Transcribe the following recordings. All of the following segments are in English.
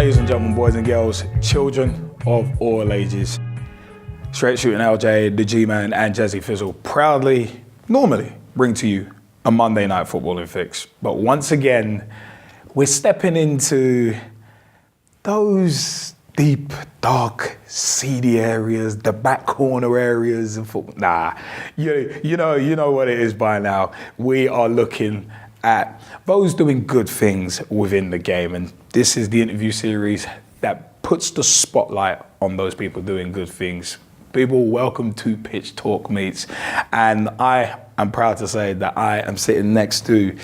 ladies and gentlemen, boys and girls, children of all ages. Straight Shooting LJ, the G-Man and Jazzy Fizzle proudly, normally bring to you a Monday night footballing fix. But once again, we're stepping into those deep, dark, seedy areas, the back corner areas of football. Nah, you know what it is by now. We are looking at those doing good things within the game, and this is the interview series that puts the spotlight on those people doing good things. People, welcome to Pitch Talk Meets, and I am proud to say that I am sitting next to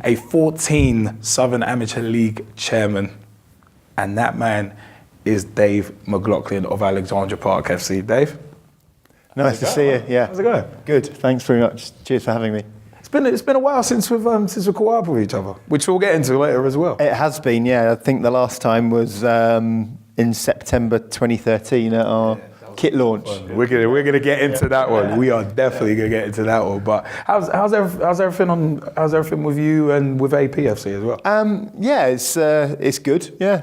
a 14 Southern Amateur League chairman, and that man is Dave McLoughlin of Alexandra Park FC. Dave? Nice to see you, yeah. How's it going? Good, thanks very much. Cheers for having me. It's been a while since we've caught up with each other, which we'll get into later as well. It has been, yeah. I think the last time was in September 2013 at our kit launch. We're gonna get into that one. We are definitely gonna get into that one. But how's everything with you and with APFC as well? Yeah, it's good. Yeah,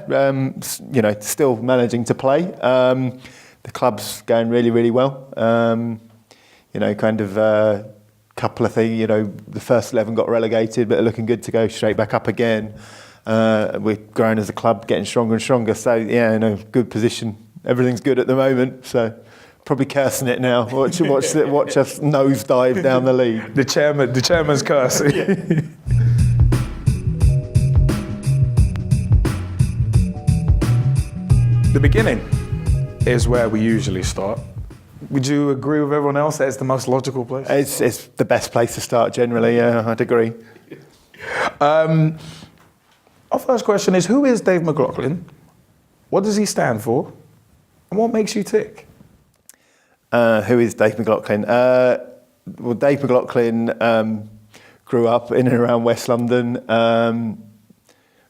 still managing to play. The club's going really, really well. Couple of things, the first 11 got relegated, but they're looking good to go straight back up again. We're growing as a club, getting stronger and stronger. So yeah, good position. Everything's good at the moment. So probably cursing it now. Watch us nosedive down the league. The chairman's curse. The beginning is where we usually start. Would you agree with everyone else that it's the most logical place? It's the best place to start generally, yeah, I'd agree. Our first question is, who is Dave McLoughlin? What does he stand for? And what makes you tick? Who is Dave McLoughlin? Well, Dave McLoughlin grew up in and around West London,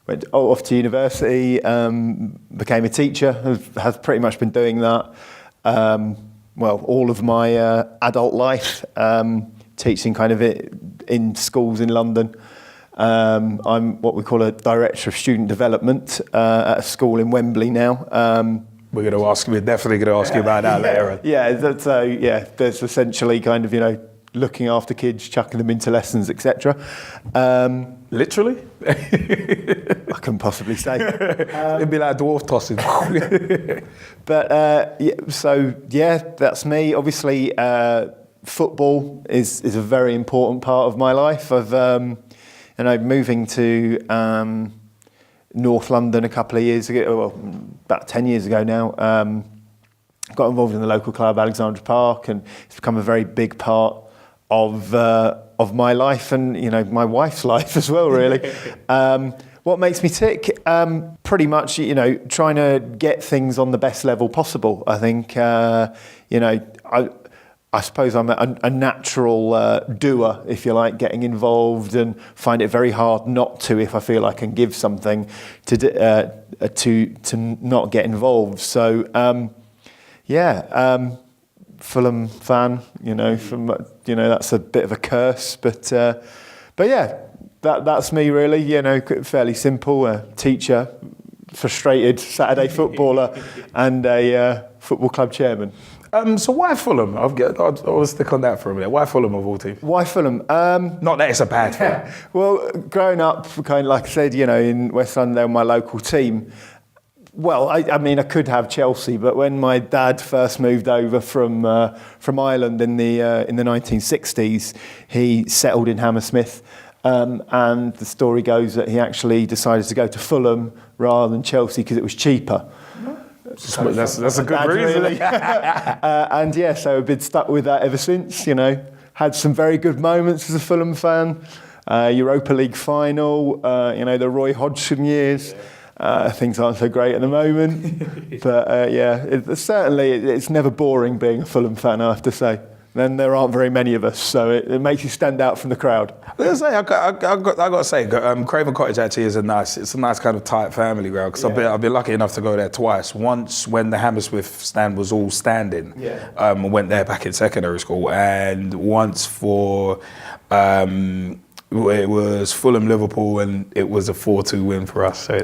went off to university, became a teacher, has pretty much been doing that. All of my adult life, teaching kind of in schools in London. I'm what we call a director of student development at a school in Wembley now. We're definitely going to ask you about that later. Yeah, there's essentially kind of, looking after kids, chucking them into lessons, etc. Literally? I couldn't possibly say. It'd be like dwarf tossing. But that's me. Obviously, football is a very important part of my life. I've moving to North London a couple of years ago, about 10 years ago now. Got involved in the local club, Alexandra Park, and it's become a very big part of my life and my wife's life as well, really. What makes me tick? Pretty much, trying to get things on the best level possible. I think, I suppose I'm a natural doer, if you like, getting involved, and find it very hard not to if I feel I can give something to not get involved. So, Fulham fan, that's a bit of a curse, but yeah, that's me really. Fairly simple. Teacher, frustrated Saturday footballer, and a football club chairman. So why Fulham? I'll stick on that for a minute. Why Fulham of all teams? Why Fulham? Not that it's a bad thing. Well, growing up, kind of like I said, in West London, they were my local team. Well, I could have Chelsea, but when my dad first moved over from Ireland in the 1960s, he settled in Hammersmith, and the story goes that he actually decided to go to Fulham rather than Chelsea because it was cheaper. That's a good reason. Really. So I've been stuck with that ever since. Had some very good moments as a Fulham fan. Europa League final. The Roy Hodgson years. Things aren't so great at the moment, but it's never boring being a Fulham fan, I have to say. Then there aren't very many of us, so it makes you stand out from the crowd. I got to say, Craven Cottage actually is a nice kind of tight family ground, because I've been lucky enough to go there twice. Once when the Hammersmith stand was all standing, I went there back in secondary school, and once for it was Fulham Liverpool, and it was a 4-2 win for us. So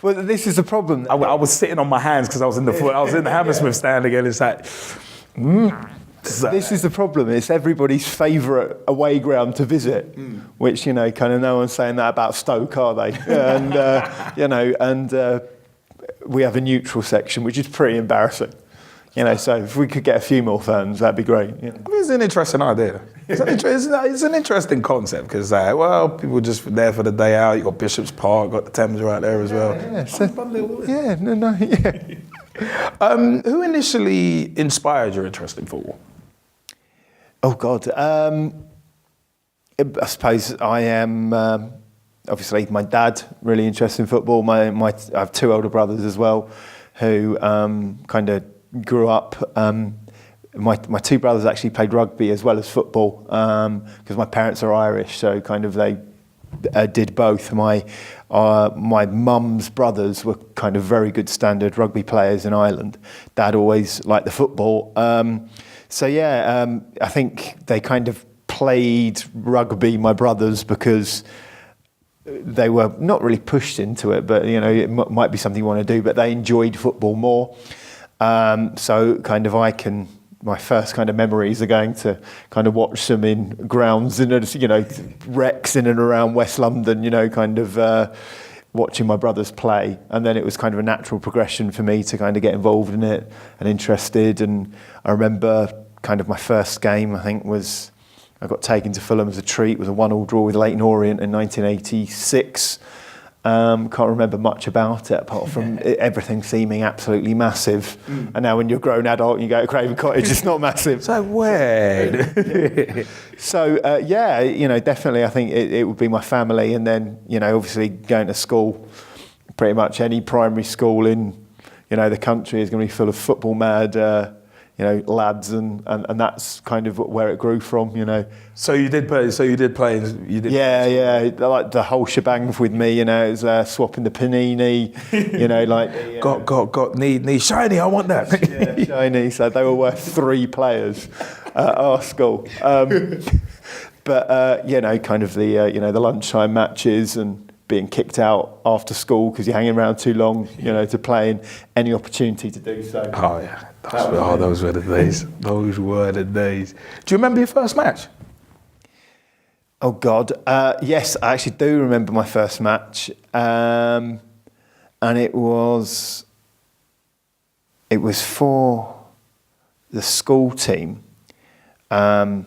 Well, this is the problem. I was sitting on my hands because I was in the Hammersmith stand again. It's like, This is the problem. It's everybody's favourite away ground to visit, which, kind of no one's saying that about Stoke, are they? And, we have a neutral section, which is pretty embarrassing. So if we could get a few more fans, that'd be great. I mean, it's an interesting idea. It's an interesting concept because, people just there for the day out. You got Bishop's Park, got the Thames right there as well. Who initially inspired your interest in football? Oh God, I suppose I am. Obviously, my dad really interested in football. I have two older brothers as well, who kind of grew up. My two brothers actually played rugby as well as football because my parents are Irish, so kind of they did both. My mum's brothers were kind of very good standard rugby players in Ireland. Dad always liked the football. I think they kind of played rugby, my brothers, because they were not really pushed into it, but it might be something you want to do, but they enjoyed football more. My first kind of memories are going to kind of watch them in grounds, recs in and around West London, watching my brothers play. And then it was kind of a natural progression for me to kind of get involved in it and interested. And I remember kind of my first game, I think, was I got taken to Fulham as a treat. It was a 1-1 draw with Leyton Orient in 1986. Can't remember much about it apart from everything seeming absolutely massive. And now when you're a grown adult and you go to Craven Cottage, it's not massive. So weird. Definitely I think it would be my family. And then, obviously going to school, pretty much any primary school in, the country is going to be full of football mad, lads, and that's kind of where it grew from, So you did play. Yeah, like the whole shebang with me, it was swapping the panini, need shiny. I want that. Yeah, shiny. So they were worth 3 players at our school. But kind of the lunchtime matches and being kicked out after school because you're hanging around too long, to play, and any opportunity to do so. Oh yeah, those were the days. Those were the days. Do you remember your first match? Oh God, yes, I actually do remember my first match, and it was for the school team, and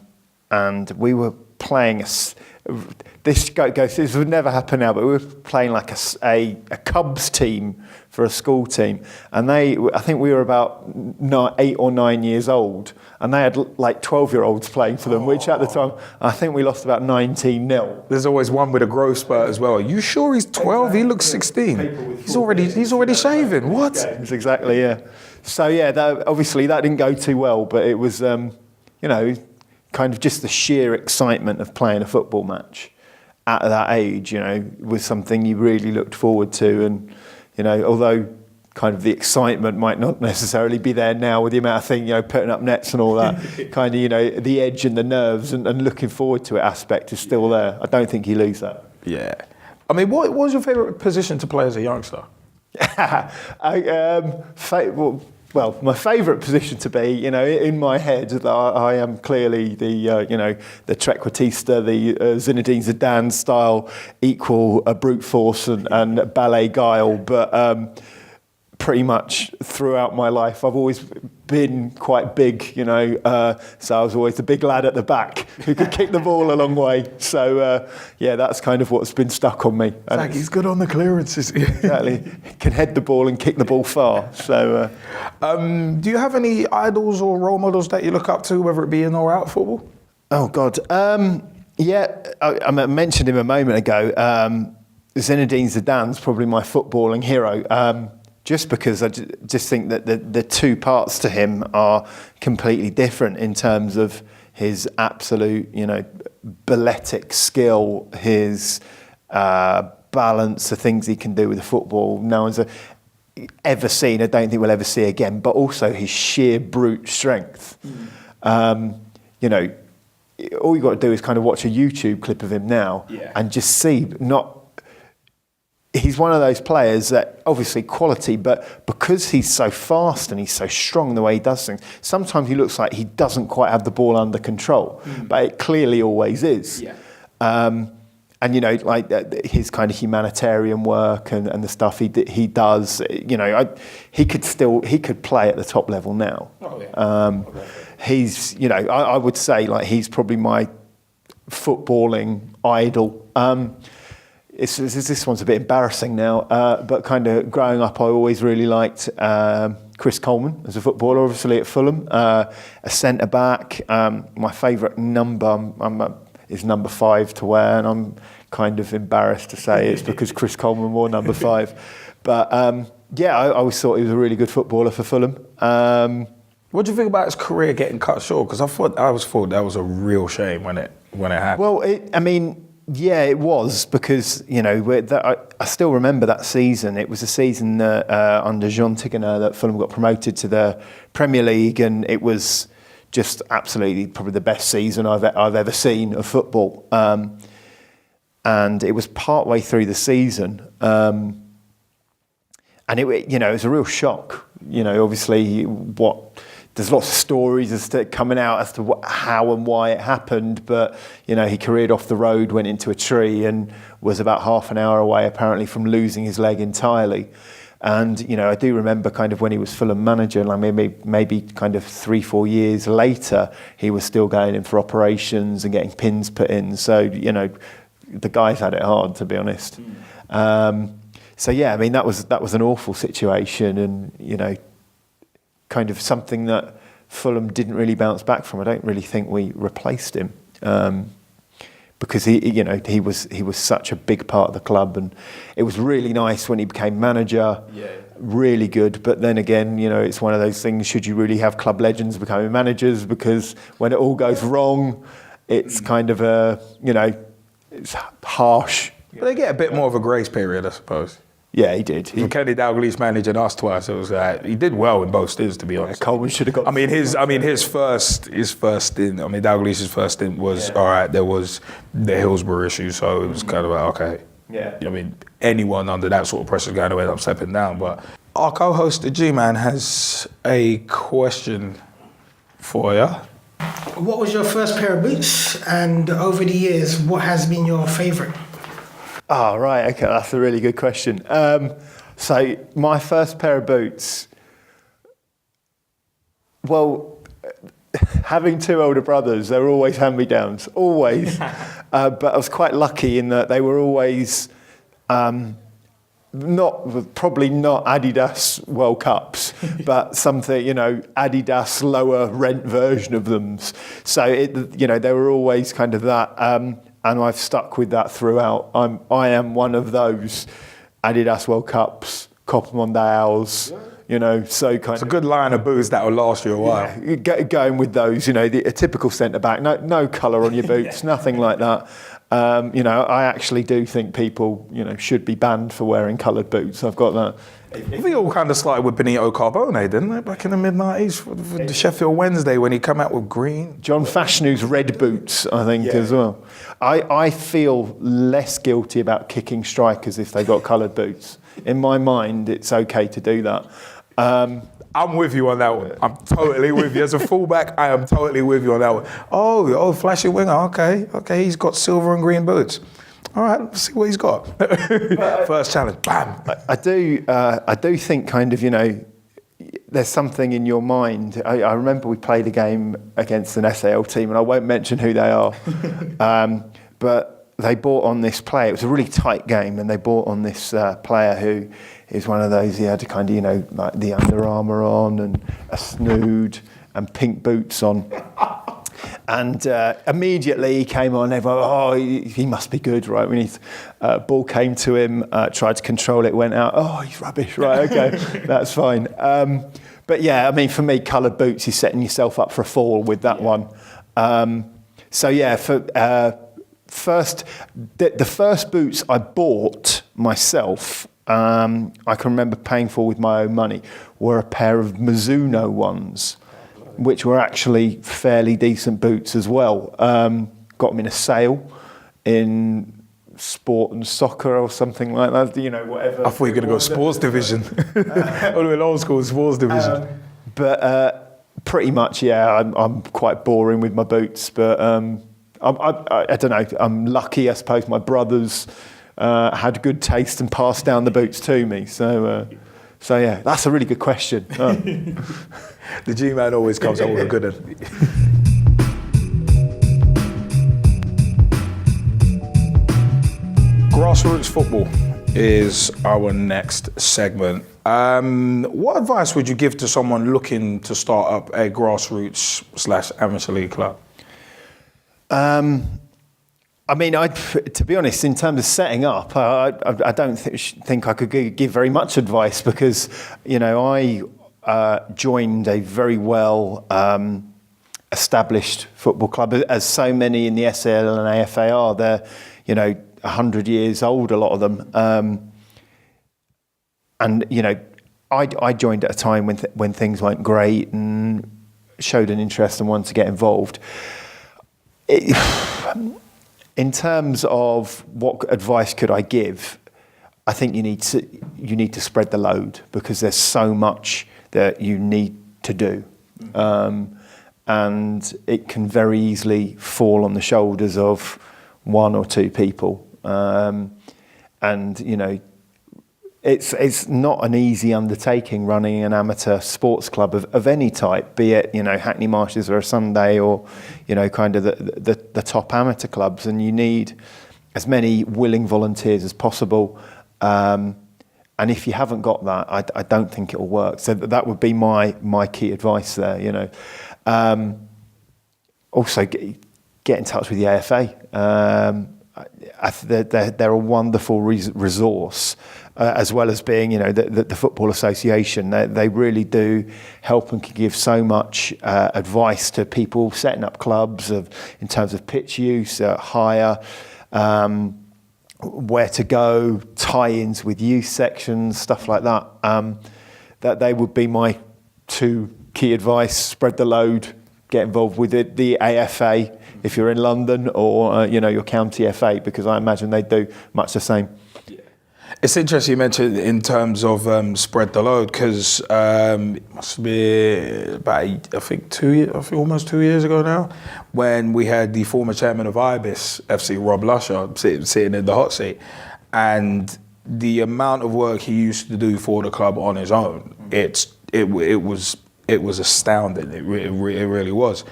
we were playing this would never happen now, but we were playing like a Cubs team for a school team, and I think we were about 8 or 9 years old, and they had like 12-year-olds playing for them, which at the time I think we lost about 19-0. There's always one with a growth spurt as well. Are you sure he's 12? He looks 16. He's already shaving. What? Games, exactly, yeah. So yeah, obviously that didn't go too well, but it was kind of just the sheer excitement of playing a football match at that age, was something you really looked forward to. And, although kind of the excitement might not necessarily be there now with the amount of thing, putting up nets and all that, kind of, the edge and the nerves and looking forward to it aspect is still there. I don't think you lose that. Yeah. I mean, what was your favourite position to play as a youngster? Well, my favourite position to be, in my head, I am clearly the trequartista, the Zinedine Zidane style, equal brute force and ballet guile. But pretty much throughout my life, I've always been quite big, so I was always the big lad at the back who could kick the ball a long way. So, that's kind of what's been stuck on me. It's like he's good on the clearances. Exactly. Can head the ball and kick the ball far. So, do you have any idols or role models that you look up to, whether it be in or out of football? Oh, God. I mentioned him a moment ago. Zinedine Zidane's probably my footballing hero. Just because I just think that the two parts to him are completely different in terms of his absolute, balletic skill, his balance, the things he can do with the football. No one's ever seen, I don't think we'll ever see again, but also his sheer brute strength. All you've got to do is kind of watch a YouTube clip of him now and just see, he's one of those players that obviously quality, but because he's so fast and he's so strong the way he does things, sometimes he looks like he doesn't quite have the ball under control, but it clearly always is. Yeah. And you know, like his kind of humanitarian work and the stuff he does, you know, he could play at the top level now. Oh, yeah. He's, you know, I would say like he's probably my footballing idol. This one's a bit embarrassing now, but kind of growing up, I always really liked Chris Coleman as a footballer, obviously at Fulham, a centre back. My favourite number is number 5 to wear, and I'm kind of embarrassed to say it's because Chris Coleman wore number 5. But I always thought he was a really good footballer for Fulham. What do you think about his career getting cut short? Because I always thought that was a real shame when it happened. Well, yeah, it was, because, you know, I still remember that season. It was a season that, under Jean Tigana, that Fulham got promoted to the Premier League, and it was just absolutely probably the best season I've ever seen of football. And it was partway through the season, and it, you know, it was a real shock. You know, obviously, there's lots of stories coming out as to how and why it happened, but, you know, he careered off the road, went into a tree, and was about half an hour away, apparently, from losing his leg entirely. And, you know, I do remember kind of when he was Fulham manager, like maybe kind of 3-4 years later, he was still going in for operations and getting pins put in. So, you know, the guy's had it hard, to be honest. So yeah, I mean, that was an awful situation, and, you know, kind of something that Fulham didn't really bounce back from. I don't really think we replaced him. Because he was such a big part of the club, and it was really nice when he became manager. Yeah. Really good, but then again, you know, it's one of those things. Should you really have club legends becoming managers? Because when it all goes wrong, it's kind of it's harsh. But they get a bit more of a grace period, I suppose. Yeah, he did. Kenny Dalglish managing us twice. It was he did well in both stints, to be honest. Coleman should have got. His first stint. Dalglish's first stint was all right. There was the Hillsborough issue, so it was kind of like, okay. Yeah. I mean, anyone under that sort of pressure is going to end up stepping down. But our co-host, the G-Man, has a question for you. What was your first pair of boots, and over the years, what has been your favourite? Oh, right, okay, that's a really good question. So my first pair of boots, well, having 2 older brothers, they were always hand-me-downs, always. But I was quite lucky in that they were always probably not Adidas World Cups, but something, you know, Adidas lower rent version of them. So, they were always kind of that. And I've stuck with that throughout. I am one of those Adidas World Cups, Copa Mundials, you know, so kind of... It's a good line of boots that will last you a while. Yeah, going with those, you know, a typical centre-back, no colour on your boots, nothing like that. You know, I actually do think people, you know, should be banned for wearing coloured boots. I've got that. I think it all kind of started with Benito Carbone, didn't it? Back in the mid-90s, for the Sheffield Wednesday, when he came out with green. John Fashnew's red boots, I think, as well. I feel less guilty about kicking strikers if they got coloured boots. In my mind, it's okay to do that. I'm with you on that one. I'm totally with you. As a fullback, I am totally with you on that one. Oh, flashy winger. Okay, he's got silver and green boots. All right, let's see what he's got. First challenge, bam. I do think kind of, you know, there's something in your mind. I remember we played a game against an SAL team, and I won't mention who they are, but they brought on this player. It was a really tight game, and they brought on this player who is one of those, he had kind of, you know, like the Under Armour on and a snood and pink boots on. And immediately he came on, everyone, he must be good, right? When his ball came to him, tried to control it, went out, he's rubbish, right, okay, that's fine. But yeah, I mean, for me, coloured boots, you're setting yourself up for a fall with that one. So yeah, for the first boots I bought myself, I can remember paying for with my own money, were a pair of Mizuno ones, which were actually fairly decent boots as well. Got them in a sale in sport and soccer or something like that, whatever. I thought you were going to go sports division. Old school sports division. But pretty much, yeah, I'm quite boring with my boots, but I don't know, I'm lucky, I suppose my brothers had good taste and passed down the boots to me, so yeah, that's a really good question. Oh. The G-Man always comes up with a good one. Grassroots football is our next segment. What advice would you give to someone looking to start up a grassroots/amateur league club? I mean, to be honest, in terms of setting up, I don't think I could give very much advice because, I joined a very well established football club, as so many in the SAL and AFA are. They're, 100 years old, a lot of them. And, I joined at a time when things weren't great and showed an interest and wanted to get involved. In terms of what advice could I give, I think you need to spread the load because there's so much that you need to do. And it can very easily fall on the shoulders of one or two people. It's not an easy undertaking running an amateur sports club of any type, be it, Hackney Marshes or a Sunday or, kind of the top amateur clubs. And you need as many willing volunteers as possible. And if you haven't got that, I don't think it'll work. So that would be my key advice there, Also, get in touch with the AFA. They're a wonderful resource, as well as being, the Football Association. They really do help and can give so much advice to people setting up clubs in terms of pitch use, hire, where to go, tie-ins with youth sections, stuff like that. That they would be my two key advice: spread the load, get involved with the AFA if you're in London, or your county FA, because I imagine they do much the same. It's interesting you mentioned in terms of spread the load, because it must be about almost 2 years ago now, when we had the former chairman of Ibis FC, Rob Lusher, sitting in the hot seat, and the amount of work he used to do for the club on his own, it was astounding. It really was.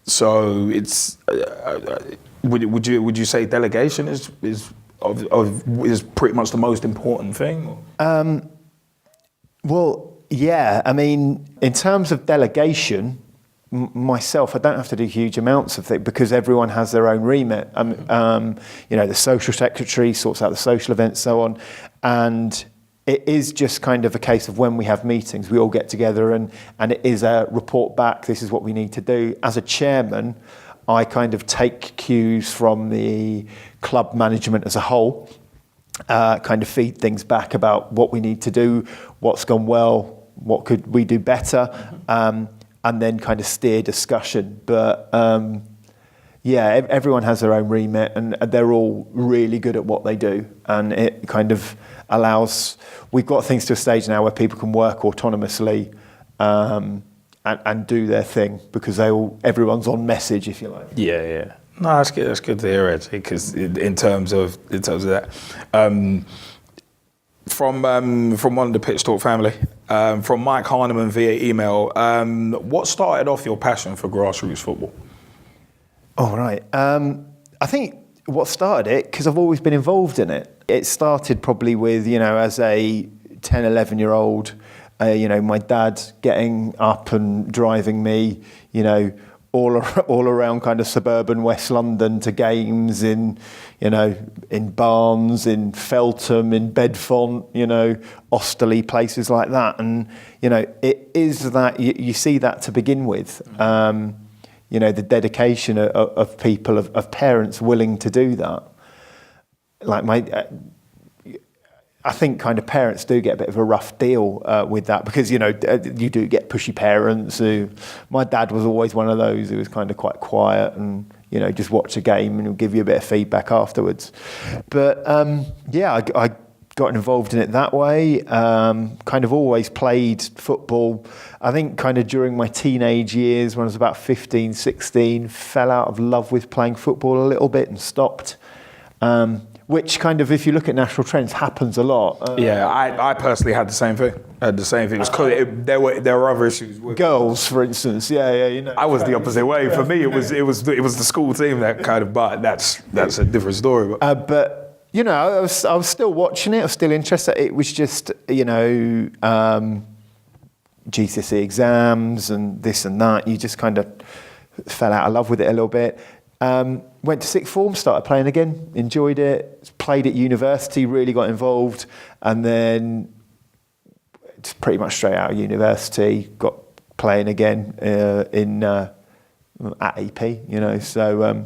So it's would you say delegation is pretty much the most important thing? Well, yeah. I mean, in terms of delegation, myself, I don't have to do huge amounts of it because everyone has their own remit. The social secretary sorts out the social events, so on, and it is just kind of a case of when we have meetings, we all get together and it is a report back, this is what we need to do. As a chairman, I kind of take cues from the club management as a whole, kind of feed things back about what we need to do, what's gone well, what could we do better, and then kind of steer discussion. But everyone has their own remit and they're all really good at what they do. And it kind of allows, we've got things to a stage now where people can work autonomously and do their thing because everyone's on message, if you like. Yeah. No, that's good. That's good to hear, actually, because in terms of that, from one of the Pitch Talk family, from Mike Harneman via email, what started off your passion for grassroots football? Oh, right. I think what started it, because I've always been involved in it. It started probably with, as a 10, 11-year-old, my dad getting up and driving me, all around kind of suburban West London to games in Barnes, in Feltham, in Bedfont, Osterley, places like that. And, it is that, you see that to begin with. The dedication of people, of parents willing to do that. Like I think kind of parents do get a bit of a rough deal with that because, you do get pushy parents who, my dad was always one of those who was kind of quite quiet and, just watch a game and he'll give you a bit of feedback afterwards. But I got involved in it that way, kind of always played football. I think kind of during my teenage years when I was about 15, 16, fell out of love with playing football a little bit and stopped. Which kind of, if you look at national trends, happens a lot. I personally had the same thing. It was there were other issues with girls, for instance. I was the opposite way. For me, it was the school team that kind of. But that's a different story. But I was still watching it. I was still interested. It was just GCSE exams and this and that. You just kind of fell out of love with it a little bit. Went to sixth form, started playing again, enjoyed it, played at university, really got involved, and then just pretty much straight out of university, got playing again at AP, so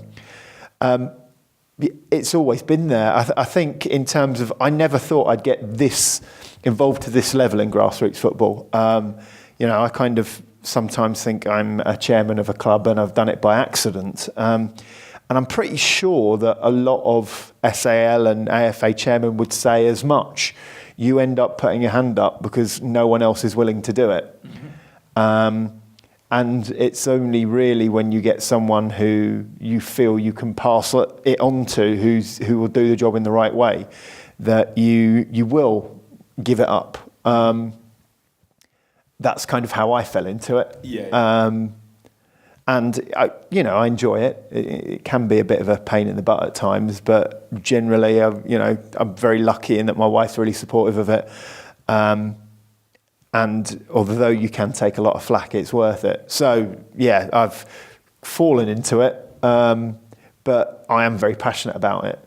it's always been there. I think in terms of, I never thought I'd get this involved to this level in grassroots football. I kind of sometimes think I'm a chairman of a club and I've done it by accident. And I'm pretty sure that a lot of SAL and AFA chairmen would say as much. You end up putting your hand up because no one else is willing to do it. Mm-hmm. And it's only really when you get someone who you feel you can pass it on to, who will do the job in the right way, that you will give it up. That's kind of how I fell into it. And I enjoy it. It can be a bit of a pain in the butt at times, but generally, I'm very lucky in that my wife's really supportive of it. And although you can take a lot of flack, it's worth it. So I've fallen into it, but I am very passionate about it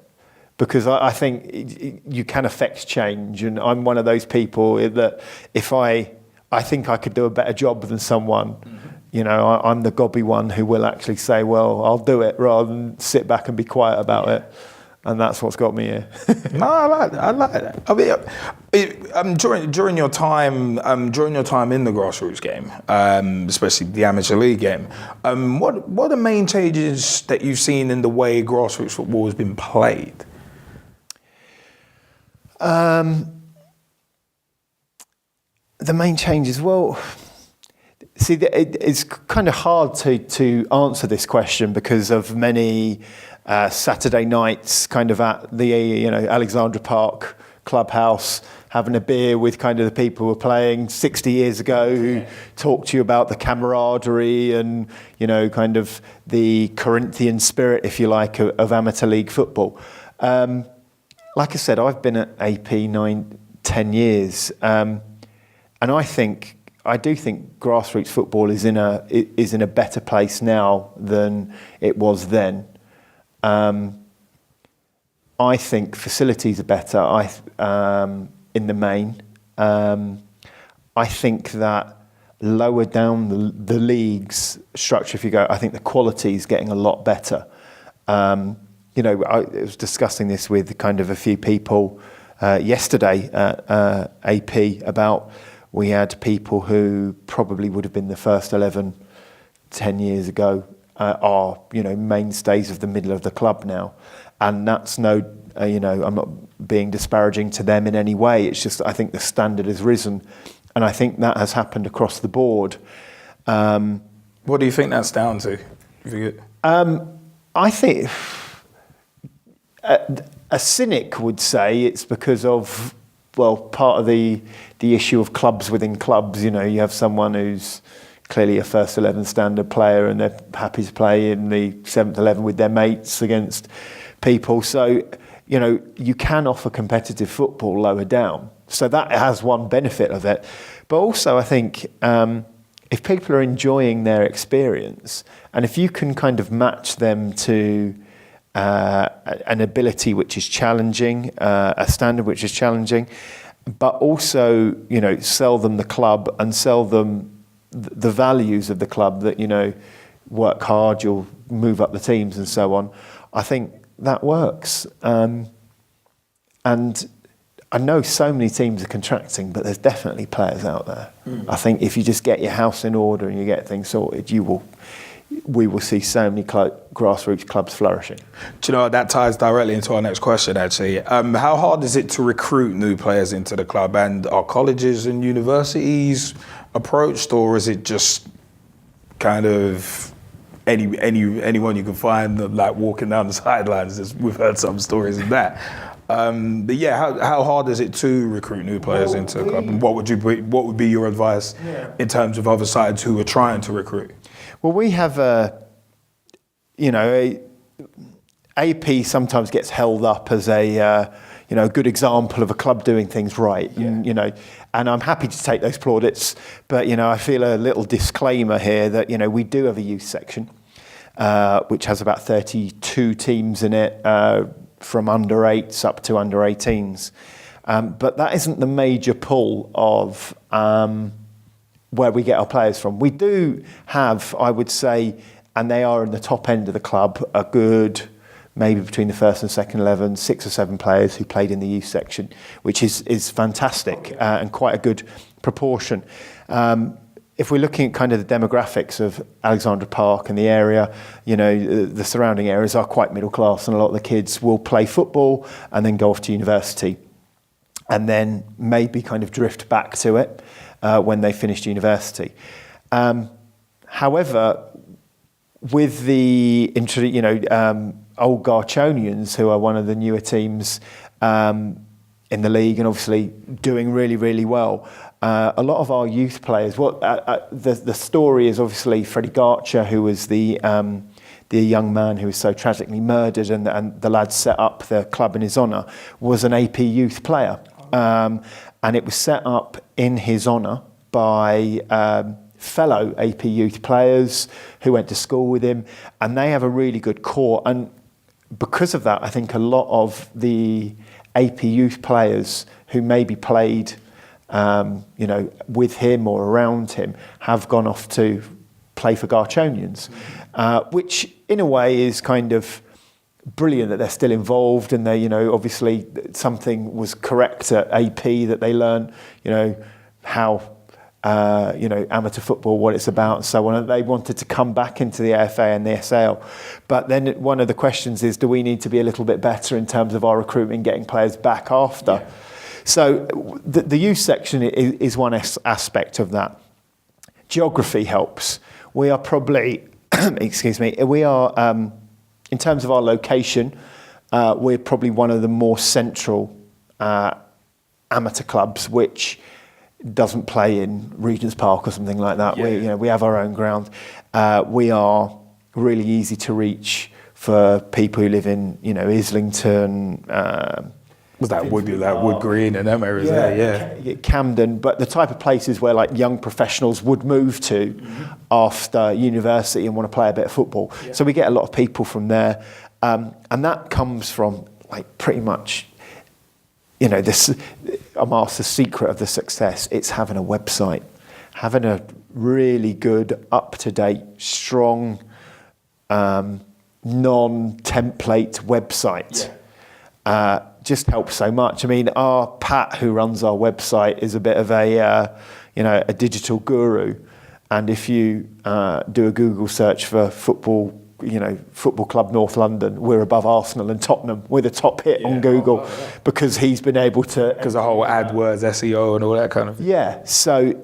because I think you can affect change, and I'm one of those people that if I think I could do a better job than someone. Mm-hmm. I'm the gobby one who will actually say, well, I'll do it rather than sit back and be quiet about it. And that's what's got me here. No, I like that. I mean, during your time in the grassroots game, especially the amateur league game, what are the main changes that you've seen in the way grassroots football has been played? The main changes, well, see, it's kind of hard to answer this question because of many Saturday nights kind of at the Alexandra Park clubhouse having a beer with kind of the people who were playing 60 years ago who talk to you about the camaraderie and kind of the Corinthian spirit, if you like, of amateur league football. Like I said, I've been at AP 9-10 years, and I do think grassroots football is in a better place now than it was then. I think facilities are better. In the main, I think that lower down the league's structure, if you go, I think the quality is getting a lot better. I was discussing this with kind of a few people yesterday at AP about. We had people who probably would have been the first 11 10 years ago are mainstays of the middle of the club now, and that's I'm not being disparaging to them in any way. It's just I think the standard has risen, and I think that has happened across the board. What do you think that's down to? I think a cynic would say it's because of part of the issue of clubs within clubs. You have someone who's clearly a first 11 standard player and they're happy to play in the 7th 11 with their mates against people. So, you can offer competitive football lower down. So that has one benefit of it. But also I think if people are enjoying their experience and if you can kind of match them to an ability which is challenging, a standard which is challenging, but also, sell them the club and sell them the values of the club that, work hard, you'll move up the teams and so on. I think that works. And I know so many teams are contracting, but there's definitely players out there. I think if you just get your house in order and you get things sorted, we will see so many grassroots clubs flourishing. Do you know, that ties directly into our next question, actually. How hard is it to recruit new players into the club? And are colleges and universities approached, or is it just kind of anyone you can find, like walking down the sidelines? We've heard some stories of that. But yeah, how hard is it to recruit new players into the club? And what would be your advice in terms of other sides who are trying to recruit? Well, we have AP sometimes gets held up as a good example of a club doing things right, and I'm happy to take those plaudits, but I feel a little disclaimer here that we do have a youth section, which has about 32 teams in it, from under 8s up to under 18s, but that isn't the major pull of where we get our players from. We do have, I would say, and they are in the top end of the club, a good, maybe between the first and second 11, 6 or 7 players who played in the youth section, which is fantastic and quite a good proportion. If we're looking at kind of the demographics of Alexandra Park and the area, the surrounding areas are quite middle class, and a lot of the kids will play football and then go off to university and then maybe kind of drift back to it when they finished university. However, with the old Garchonians, who are one of the newer teams in the league and obviously doing really, really well, a lot of our youth players, the story is obviously Freddie Garcher, who was the young man who was so tragically murdered, and the lads set up the club in his honour, was an AP youth player. And it was set up in his honour by fellow AP youth players who went to school with him, and they have a really good core. And because of that, I think a lot of the AP youth players who maybe played with him or around him have gone off to play for Garchonians, which in a way is kind of brilliant that they're still involved, and they, obviously something was correct at AP that they learn, how, amateur football, what it's about and so on. And they wanted to come back into the AFA and the SAL. But then one of the questions is, do we need to be a little bit better in terms of our recruitment, getting players back after? Yeah. So the youth section is one aspect of that. Geography helps. We are probably, in terms of our location, we're probably one of the more central amateur clubs, which doesn't play in Regent's Park or something like that. Yeah. We have our own ground. We are really easy to reach for people who live in, Islington. Was that Wood Green and them areas there? Yeah. Camden, but the type of places where like young professionals would move to after university and want to play a bit of football. Yeah. So we get a lot of people from there, and that comes from like pretty much, this. I'm asked the secret of the success. It's having a website, having a really good, up-to-date, strong, non-template website. Yeah. Just helps so much. I mean, our Pat, who runs our website, is a bit of a digital guru. And if you do a Google search for football, Football Club North London, we're above Arsenal and Tottenham. We're the top hit on Google because he's been able to. Because the whole AdWords, SEO, and all that kind of. Yeah. So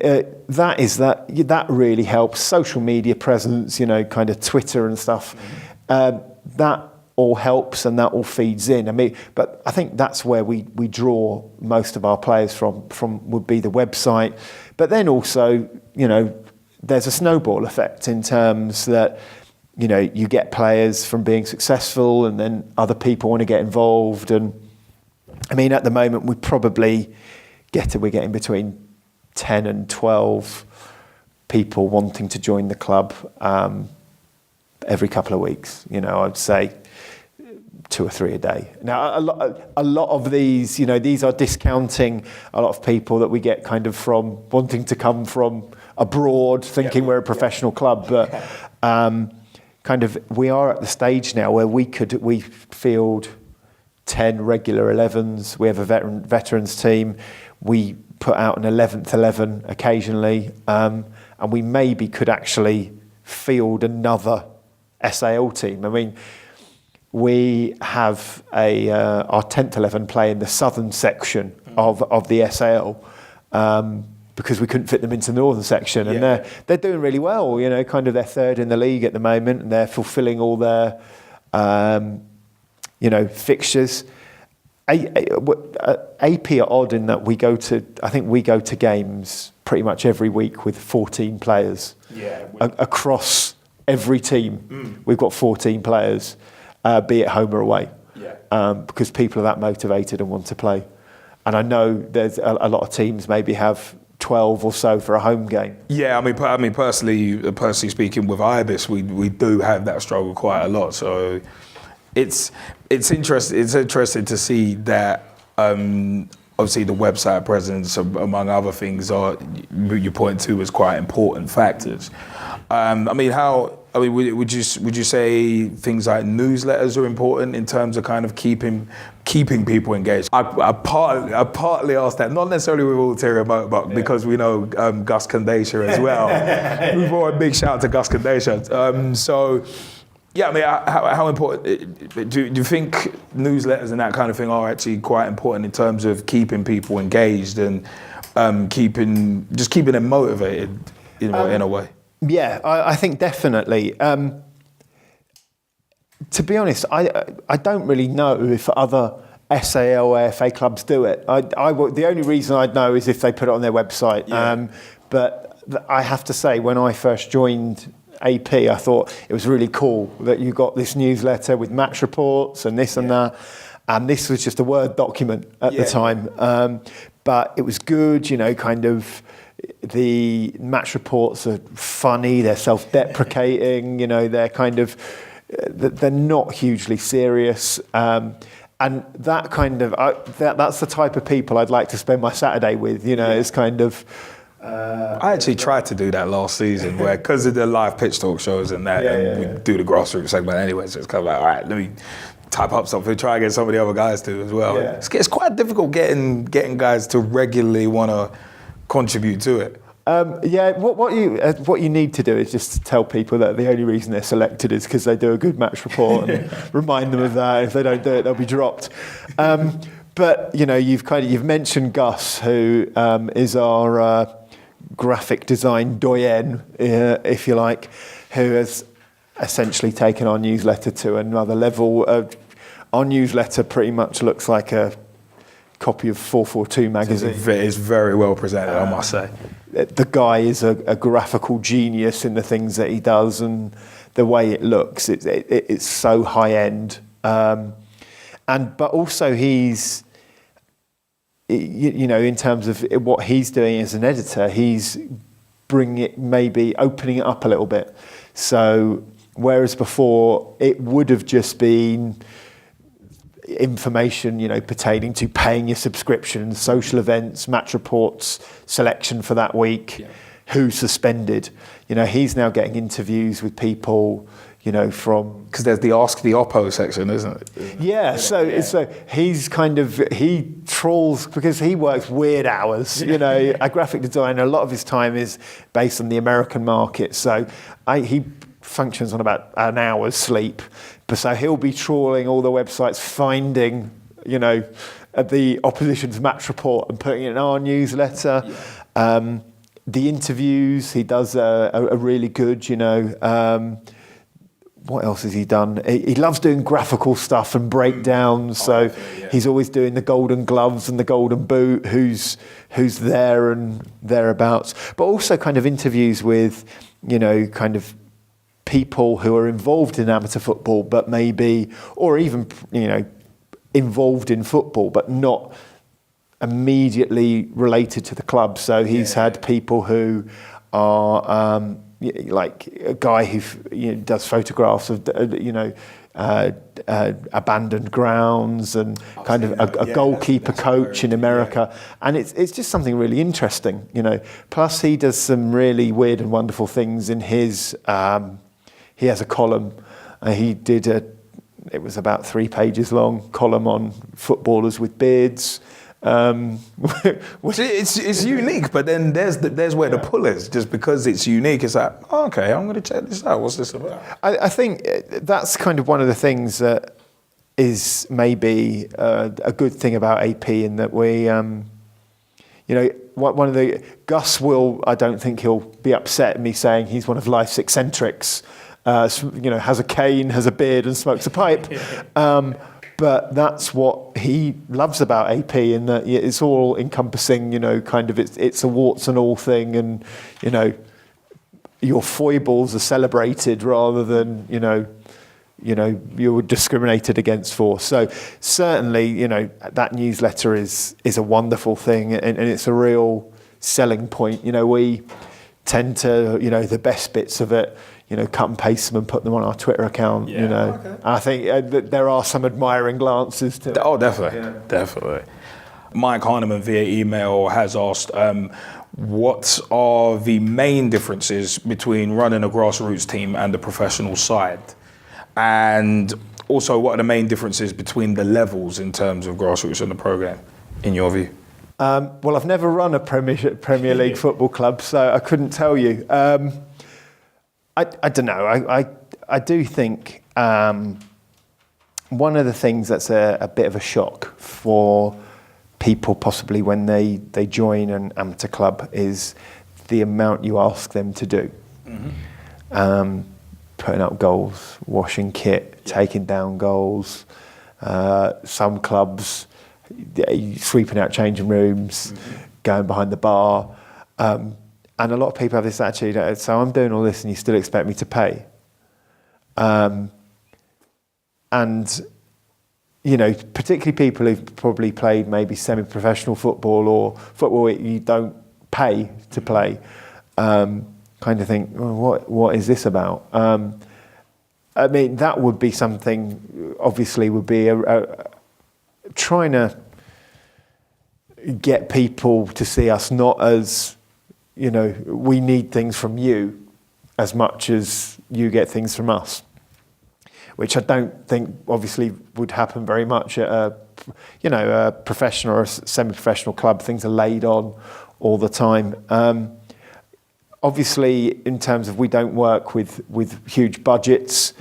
that really helps. Social media presence, kind of Twitter and stuff. That all helps and that all feeds in. I mean, but I think that's where we draw most of our players from would be the website. But then also, there's a snowball effect in terms that, you get players from being successful and then other people want to get involved. And I mean, at the moment, we're getting between 10 and 12 people wanting to join the club every couple of weeks. I'd say 2 or 3 a day. Now, a lot of these, these are discounting a lot of people that we get kind of from wanting to come from abroad, thinking we're a professional club. But kind of, we are at the stage now where we field 10 regular 11s. We have a veterans team. We put out an 11th 11 occasionally, and we maybe could actually field another SAL team. I mean, we have our 10th 11 play in the southern section of the SAL, because we couldn't fit them into the northern section, and they're doing really well. You know, kind of they're third in the league at the moment, and they're fulfilling all their fixtures. AP are odd in that we go to games pretty much every week with 14 players across every team. We've got 14 players, be it home or away, because people are that motivated and want to play. And I know there's a lot of teams maybe have 12 or so for a home game. Yeah, I mean, personally speaking, with Ibis, we do have that struggle quite a lot. So it's interesting to see that. Obviously, the website presence, among other things, you point to as quite important factors. Would you say things like newsletters are important in terms of kind of keeping people engaged? I partly asked that, not necessarily with Ulterior Motive, but because we know Gus Kandesha as well. We brought a big shout out to Gus Kandesha. How important do you think newsletters and that kind of thing are actually quite important in terms of keeping people engaged and keeping them motivated, in a way? Yeah, I think definitely. To be honest, I don't really know if other SAL or FA clubs do it. The only reason I'd know is if they put it on their website. But I have to say, when I first joined AP, I thought it was really cool that you got this newsletter with match reports and this and that. And this was just a Word document at the time. But it was good, kind of. The match reports are funny, they're self-deprecating, they're kind of, they're not hugely serious. And that kind of, that's the type of people I'd like to spend my Saturday with, it's kind of... I actually tried to do that last season, where because of the live pitch talk shows and that, we do the grassroots segment anyway, so it's kind of like, all right, let me type up something, try and get some of the other guys to as well. Yeah. It's quite difficult getting guys to regularly want to contribute to it. What you need to do is just tell people that the only reason they're selected is because they do a good match report, and remind them of that. If they don't do it, they'll be dropped. But you've mentioned Gus, who is our graphic design doyen, if you like, who has essentially taken our newsletter to another level. Our newsletter pretty much looks like a copy of 442 magazine. It's very well presented, I must say. The guy is a graphical genius in the things that he does, and the way it looks, it's so high end. But also he's, in terms of what he's doing as an editor, he's opening it up a little bit. So whereas before it would have just been information, pertaining to paying your subscription, social events, match reports, selection for that week, who's suspended. He's now getting interviews with people, from... Because there's the Ask the Oppo section, isn't it? So he's he trawls, because he works weird hours, a graphic designer, a lot of his time is based on the American market. So he functions on about an hour's sleep. So he'll be trawling all the websites, finding, the opposition's match report and putting it in our newsletter. The interviews, he does a really good, what else has he done? He loves doing graphical stuff and breakdowns. He's always doing the golden gloves and the golden boot, who's there and thereabouts. But also kind of interviews with, kind of people who are involved in amateur football, but maybe, or even, involved in football, but not immediately related to the club. So he's had people who are, like a guy who does photographs of, abandoned grounds, and kind of a goalkeeper coach in America. And it's just something really interesting, Plus he does some really weird and wonderful things in his, he has a column. He did it was about 3 pages long, column on footballers with beards. It's unique, but then there's where the pull is. Just because it's unique, it's like, oh, okay, I'm going to check this out. What's this about? I think that's kind of one of the things that is maybe a good thing about AP, in that we, one of the Gus will, I don't think he'll be upset at me saying he's one of life's eccentrics. Has a cane, has a beard, and smokes a pipe. But that's what he loves about AP, in that it's all encompassing. Kind of it's a warts and all thing, and your foibles are celebrated rather than you're discriminated against for. So certainly, that newsletter is a wonderful thing, and it's a real selling point. We tend to, the best bits of it, cut and paste them and put them on our Twitter account. Okay. I think that there are some admiring glances to it. Oh, definitely. Mike Harneman via email has asked, what are the main differences between running a grassroots team and the professional side? And also, what are the main differences between the levels in terms of grassroots and the programme, in your view? Well, I've never run a Premier League football club, so I couldn't tell you. I don't know. I do think one of the things that's a bit of a shock for people possibly when they join an amateur club is the amount you ask them to do. Mm-hmm. Putting up goals, washing kit, taking down goals. Some clubs sweeping out changing rooms, going behind the bar. And a lot of people have this attitude, so I'm doing all this and you still expect me to pay. And, particularly people who've probably played maybe semi-professional football or football you don't pay to play, kind of think, what is this about? I mean, that would be something, obviously, would be trying to get people to see us not as, we need things from you as much as you get things from us, which I don't think obviously would happen very much at a professional or a semi-professional club. Things are laid on all the time. Obviously, in terms of we don't work with huge budgets.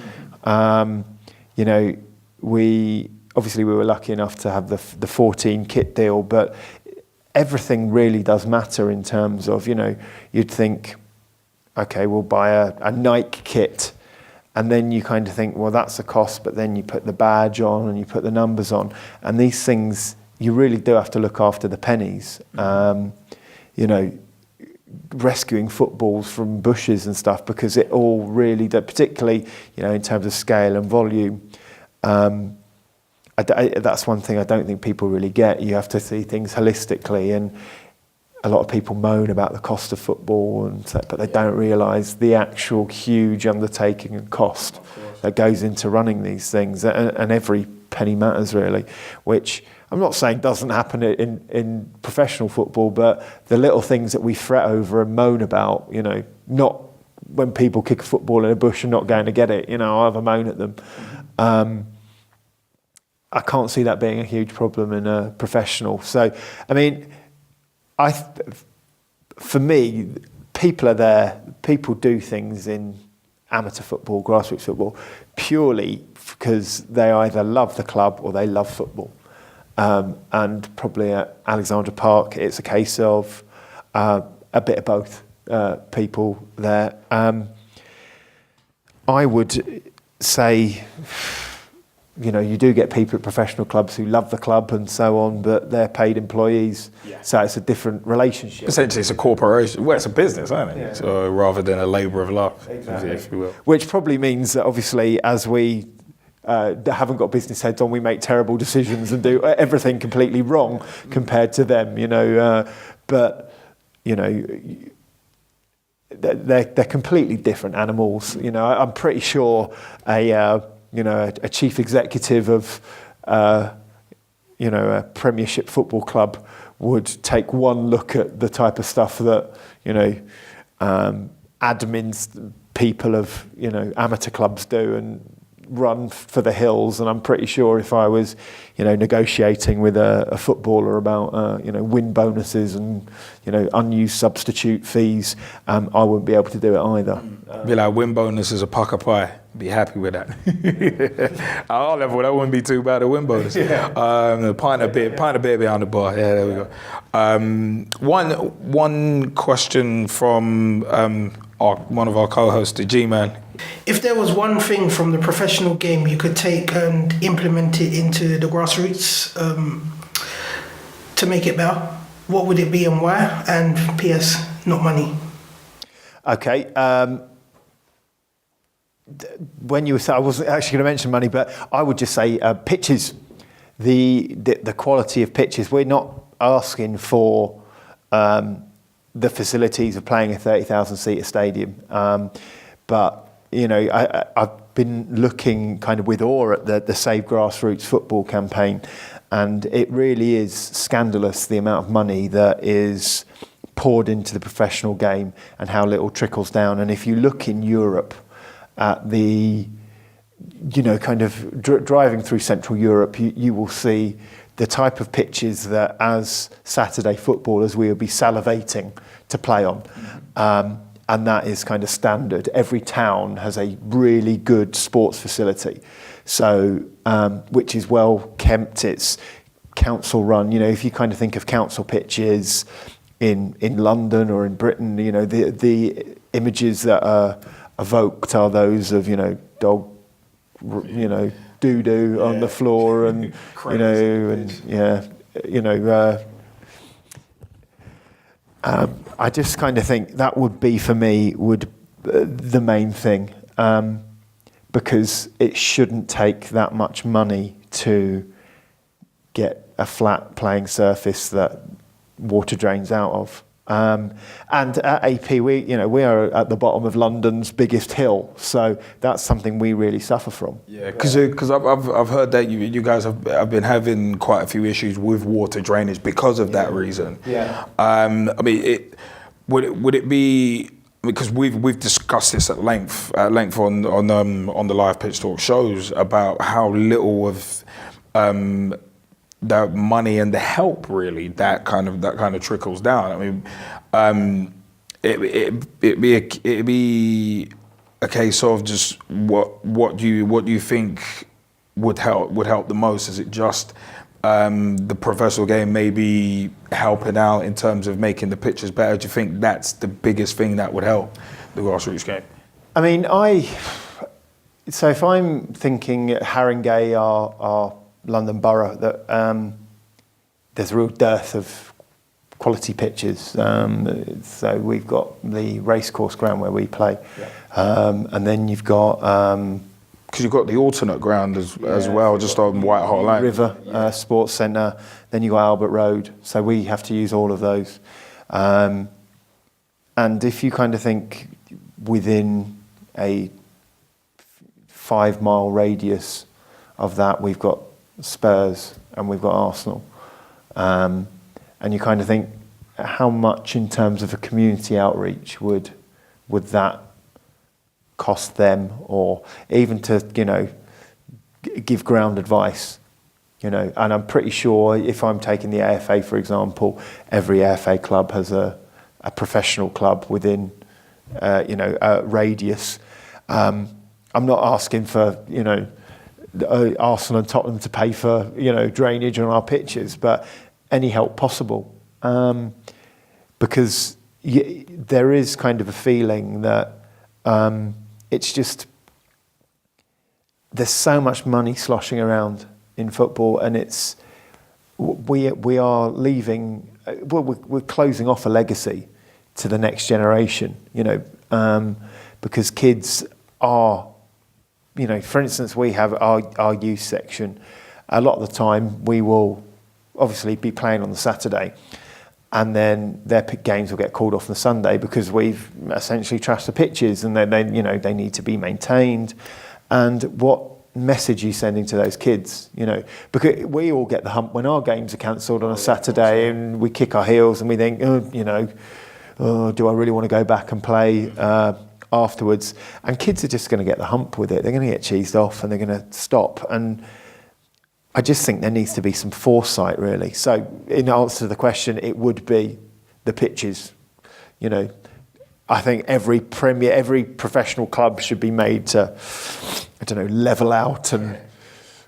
We were lucky enough to have the 14 kit deal, but everything really does matter in terms of, you'd think, okay, we'll buy a Nike kit, and then you kind of think, well, that's a cost, but then you put the badge on and you put the numbers on, and these things, you really do have to look after the pennies. Rescuing footballs from bushes and stuff, because it all really, particularly, in terms of scale and volume, that's one thing I don't think people really get. You have to see things holistically, and a lot of people moan about the cost of football, but they don't realise the actual huge undertaking and cost that goes into running these things, and every penny matters really, which I'm not saying doesn't happen in professional football, but the little things that we fret over and moan about, not when people kick a football in a bush and not going to get it, I have a moan at them. I can't see that being a huge problem in a professional. So, I mean, for me, people are there, people do things in amateur football, grassroots football, purely because they either love the club or they love football. And probably at Alexandra Park, it's a case of a bit of both people there. I would say, you do get people at professional clubs who love the club and so on, but they're paid employees, so it's a different relationship. Essentially, it's a corporation. Well, it's a business, isn't it? Yeah. So rather than a labour of love, exactly. if you will. Which probably means that obviously, as we haven't got business heads on, we make terrible decisions and do everything completely wrong compared to them, they're completely different animals. I'm pretty sure a chief executive of a Premiership football club would take one look at the type of stuff that admins people of amateur clubs do, and run for the hills, and I'm pretty sure if I was, negotiating with a footballer about, win bonuses and, unused substitute fees, I wouldn't be able to do it either. Be like, win bonus is a pucker pie. Be happy with that. At our level, that wouldn't be too bad, a win bonus. A pint of beer behind the bar. Yeah, there we go. One question from one of our co-hosts, the G-Man. If there was one thing from the professional game you could take and implement it into the grassroots to make it better, what would it be and why? And P.S., not money. Okay. When you were saying, I wasn't actually going to mention money, but I would just say pitches. The quality of pitches. We're not asking for the facilities of playing a 30,000-seater stadium, but I've been looking kind of with awe at the Save Grassroots football campaign, and it really is scandalous the amount of money that is poured into the professional game and how little trickles down. And if you look in Europe at the, kind of driving through Central Europe, you will see the type of pitches that as Saturday footballers we will be salivating to play on. And that is kind of standard. Every town has a really good sports facility, so which is well kept. It's council run. If you kind of think of council pitches in London or in Britain, the images that are evoked are those of dog, doo-doo on the floor, and I just kind of think that would be for me the main thing, because it shouldn't take that much money to get a flat playing surface that water drains out of. And at AP, we are at the bottom of London's biggest hill, so that's something we really suffer from. Yeah, because I've heard that you guys have been having quite a few issues with water drainage because of that reason. Yeah. I mean, would it be, because we've discussed this at length on the live pitch talk shows about how little of the money and the help really that kind of trickles down. I mean, it'd be a case of just what do you think would help the most? Is it just the professional game maybe helping out in terms of making the pitches better? Do you think that's the biggest thing that would help the grassroots game? I mean, so if I'm thinking Haringey, our London borough, that there's a real dearth of quality pitches. So we've got the racecourse ground where we play, and then you've got because you've got the alternate ground as well, just on White Hart Lane. River Sports Centre. Then you've got Albert Road. So we have to use all of those. And if you kind of think within a 5-mile radius of that, we've got Spurs and we've got Arsenal. And you kind of think, how much in terms of a community outreach would that cost them, or even to give ground advice, And I'm pretty sure if I'm taking the AFA, for example, every AFA club has a professional club within a radius. I'm not asking for Arsenal and Tottenham to pay for drainage on our pitches, but any help possible, because there is kind of a feeling that it's just there's so much money sloshing around in football, and we are leaving. We're closing off a legacy to the next generation, because kids are, for instance, we have our youth section. A lot of the time, we will obviously be playing on the Saturday, and then their games will get called off on the Sunday because we've essentially trashed the pitches, and they need to be maintained. And what message are you sending to those kids? Because we all get the hump when our games are cancelled on a Saturday, and we kick our heels and we think, do I really want to go back and play? afterwards. And kids are just going to get the hump with it. They're going to get cheesed off and they're going to stop. And I just think there needs to be some foresight, really. So in answer to the question, it would be the pitches. You know, I think every professional club should be made to, I don't know, level out and,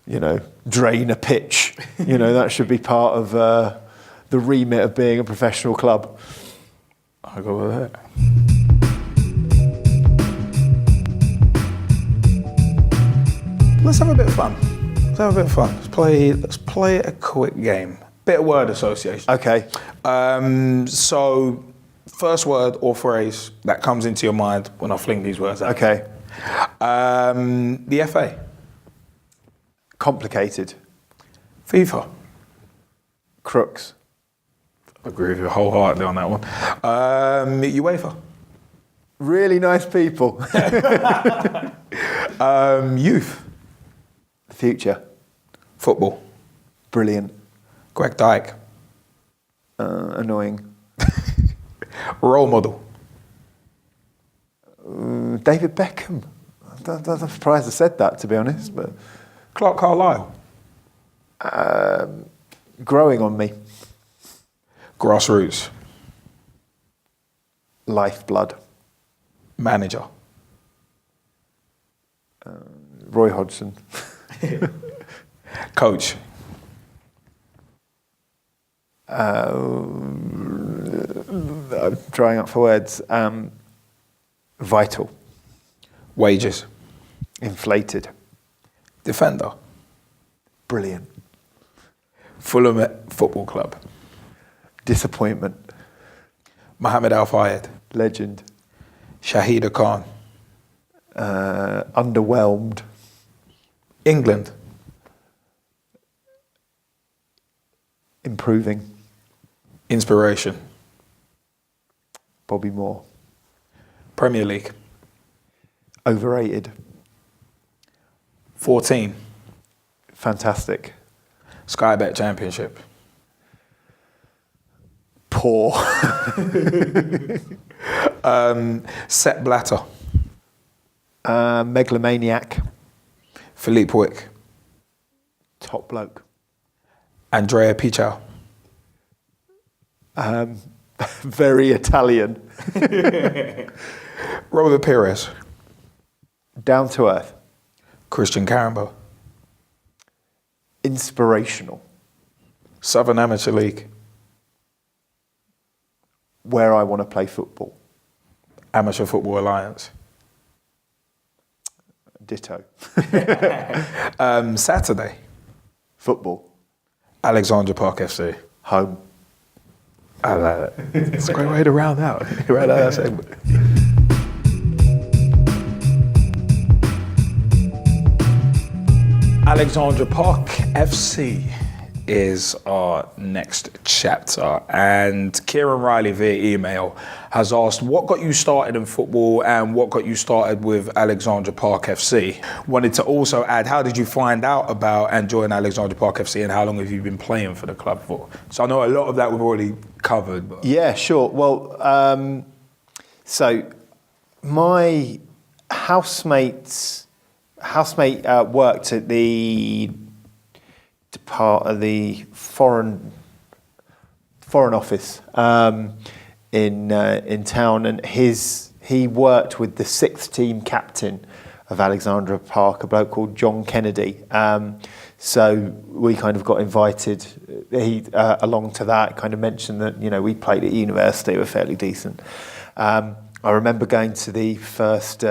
you know, drain a pitch. You know, that should be part of the remit of being a professional club. I'll go with that. Let's have a bit of fun. Let's play a quick game. Bit of word association. Okay. So, first word or phrase that comes into your mind when I fling these words out. Okay. The FA. Complicated. FIFA. Crooks. I agree with you wholeheartedly on that one. UEFA. Really nice people. Youth. Future. Football. Brilliant. Greg Dyke. Annoying. Role model. David Beckham. I'm surprised I said that, to be honest. But Clark Carlisle. growing on me. Grassroots. Lifeblood. Manager. Roy Hodgson. Coach. I'm trying up for words. Vital. Wages. Inflated. Defender. Brilliant. Fulham Football Club. Disappointment. Mohammed Al Fayed. Legend. Shahida Khan. Underwhelmed. England. Improving. Inspiration. Bobby Moore. Premier League. Overrated. 14. Fantastic. Sky Bet Championship. Poor. Sepp Blatter. Megalomaniac. Philippe Wick. Top bloke. Andrea Pichau. Very Italian. Robert Pires. Down to earth. Christian Carambo. Inspirational. Southern Amateur League. Where I want to play football. Amateur Football Alliance. Ditto. Saturday. Football. Alexandra Park FC. Home. I like that. It's a great way to round out that segment. Alexandra Park FC is our next chapter, and Kieran Riley via email has asked what got you started in football and what got you started with Alexandra Park FC. Wanted to also add, how did you find out about and join Alexandra Park FC, and how long have you been playing for the club for? So I know a lot of that we've already covered. But. Yeah, sure. Well, so my housemate worked at the part of the foreign office in town, and he worked with the 6th team captain of Alexandra Park, a bloke called John Kennedy. So we kind of got invited along to that. Kind of mentioned that we played at university, we were fairly decent. I remember going to the first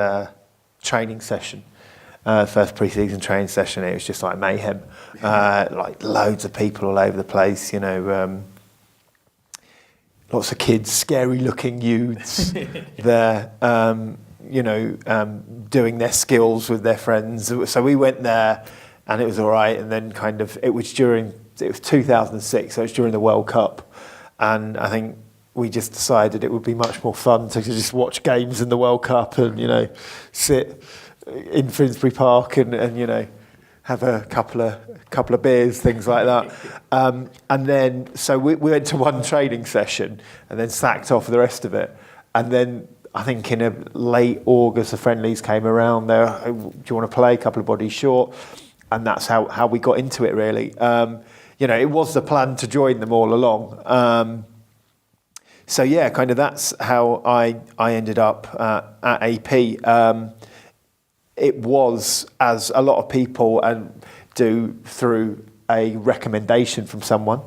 training session. First pre-season training session, it was just like mayhem, like loads of people all over the place, lots of kids, scary-looking youths there, doing their skills with their friends. So we went there, and it was all right. And then it was 2006, so it was during the World Cup, and I think we just decided it would be much more fun to just watch games in the World Cup and sit in Finsbury Park and have a couple of beers, things like that. And then so we went to one training session and then sacked off the rest of it. And then I think in a late August, the friendlies came around. There, do you want to play? A couple of bodies short, and that's how we got into it. Really, it was the plan to join them all along. So yeah, kind of that's how I ended up at AP. It was, as a lot of people do, through a recommendation from someone,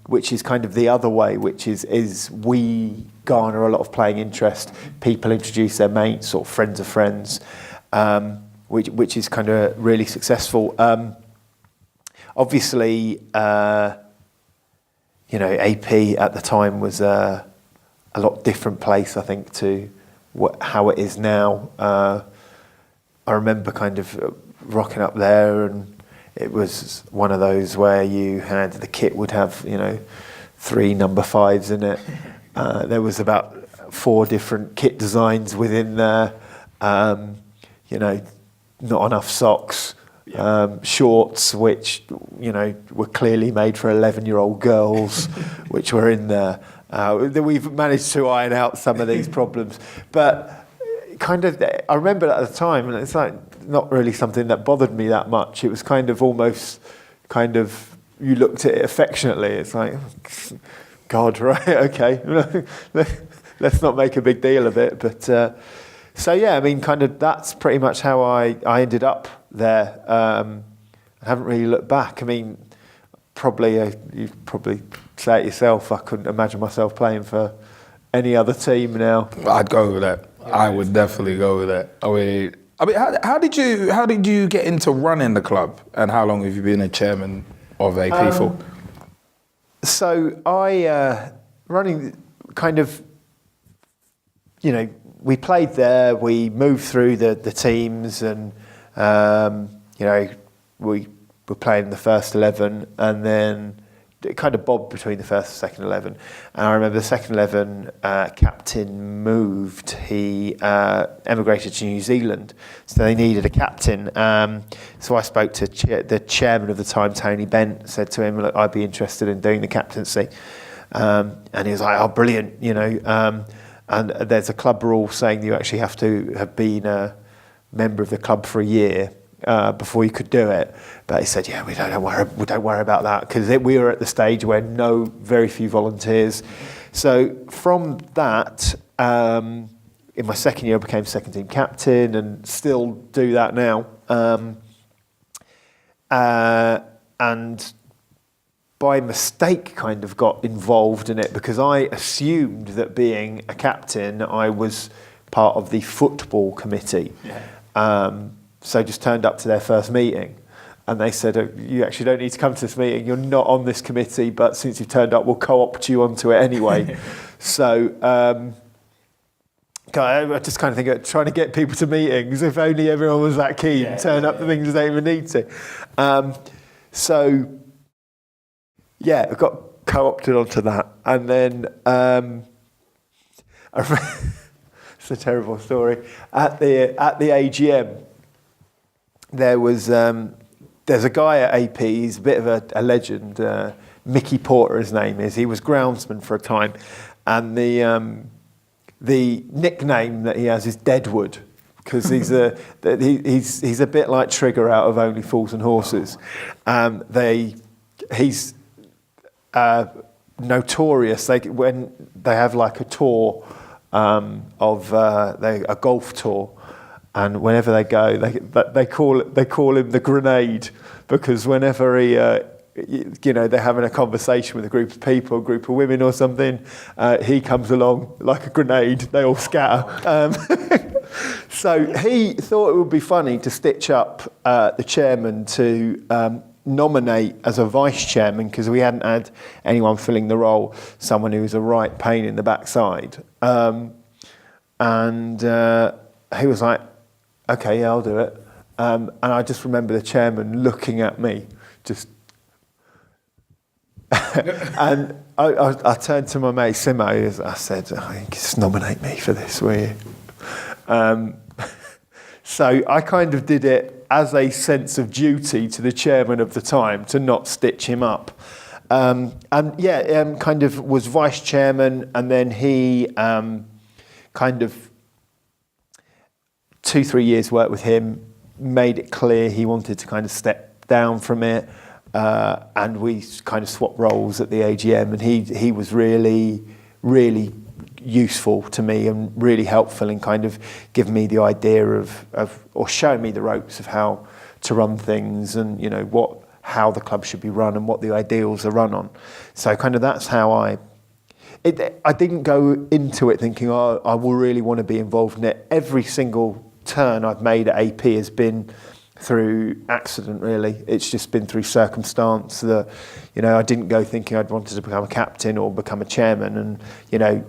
which is kind of the other way, which is we garner a lot of playing interest. People introduce their mates or friends of friends, which is kind of really successful. Obviously, AP at the time was a lot different place, I think, to how it is now. I remember kind of rocking up there, and it was one of those where the kit would have 3 number 5s in it. There was about 4 different kit designs within there. Not enough socks. Shorts, which were clearly made for 11-year-old girls, which were in there. We've managed to iron out some of these problems, but kind of, I remember at the time, and it's like not really something that bothered me that much. It was kind of almost you looked at it affectionately. It's like, God, right, okay, let's not make a big deal of it. But so yeah, I mean, kind of that's pretty much how I ended up there. I haven't really looked back. I mean, you probably say it yourself. I couldn't imagine myself playing for any other team now. I'd go with that. I would definitely go with that. I mean, how did you get into running the club, and how long have you been a chairman of AP for? So I running kind of, we played there. We moved through the teams, and we were playing the first 11, and then it kind of bobbed between the first and second 11. And I remember the second 11 captain moved. He emigrated to New Zealand, so they needed a captain. So I spoke to the chairman of the time, Tony Bent, said to him, look, I'd be interested in doing the captaincy. And he was like, oh, brilliant, and there's a club rule saying you actually have to have been a member of the club for a year before you could do it. But he said, yeah, we don't worry about that, because we were at the stage where very few volunteers. So from that, in my second year, I became second team captain, and still do that now. And by mistake kind of got involved in it, because I assumed that being a captain, I was part of the football committee. Yeah. So just turned up to their first meeting, and they said, you actually don't need to come to this meeting, you're not on this committee, but since you've turned up, we'll co-opt you onto it anyway. So I just kind of think of trying to get people to meetings, if only everyone was that keen, turn up the things they even need to. So yeah, I got co-opted onto that, and then it's a terrible story. At the AGM, there's a guy at AP. He's a bit of a legend. Mickey Porter, his name is. He was groundsman for a time, and the nickname that he has is Deadwood, because he's a bit like Trigger out of Only Fools and Horses. He's notorious. When they have like a tour of a golf tour, and whenever they go, they call him the Grenade, because whenever they're having a conversation with a group of people, a group of women or something, he comes along like a grenade. They all scatter. So he thought it would be funny to stitch up the chairman to nominate as a vice chairman, because we hadn't had anyone filling the role, someone who was a right pain in the backside. And he was like, okay, yeah, I'll do it. And I just remember the chairman looking at me, just... and I turned to my mate, Simo, I said, just nominate me for this, will you? So I kind of did it as a sense of duty to the chairman of the time to not stitch him up. And kind of was vice chairman, and then he kind of 2-3 years work with him, made it clear he wanted to kind of step down from it, and we kind of swapped roles at the AGM, and he was really, really useful to me and really helpful in kind of giving me the idea of or showing me the ropes of how to run things, and how the club should be run and what the ideals are run on. So kind of that's how I didn't go into it thinking, oh, I will really want to be involved in it. Every single turn I've made at AP has been through accident, really. It's just been through circumstance. I didn't go thinking I'd wanted to become a captain or become a chairman. And,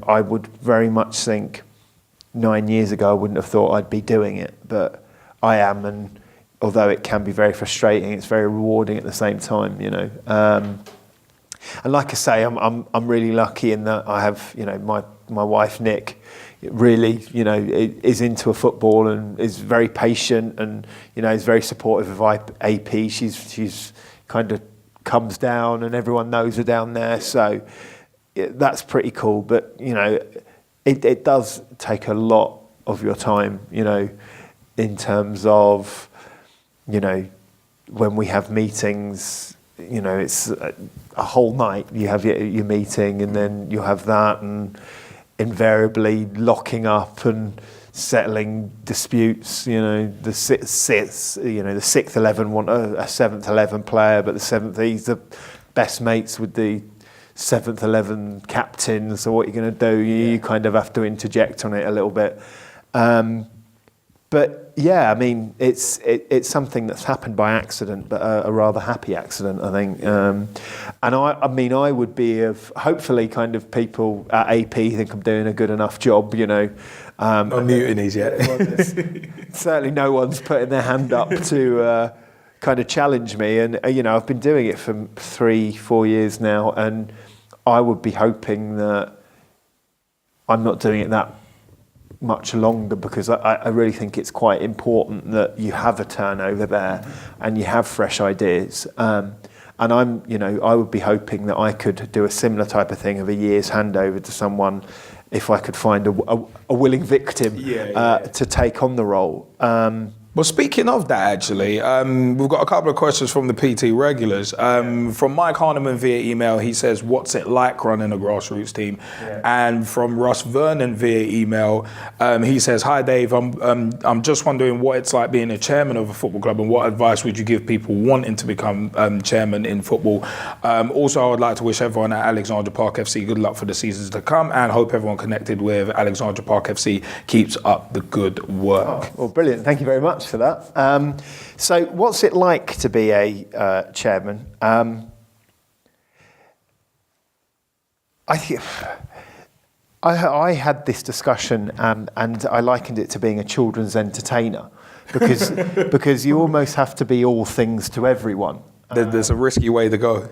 I would very much think 9 years ago I wouldn't have thought I'd be doing it, but I am. And although it can be very frustrating, it's very rewarding at the same time, And like I say, I'm really lucky in that I have, my wife Nick, really, is into a football and is very patient and, is very supportive of AP. She's kind of comes down and everyone knows her down there. So that's pretty cool. But, it does take a lot of your time, in terms of, when we have meetings, it's a whole night. You have your meeting and then you have that, and invariably locking up and settling disputes. The sixth 11 want a seventh 11 player, but the seventh, he's the best mates with the seventh 11 captain. So what are you going to do? You kind of have to interject on it a little bit. But yeah, I mean, it's something that's happened by accident, but a rather happy accident, I think. And I would be hopefully kind of people at AP think I'm doing a good enough job, Not mutinies yet. Certainly no one's putting their hand up to kind of challenge me. And, I've been doing it for 3-4 years now, and I would be hoping that I'm not doing it that much longer, because I really think it's quite important that you have a turnover there and you have fresh ideas. And I would be hoping that I could do a similar type of thing of a year's handover to someone if I could find a willing victim to take on the role. Well, speaking of that, actually, we've got a couple of questions from the PT regulars. From Mike Harneman via email, he says, what's it like running a grassroots team? Yeah. And from Russ Vernon via email, he says, hi, Dave, I'm just wondering what it's like being a chairman of a football club, and what advice would you give people wanting to become chairman in football? Also, I would like to wish everyone at Alexandra Park FC good luck for the seasons to come, and hope everyone connected with Alexandra Park FC keeps up the good work. Oh, well, brilliant. Thank you very much for that. So what's it like to be a chairman? I think I had this discussion and I likened it to being a children's entertainer, because you almost have to be all things to everyone. There's a risky way to go.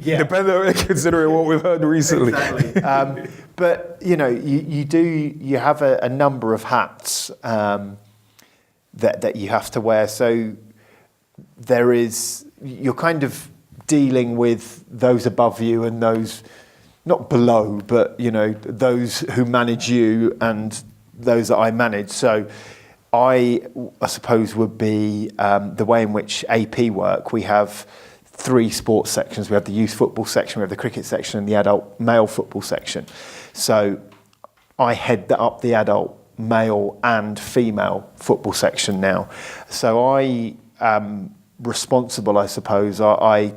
Yeah. Considering what we've heard recently. Exactly. But you have a number of hats that you have to wear. So you're kind of dealing with those above you and those not below, but those who manage you and those that I manage. So I suppose would be the way in which AP work. We have 3 sports sections. We have the youth football section, we have the cricket section, and the adult male football section. So I head up the adult male and female football section now. So I am responsible, I suppose. I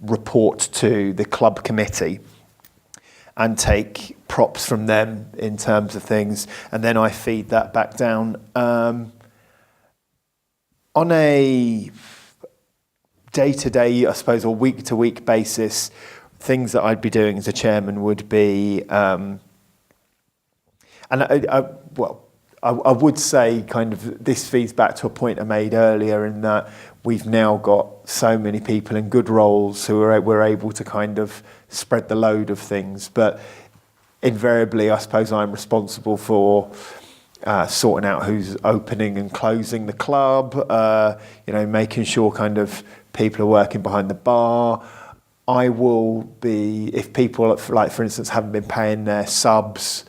report to the club committee and take props from them in terms of things, and then I feed that back down. On a day-to-day, I suppose, or week-to-week basis, things that I'd be doing as a chairman would be, and I would say kind of this feeds back to a point I made earlier, in that we've now got so many people in good roles who we're able to kind of spread the load of things. But invariably, I suppose I'm responsible for sorting out who's opening and closing the club, making sure kind of people are working behind the bar. I will be, if people, like for instance, haven't been paying their subs,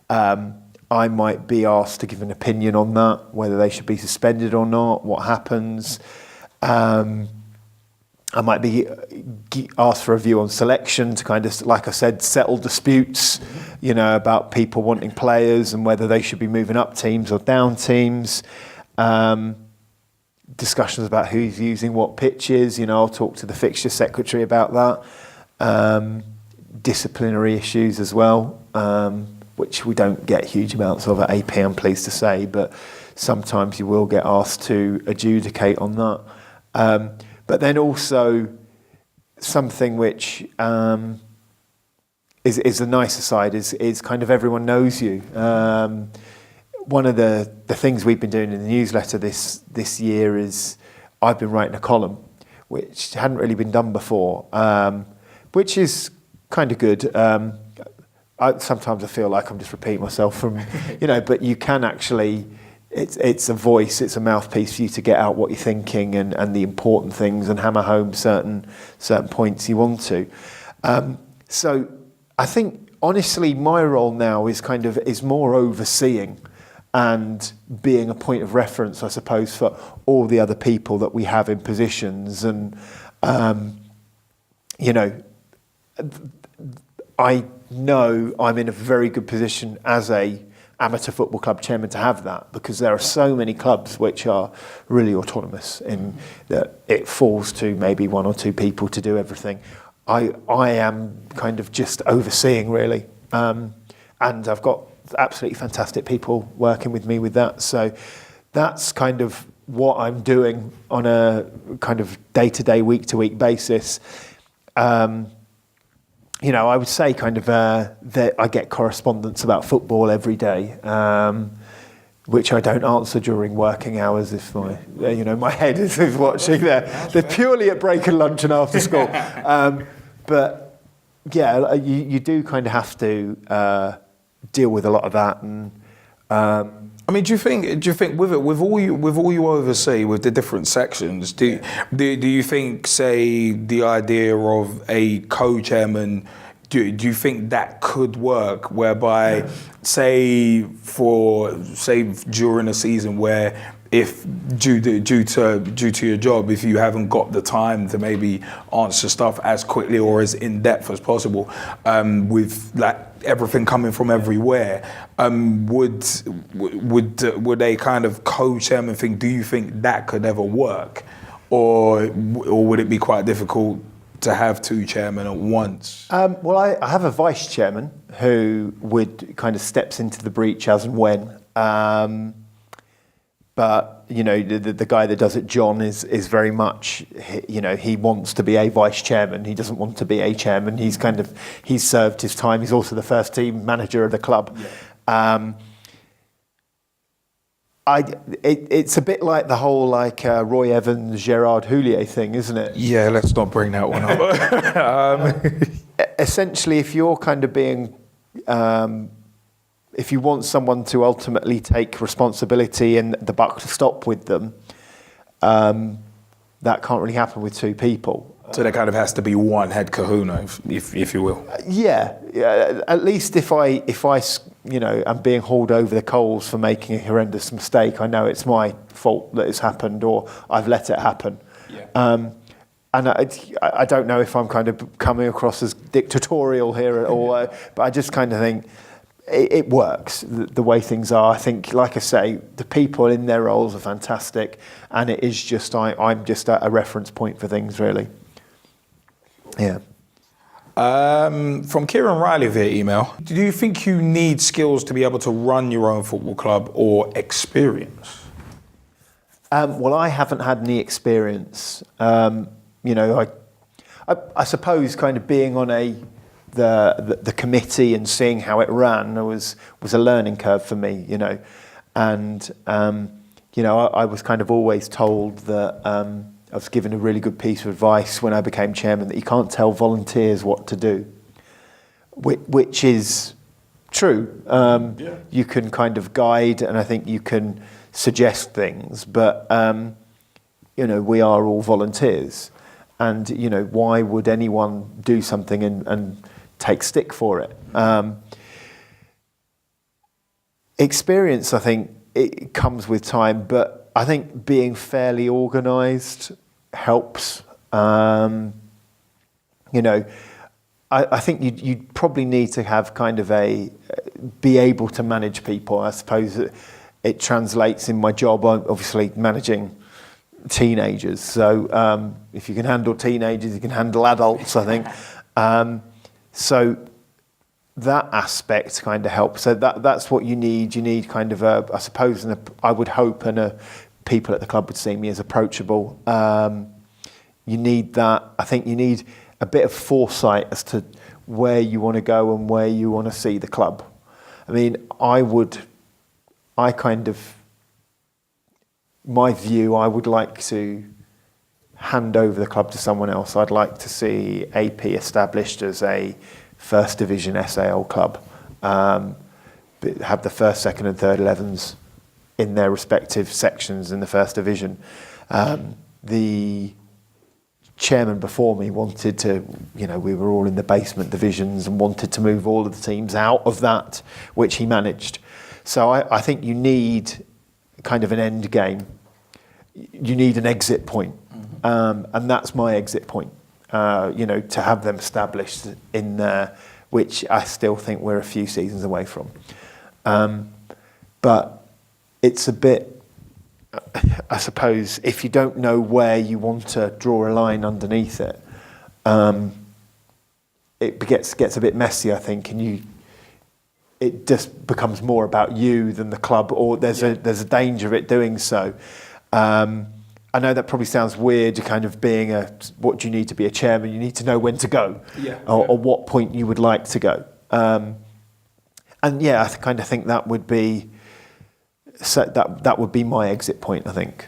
I might be asked to give an opinion on that, whether they should be suspended or not, what happens. I might be asked for a view on selection to kind of, like I said, settle disputes, about people wanting players and whether they should be moving up teams or down teams. Discussions about who's using what pitches. I'll talk to the fixture secretary about that. Disciplinary issues as well, which we don't get huge amounts of at AP, I'm pleased to say, but sometimes you will get asked to adjudicate on that. But then also something which is the nicer side is kind of everyone knows you. One of the things we've been doing in the newsletter this year is I've been writing a column, which hadn't really been done before, which is kind of good. Sometimes I feel like I'm just repeating myself from, but you can actually... It's a voice, it's a mouthpiece for you to get out what you're thinking and the important things and hammer home certain points you want to. So I think honestly my role now is more overseeing and being a point of reference, I suppose, for all the other people that we have in positions. And I know I'm in a very good position as a amateur football club chairman to have that, because there are so many clubs which are really autonomous in that it falls to maybe one or two people to do everything. I am kind of just overseeing really, and I've got absolutely fantastic people working with me with that. So that's kind of what I'm doing on a kind of day-to-day, week-to-week basis. I would say kind of that I get correspondence about football every day, which I don't answer during working hours if my head is watching there. They're purely at break and lunch and after school. But yeah, you do kind of have to deal with a lot of that. And do you think with all you oversee with the different sections, do you think, say, the idea of a co-chairman, do you think that could work, whereby say during a season where if due to your job, if you haven't got the time to maybe answer stuff as quickly or as in depth as possible, with like everything coming from everywhere, would a kind of co-chairman thing? Do you think that could ever work, or would it be quite difficult to have two chairmen at once? Well, I have a vice chairman who would kind of steps into the breach as and when. But the guy that does it, John, is very much, he wants to be a vice chairman. He doesn't want to be a chairman. He's served his time. He's also the first team manager of the club. Yeah. It's a bit like the whole Roy Evans, Gerard Houllier thing, isn't it? Yeah, let's not bring that one up. Essentially, if you're kind of being, if you want someone to ultimately take responsibility and the buck to stop with them, that can't really happen with two people. So there kind of has to be one head kahuna, if you will. Yeah. At least if I am being hauled over the coals for making a horrendous mistake, I know it's my fault that it's happened, or I've let it happen. Yeah. And I don't know if I'm kind of coming across as dictatorial here, or but I just kind of think it works the way things are. I think, like I say, the people in their roles are fantastic, and it is just I'm just a reference point for things, really. Yeah. From Kieran Riley via email, do you think you need skills to be able to run your own football club, or experience? Well, I haven't had any experience. I suppose kind of being on the committee and seeing how it ran was a learning curve for me, and I was kind of always told that I was given a really good piece of advice when I became chairman, that you can't tell volunteers what to do, which is true. Yeah. You can kind of guide, and I think you can suggest things, but we are all volunteers, and why would anyone do something and take stick for it? experience, I think, it comes with time, but I think being fairly organised helps. I think you'd probably need to have kind of be able to manage people. I suppose it translates in my job. I'm obviously managing teenagers. So if you can handle teenagers, you can handle adults, I think. So that aspect kind of helps. So that's what you need. You need kind of I suppose, I would hope, people at the club would see me as approachable. You need that. I think you need a bit of foresight as to where you want to go and where you want to see the club. I mean, my view, I would like to hand over the club to someone else. I'd like to see AP established as a first division SAL club, have the first, second and third 11s in their respective sections in the first division. The chairman before me wanted to, we were all in the basement divisions and wanted to move all of the teams out of that, which he managed. So I think you need kind of an end game. You need an exit point. And that's my exit point, to have them established in there, which I still think we're a few seasons away from. But it's a bit, I suppose, if you don't know where you want to draw a line underneath it, it gets a bit messy, I think, and it just becomes more about you than the club, or there's a danger of it doing so. I know that probably sounds weird, kind of being what do you need to be a chairman? You need to know when to go, or what point you would like to go. I kind of think that would be that would be my exit point, I think.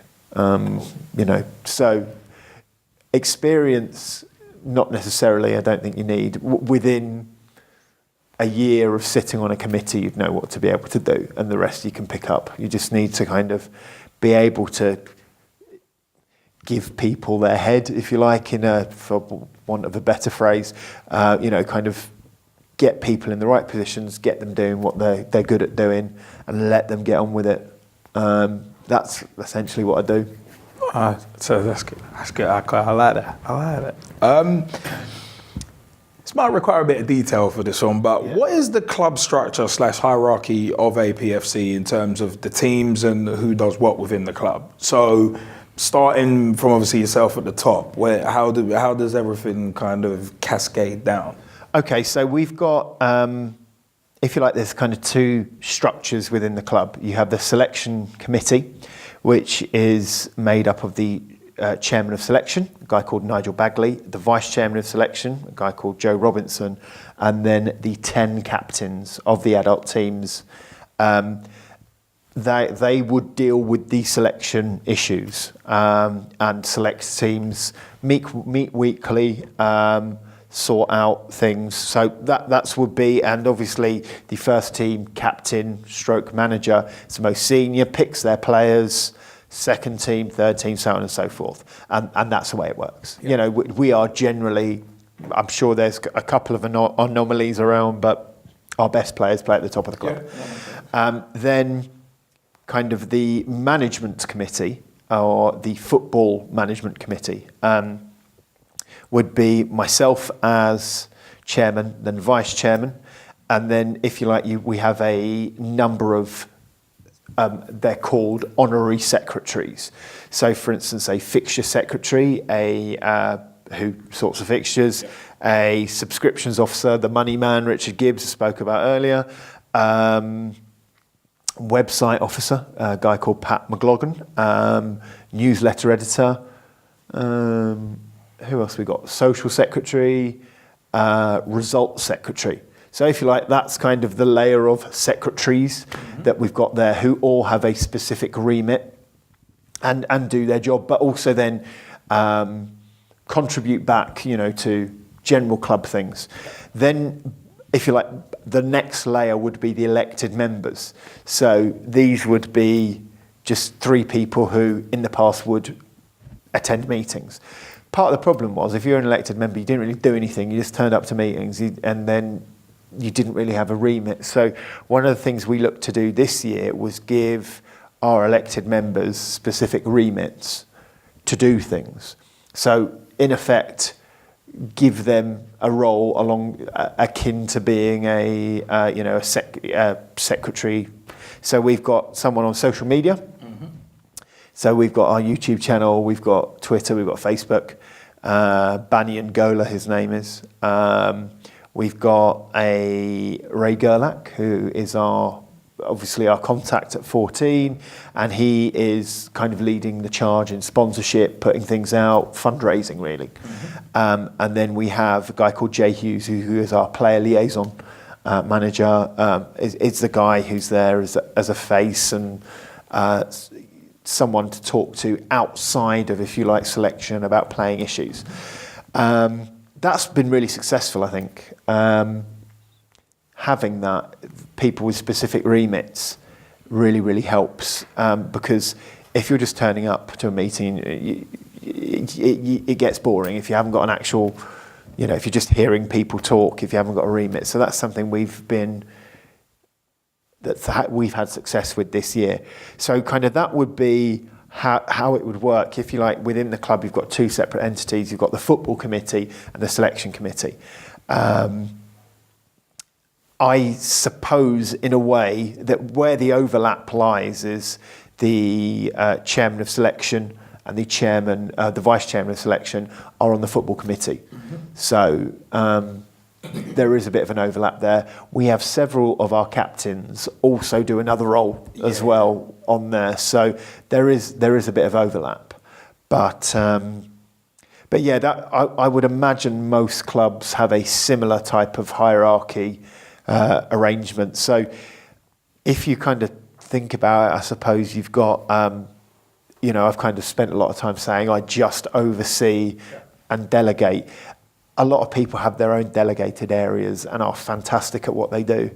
So experience, not necessarily, I don't think you need. Within a year of sitting on a committee, you'd know what to be able to do, and the rest you can pick up. You just need to kind of be able to give people their head, if you like, for want of a better phrase, kind of get people in the right positions, get them doing what they're good at doing, and let them get on with it. That's essentially what I do. So that's good. That's good. I like that. This might require a bit of detail for this one, but what is the club structure / hierarchy of APFC in terms of the teams and who does what within the club? So starting from obviously yourself at the top, how does everything kind of cascade down? Okay, so we've got, if you like, there's kind of two structures within the club. You have the selection committee, which is made up of the chairman of selection, a guy called Nigel Bagley, the vice chairman of selection, a guy called Joe Robinson, and then the 10 captains of the adult teams. They would deal with the selection issues and select teams, meet weekly, sort out things. So that's would be, and obviously the first team captain / manager is the most senior, picks their players, second team, third team, so on and so forth. And that's the way it works. Yeah. We are generally, I'm sure there's a couple of anomalies around, but our best players play at the top of the club. Yeah. Then kind of the management committee, or the football management committee, would be myself as chairman, then vice chairman, and then, if you like, we have a number of, they're called honorary secretaries. So, for instance, a fixture secretary, who sorts the fixtures, a subscriptions officer, the money man, Richard Gibbs, I spoke about earlier, website officer, a guy called Pat McLoughlin, newsletter editor, who else we got? Social secretary, results secretary. So if you like, that's kind of the layer of secretaries that we've got there, who all have a specific remit and do their job, but also then contribute back, to general club things. Then, if you like, the next layer would be the elected members. So these would be just 3 people who in the past would attend meetings. Part of the problem was, if you're an elected member, you didn't really do anything. You just turned up to meetings, and then you didn't really have a remit. So one of the things we looked to do this year was give our elected members specific remits to do things. So in effect, give them a role akin to being a secretary. So we've got someone on social media. So we've got our YouTube channel, we've got Twitter, we've got Facebook. Banyan Gola, his name is. We've got a Ray Gerlach, who is obviously our contact at 14, and he is kind of leading the charge in sponsorship, putting things out, fundraising really. And then we have a guy called Jay Hughes, who is our player liaison manager. Is the guy who's there as a face and someone to talk to outside of, if you like, selection about playing issues. That's been really successful, I think. Having that, people with specific remits really, really helps, because if you're just turning up to a meeting, it gets boring if you haven't got an actual, if you're just hearing people talk, if you haven't got a remit. So that's something we've had success with this year. So kind of that would be how it would work. If you like, within the club, you've got two separate entities. You've got the football committee and the selection committee. I suppose, in a way, that where the overlap lies is the chairman of selection and the vice chairman of selection are on the football committee. So there is a bit of an overlap there. We have several of our captains also do another role as well on there. So there is a bit of overlap. But yeah, that I would imagine most clubs have a similar type of hierarchy arrangement. So if you kind of think about it, I suppose you've got, I've kind of spent a lot of time saying I just oversee and delegate. A lot of people have their own delegated areas and are fantastic at what they do.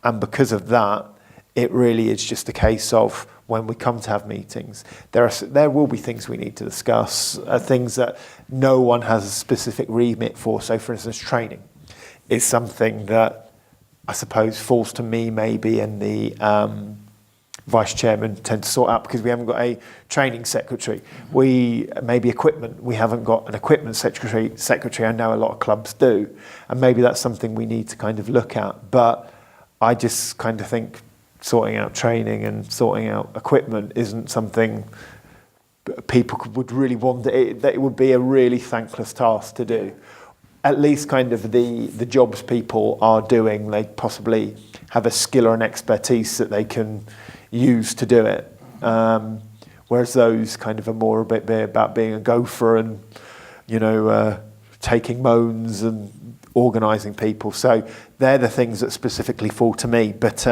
And because of that, it really is just a case of when we come to have meetings, there will be things we need to discuss, things that no one has a specific remit for. So for instance, training is something that I suppose falls to me maybe, and the vice chairman tend to sort out because we haven't got a training secretary. Maybe equipment, we haven't got an equipment secretary. I know a lot of clubs do, and maybe that's something we need to kind of look at. But I just kind of think sorting out training and sorting out equipment isn't something people would really want. That it would be a really thankless task to do. At least kind of the jobs people are doing, they possibly have a skill or an expertise that they can use to do it. Whereas those kind of are more a bit about being a gopher and, taking moans and organising people. So they're the things that specifically fall to me. But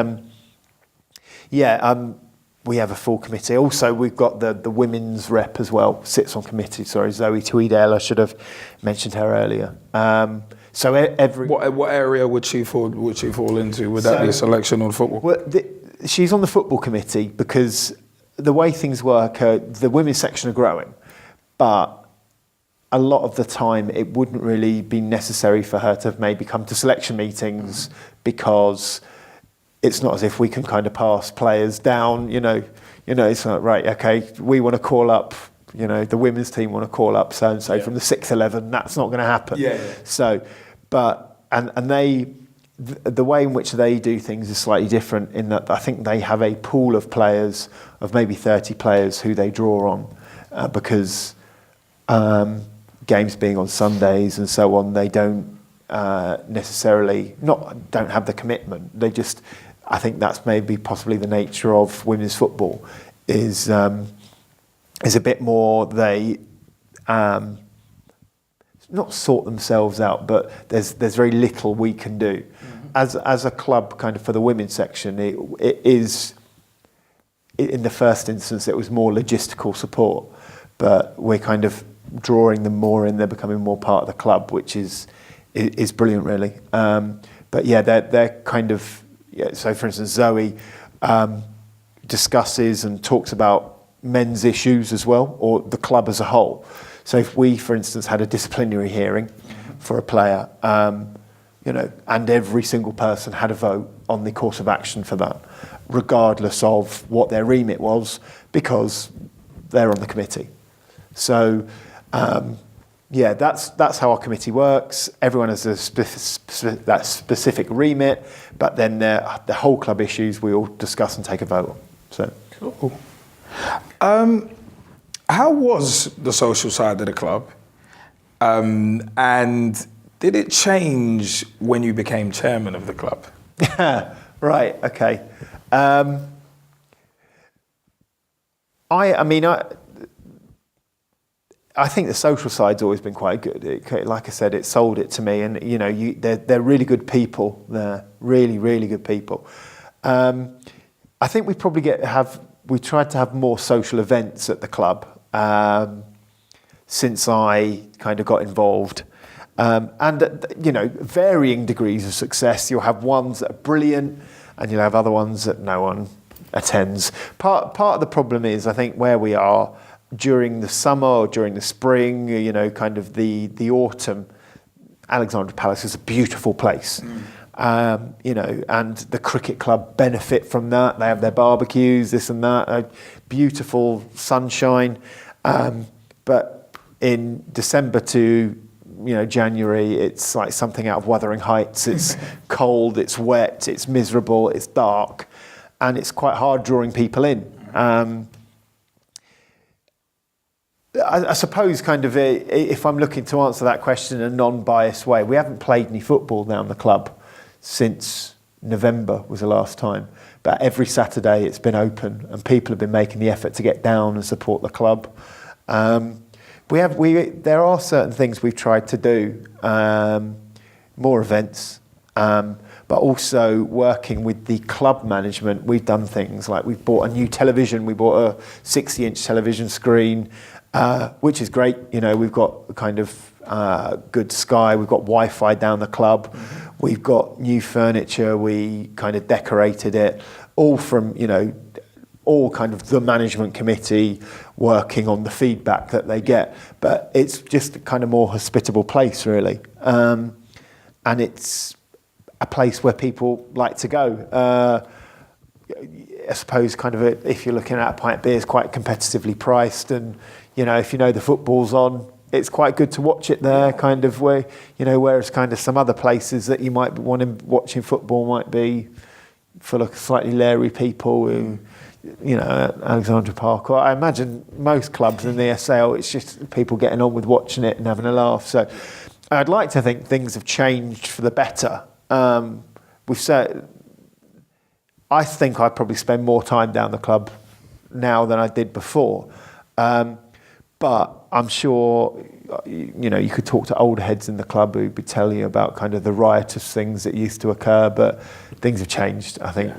we have a full committee. Also, we've got the women's rep as well, sits on committee. Sorry, Zoe Tweedale, I should have mentioned her earlier. So every... What area would she fall into? Would that be a selection on football? Well, she's on the football committee because the way things work, the women's section are growing, but a lot of the time it wouldn't really be necessary for her to maybe come to selection meetings because it's not as if we can kind of pass players down, it's like, right, okay, we want to call up, the women's team want to call up so-and-so from the 6th 11, that's not going to happen. So, and the way in which they do things is slightly different in that I think they have a pool of players, of maybe 30 players who they draw on because games being on Sundays and so on, they don't necessarily, don't have the commitment. They just, I think that's maybe possibly the nature of women's football is a bit more they not sort themselves out, but there's very little we can do. As a club, kind of for the women's section, it is in the first instance it was more logistical support, but we're kind of drawing them more in. They're becoming more part of the club, which is brilliant, really. But yeah, they're kind of so. For instance, Zoe discusses and talks about men's issues as well, or the club as a whole. So if we, for instance, had a disciplinary hearing for a player, and every single person had a vote on the course of action for that, regardless of what their remit was, because they're on the committee. So, that's how our committee works. Everyone has that specific remit, but then the whole club issues we all discuss and take a vote on. So, cool. How was the social side of the club? And did it change when you became chairman of the club? Right, okay. I think the social side's always been quite good. Like I said, it sold it to me, and they're really good people. They're really, really good people. I think we probably we tried to have more social events at the club since I kind of got involved, and varying degrees of success. You'll have ones that are brilliant, and you'll have other ones that no one attends. Part of the problem is, I think, where we are. During the summer or during the spring, kind of the autumn, Alexandra Palace is a beautiful place. And the cricket club benefit from that. They have their barbecues, this and that, beautiful sunshine. But in December to January, it's like something out of Wuthering Heights. It's cold, it's wet, it's miserable, it's dark, and it's quite hard drawing people in. I suppose kind of if I'm looking to answer that question in a non-biased way, we haven't played any football down the club since November was the last time. But every Saturday it's been open and people have been making the effort to get down and support the club. There are certain things we've tried to do, more events, but also working with the club management. We've done things like we've bought a new television. We bought a 60-inch television screen, which is great. We've got kind of good Sky. We've got Wi-Fi down the club. We've got new furniture. We kind of decorated it, all from all kind of the management committee working on the feedback that they get. But it's just a kind of more hospitable place, really, and it's a place where people like to go. I suppose kind of if you're looking at a pint of beer, it's quite competitively priced, and if the football's on, it's quite good to watch it there. Kind of where whereas kind of some other places that you might be watching football might be full of slightly leery people who, Alexandra Park. Or I imagine most clubs in the SAL, it's just people getting on with watching it and having a laugh. So I'd like to think things have changed for the better. We've said. I think I probably spend more time down the club now than I did before. But I'm sure, you could talk to older heads in the club who'd be telling you about kind of the riotous things that used to occur, but things have changed, I think,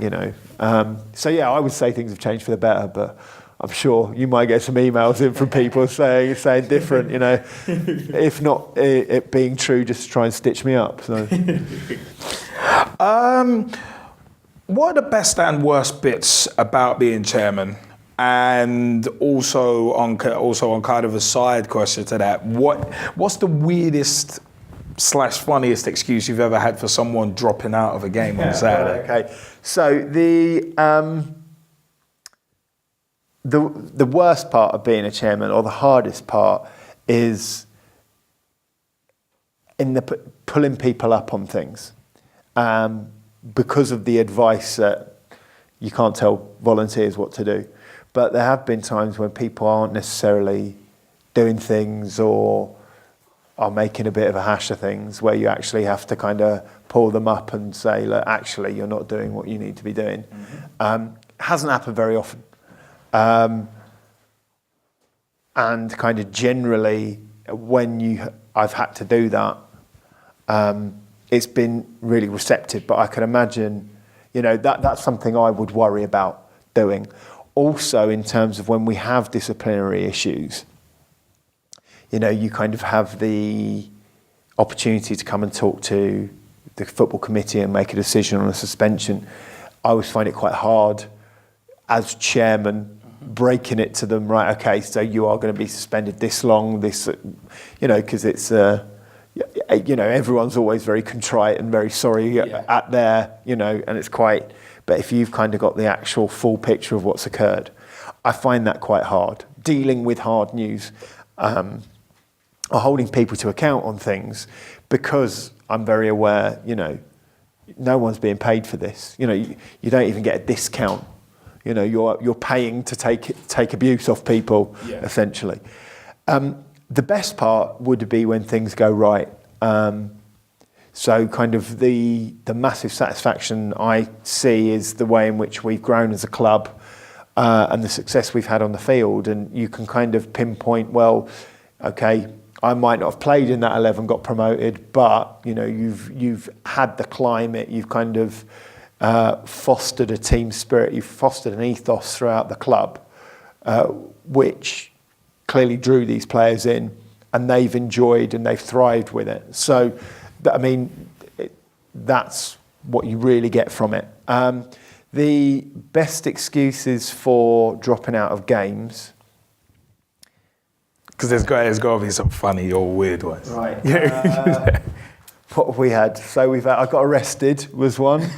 I would say things have changed for the better, but I'm sure you might get some emails in from people saying different, if not it being true, just to try and stitch me up. So. What are the best and worst bits about being chairman? And also on kind of a side question to that, what's the weirdest / funniest excuse you've ever had for someone dropping out of a game on Saturday? Okay, so the worst part of being a chairman, or the hardest part, is in the pulling people up on things. Because of the advice that you can't tell volunteers what to do. But there have been times when people aren't necessarily doing things or are making a bit of a hash of things, where you actually have to kind of pull them up and say, look, actually, you're not doing what you need to be doing. Hasn't happened very often. And kind of generally, when I've had to do that, it's been really receptive, but I can imagine, that's something I would worry about doing. Also, in terms of when we have disciplinary issues, you kind of have the opportunity to come and talk to the football committee and make a decision on a suspension. I always find it quite hard as chairman, breaking it to them, right, okay, so you are going to be suspended this long, because it's you know, everyone's always very contrite and very sorry at their, you know, and it's quite, but if you've kind of got the actual full picture of what's occurred, I find that quite hard. Dealing with hard news, or holding people to account on things, because I'm very aware, you know, no one's being paid for this. You know, you don't even get a discount. You know, you're paying to take abuse off people, essentially. The best part would be when things go right. So kind of the massive satisfaction I see is the way in which we've grown as a club, and the success we've had on the field. And you can kind of pinpoint, well, okay, I might not have played in that 11, got promoted, but you know, you've had the climate, you've kind of fostered a team spirit, you've fostered an ethos throughout the club, which clearly drew these players in, and they've enjoyed and they've thrived with it. So, I mean, that's what you really get from it. The best excuses for dropping out of games. Because there's got to be some funny or weird ones. Right. What have we had? So I got arrested was one.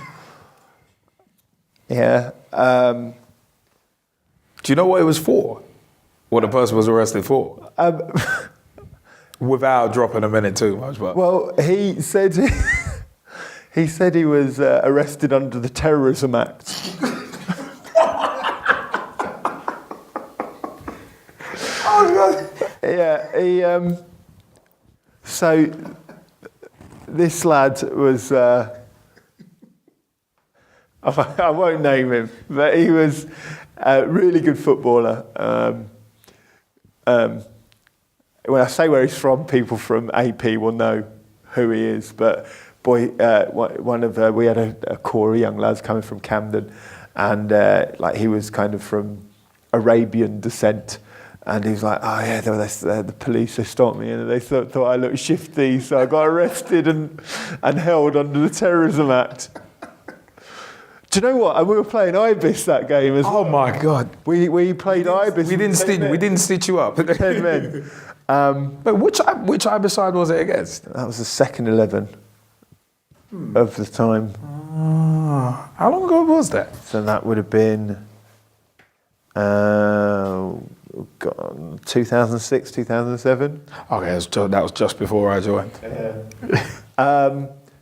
Yeah. Do you know what it was for? What the person was arrested for? Without dropping a minute too much, but. Well, he said he was arrested under the Terrorism Act. Oh God. Yeah, so this lad was, I won't name him, but he was a really good footballer. When I say where he's from, people from AP will know who he is, but boy, we had a core of young lads coming from Camden, and like he was kind of from Arabian descent. And he was like, oh yeah, the police, they stopped me and they thought I looked shifty, so I got arrested and held under the Terrorism Act. Do you know what? And we were playing Ibis that game as well. Oh my God. We played Ibis. We didn't stitch you up. 10 men. But which Ibis side was it against? That was the second 11 of the time. How long ago was that? So that would have been 2006, 2007. Okay, that was just before I joined.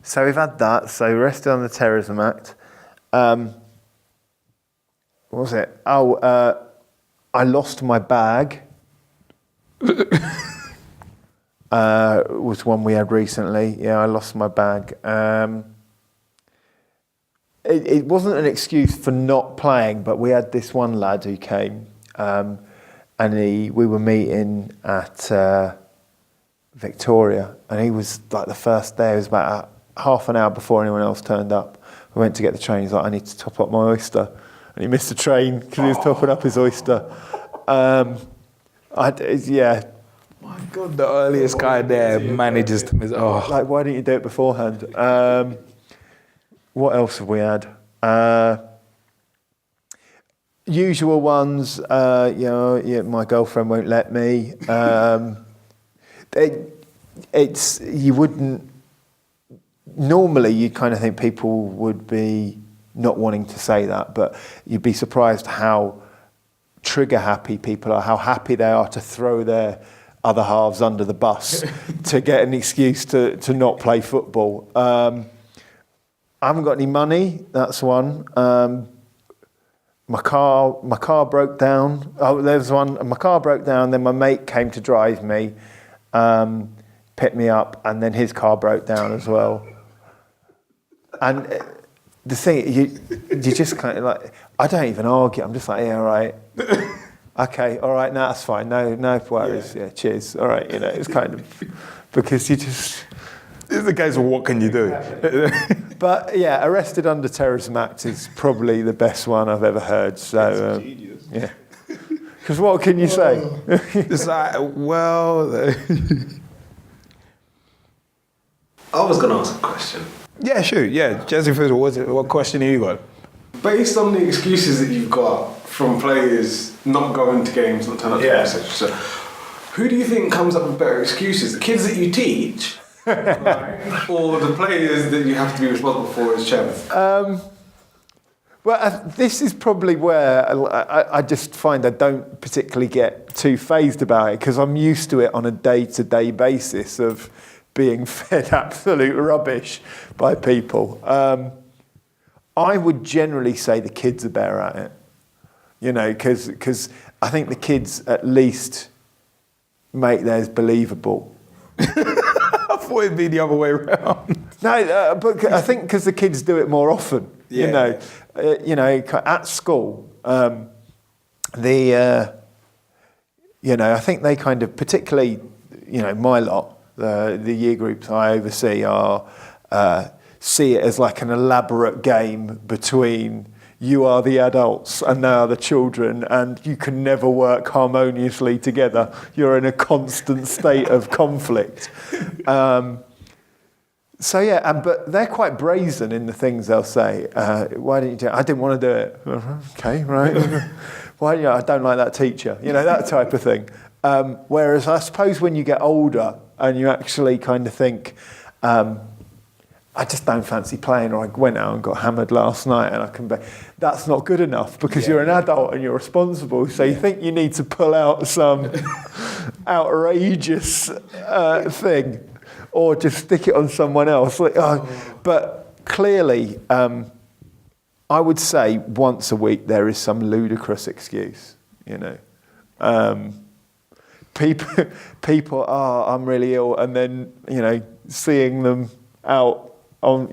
So we've had that. So arrested on the Terrorism Act. What was it? Oh, I lost my bag. Was one we had recently. Yeah, I lost my bag. It wasn't an excuse for not playing, but we had this one lad who came, and we were meeting at Victoria, and he was like the first day. It was about half an hour before anyone else turned up. We went to get the train. He's like, I need to top up my oyster, and he missed the train because he was topping up his oyster. Yeah. My God, the earliest guy there manages to miss. Oh, Like, why didn't you do it beforehand? What else have we had? Usual ones. My girlfriend won't let me. You wouldn't. Normally, you kind of think people would be not wanting to say that, but you'd be surprised how trigger happy people are, how happy they are to throw their other halves under the bus to get an excuse to not play football. I haven't got any money. That's one. My car broke down. Oh, there's one. My car broke down. Then my mate came to drive me, picked me up, and then his car broke down as well. And the thing, you just kind of like, I don't even argue. I'm just like, yeah, all right. Okay, all right, no, that's fine. No worries. Yeah, cheers. All right, it's kind of, because you just... It's the case of what can you do? But yeah, arrested under Terrorism Act is probably the best one I've ever heard. So yeah, because what can you say? It's like, well, I was going to ask a question. yeah, sure, yeah. Jesse Fizzle, what question have you got? Based on the excuses that you've got from players not going to games, not turning up to games, etc. So, who do you think comes up with better excuses? The kids that you teach, or the players that you have to be responsible for as chairman? This is probably where I just find I don't particularly get too phased about it, because I'm used to it on a day-to-day basis of being fed absolute rubbish by people. I would generally say the kids are better at it, because I think the kids at least make theirs believable. I thought it'd be the other way around. No, but I think because the kids do it more often. At school, I think they kind of, particularly, my lot, the year groups I oversee see it as like an elaborate game between you are the adults and they are the children, and you can never work harmoniously together. You're in a constant state of conflict. But they're quite brazen in the things they'll say. Why didn't you do it? I didn't want to do it. Okay, right. Why? I don't like that teacher. That type of thing. Whereas I suppose when you get older and you actually kind of think, I just don't fancy playing, or I went out and got hammered last night and I can be. That's not good enough, because you're an adult and you're responsible. So you think you need to pull out some outrageous thing, or just stick it on someone else. But clearly, I would say once a week there is some ludicrous excuse. People are, I'm really ill, and then seeing them out on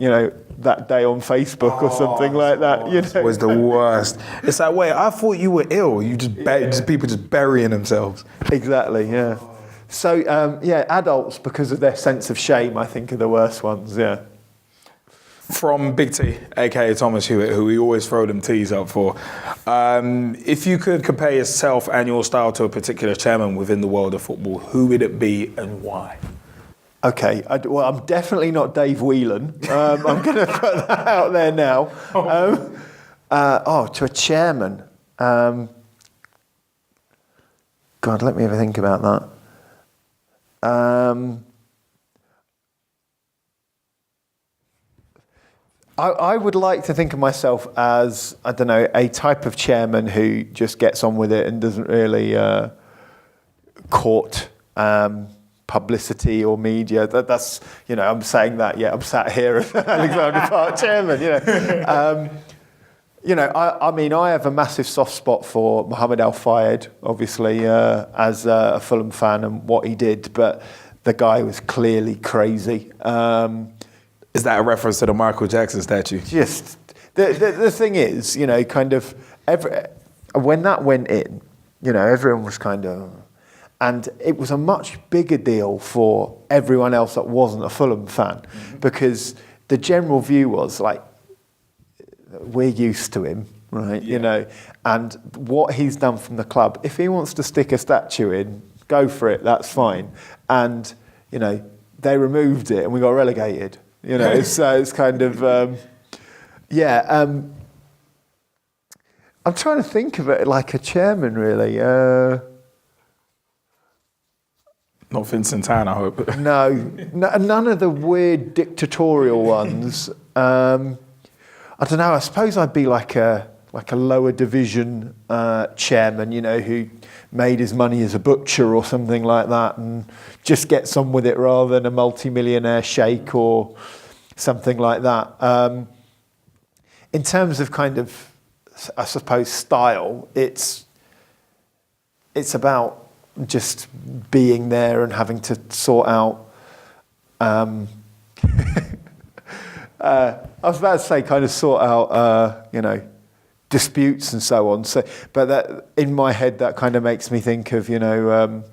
that day on Facebook or something like that. It was the worst. It's like, wait, I thought you were ill. You just people just burying themselves. Exactly, yeah. So adults, because of their sense of shame, I think are the worst ones. Yeah. From Big T, aka Thomas Hewitt, who we always throw them teas up for. If you could compare yourself and your style to a particular chairman within the world of football, who would it be and why? Okay, I'm definitely not Dave Whelan. I'm going to put that out there now. To a chairman. God, let me have a think about that. I would like to think of myself as, I don't know, a type of chairman who just gets on with it and doesn't really court publicity or media. That's I'm saying that. Yeah, I'm sat here as Alexandra Park chairman. I have a massive soft spot for Mohammed Al Fayed, obviously, as a Fulham fan and what he did. But the guy was clearly crazy. Is that a reference to the Michael Jackson statue? Just the thing is, when that went in, everyone was kind of. And it was a much bigger deal for everyone else that wasn't a Fulham fan, because the general view was like, we're used to him, right? Yeah. And what he's done from the club, if he wants to stick a statue in, go for it, that's fine. And, they removed it and we got relegated, so it's kind of, I'm trying to think of it like a chairman, really. Not Vincent Tan, I hope. No, none of the weird dictatorial ones. I don't know. I suppose I'd be like a lower division chairman, who made his money as a butcher or something like that, and just gets on with it rather than a multi-millionaire sheikh or something like that. In terms of kind of, I suppose, style, it's about just being there and having to sort out. I was about to say, kind of sort out, disputes and so on. So, but that in my head, that kind of makes me think of, the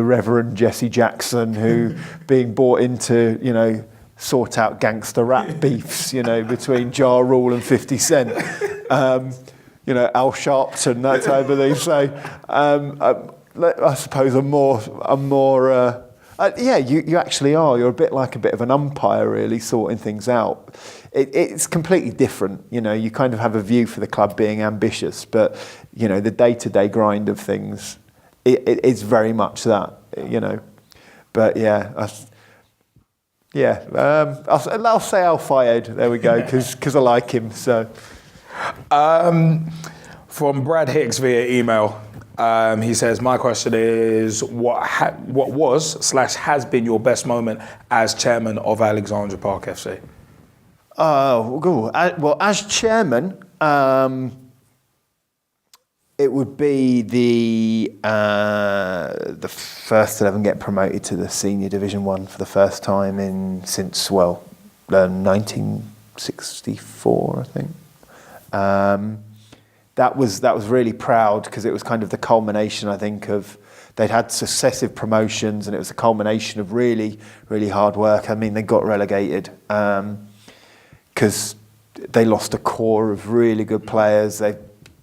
Reverend Jesse Jackson, who being brought into, sort out gangster rap beefs, between Ja Rule and 50 Cent. Al Sharpton, that type of thing. So, I suppose I'm more. You actually are. You're a bit of an umpire, really, sorting things out. It's completely different. You kind of have a view for the club being ambitious, but the day-to-day grind of things, it's very much that. But yeah, Yeah, I'll say Al Fayed. There we go, because I like him. So, from Brad Hicks via email, he says, "My question is, what was/has been your best moment as chairman of Alexandra Park FC?" Well, as chairman, it would be the first 11 get promoted to the senior Division 1 for the first time since 1964, I think. That was really proud because it was kind of the culmination, I think, of they'd had successive promotions, and it was a culmination of really, really hard work. I mean, they got relegated because they lost a core of really good players. They're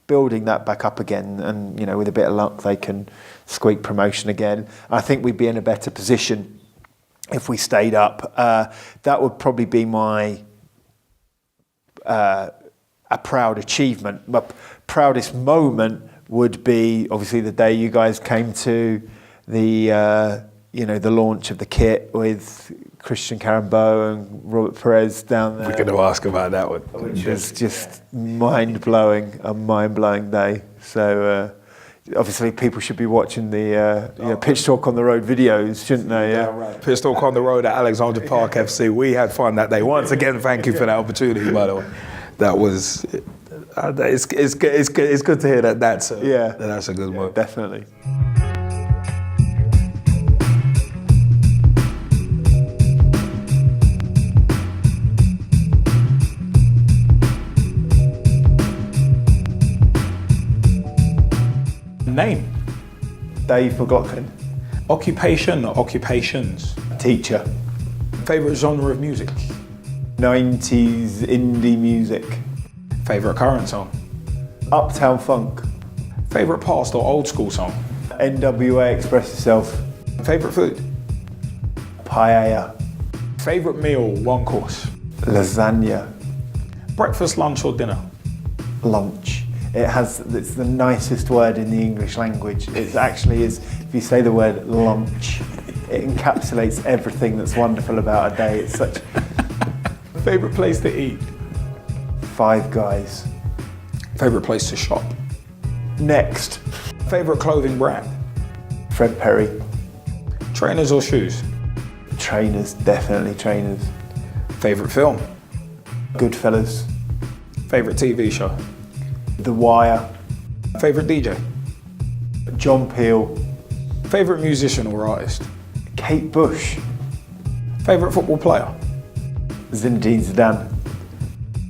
building that back up again, and with a bit of luck, they can squeak promotion again. I think we'd be in a better position if we stayed up. That would probably be my a proud achievement. My proudest moment would be obviously the day you guys came to the the launch of the kit with Christian Carambeau and Robert Perez down there. We're going to ask about that one. Which was just a mind-blowing day. So obviously people should be watching the Pitch Talk on the Road videos, shouldn't they? Yeah. Pitch Talk on the Road at Alexandra Park FC. We had fun that day. Once again, thank you for that opportunity, by the way. That was... it's good to hear that that's a good one. Definitely. Name? Dave McLoughlin. Occupation or occupations? Teacher. Favourite genre of music? 90s indie music. Favourite current song? Uptown Funk. Favourite past or old school song? NWA Express Yourself. Favourite food? Paella. Favourite meal, one course? Lasagna. Breakfast, lunch or dinner? Lunch. It's the nicest word in the English language. It actually is, if you say the word lunch, it encapsulates everything that's wonderful about a day. It's such... Favourite place to eat? Five Guys. Favourite place to shop? Next. Favourite clothing brand? Fred Perry. Trainers or shoes? Trainers, definitely trainers. Favourite film? Goodfellas. Favourite TV show? The Wire. Favourite DJ? John Peel. Favourite musician or artist? Kate Bush. Favourite football player? Zinedine Zidane.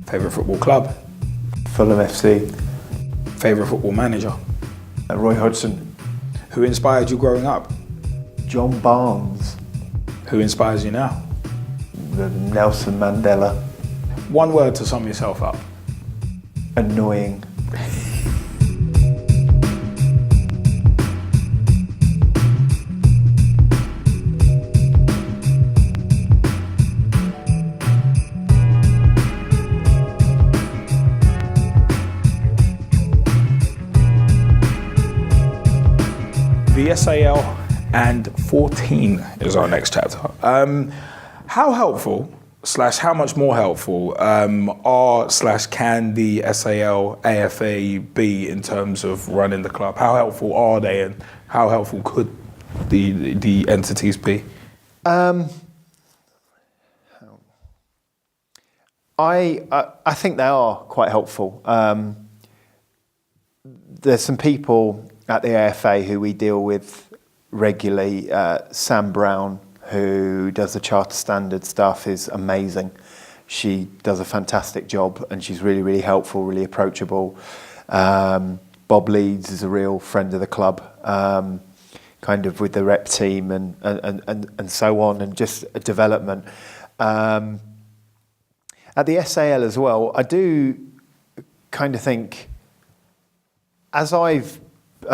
Favourite football club? Fulham FC. Favourite football manager? Roy Hodgson. Who inspired you growing up? John Barnes. Who inspires you now? Nelson Mandela. One word to sum yourself up. Annoying. The SAL and 14 is our next chapter. How helpful / how much more helpful can the SAL AFA be in terms of running the club? How helpful are they, and how helpful could the entities be? I think they are quite helpful. There's some people at the AFA who we deal with regularly. Sam Brown, who does the charter standard stuff, is amazing. She does a fantastic job, and she's really, really helpful, really approachable. Bob Leeds is a real friend of the club, kind of with the rep team and so on, and just a development. At the SAL as well, I do kind of think, as I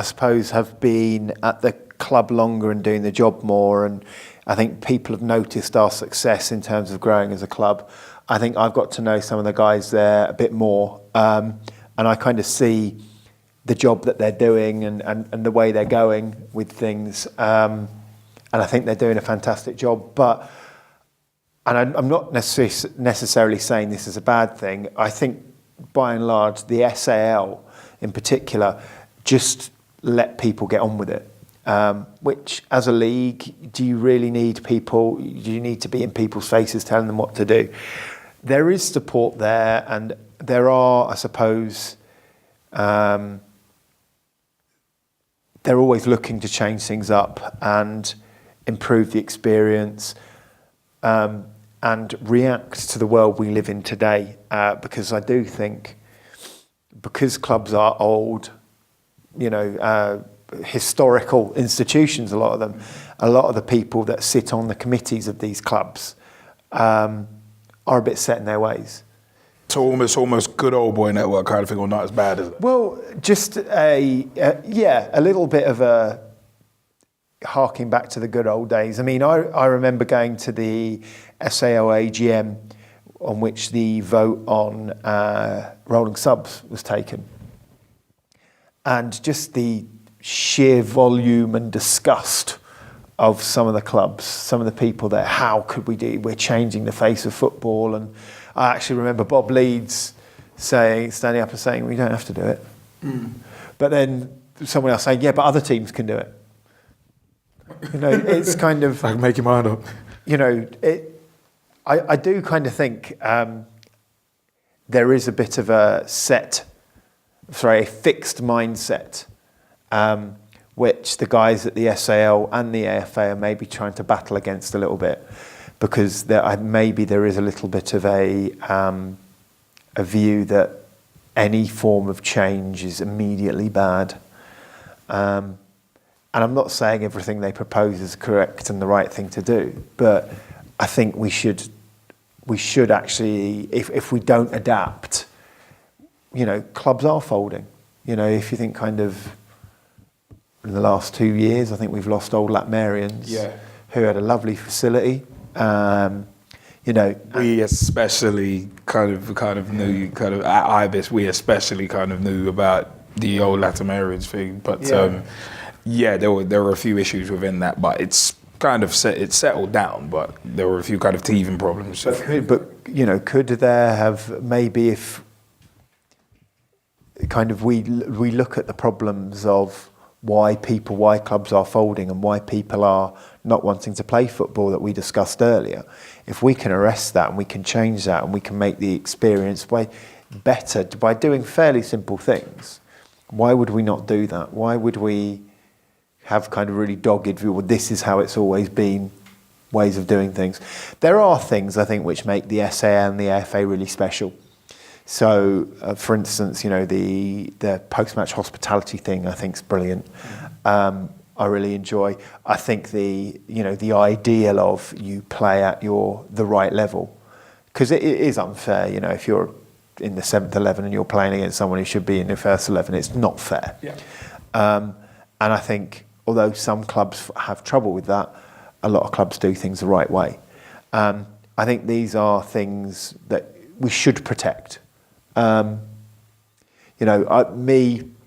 suppose, have been at the club longer and doing the job more, and I think people have noticed our success in terms of growing as a club. I think I've got to know some of the guys there a bit more, and I kind of see the job that they're doing and the way they're going with things, and I think they're doing a fantastic job. But I'm not necessarily saying this is a bad thing. I think, by and large, the SAL in particular just let people get on with it. Which, as a league, do you really need people? Do you need to be in people's faces telling them what to do? There is support there, and there are, I suppose, they're always looking to change things up and improve the experience. And react to the world we live in today, because I do think, because clubs are old, historical institutions, a lot of the people that sit on the committees of these clubs are a bit set in their ways. So almost good old boy network kind of thing, or not as bad as it? Well, just a little bit of a harking back to the good old days. I mean, I remember going to the SAO AGM on which the vote on rolling subs was taken. And just the sheer volume and disgust of some of the clubs, some of the people there, how could we're changing the face of football. And I actually remember Bob Leeds standing up and saying, we don't have to do it. But then someone else saying, yeah, but other teams can do it. It's kind of... I can make your mind up. I do kind of think there is a bit of a fixed mindset, which the guys at the SAL and the AFA are maybe trying to battle against a little bit, because maybe there is a little bit of a view that any form of change is immediately bad. And I'm not saying everything they propose is correct and the right thing to do, but I think we should actually, if we don't adapt, clubs are folding. If you think kind of in the last 2 years, I think we've lost Old Lap Marians, who had a lovely facility. We especially kind of knew at Ibis. We especially kind of knew about the Old Latamarians thing, but there were a few issues within that, but it's kind of settled down. But there were a few kind of teething problems. Could there have, maybe, if kind of we look at the problems of why clubs are folding and why people are not wanting to play football that we discussed earlier, if we can arrest that and we can change that and we can make the experience better by doing fairly simple things, why would we not do that? Why would we have kind of really dogged view, well, this is how it's always been, ways of doing things? There are things, I think, which make the SA and the AFA really special. So, for instance, the post-match hospitality thing, I think, is brilliant. I really enjoy. I think the ideal of you play at the right level, because it is unfair. If you're in the 7th 11 and you're playing against someone who should be in the first 11, it's not fair. Yeah. And I think, although some clubs have trouble with that, a lot of clubs do things the right way. I think these are things that we should protect. Me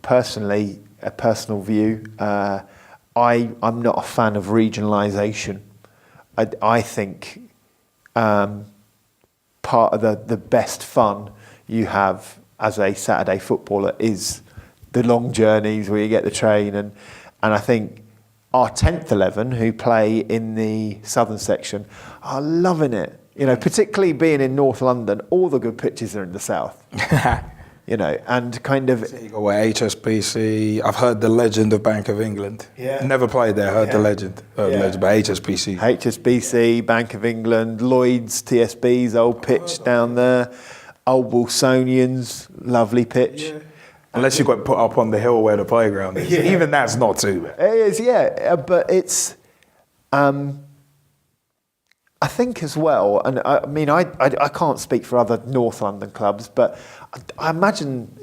personally, a personal view, I'm not a fan of regionalisation. I think part of the best fun you have as a Saturday footballer is the long journeys where you get the train, and I think our 10th 11 who play in the southern section are loving it. Particularly being in North London, all the good pitches are in the south. And kind of... So you go with HSBC. I've heard the legend of Bank of England. Yeah. Never played there, heard the legend. But HSBC. HSBC, Bank of England, Lloyd's, TSB's old pitch down there. Old Wilsonians, lovely pitch. Yeah. Unless you got put up on the hill where the playground is. Yeah. Even that's not too bad. It is, but it's... I think as well, and I mean, I can't speak for other North London clubs, but I imagine,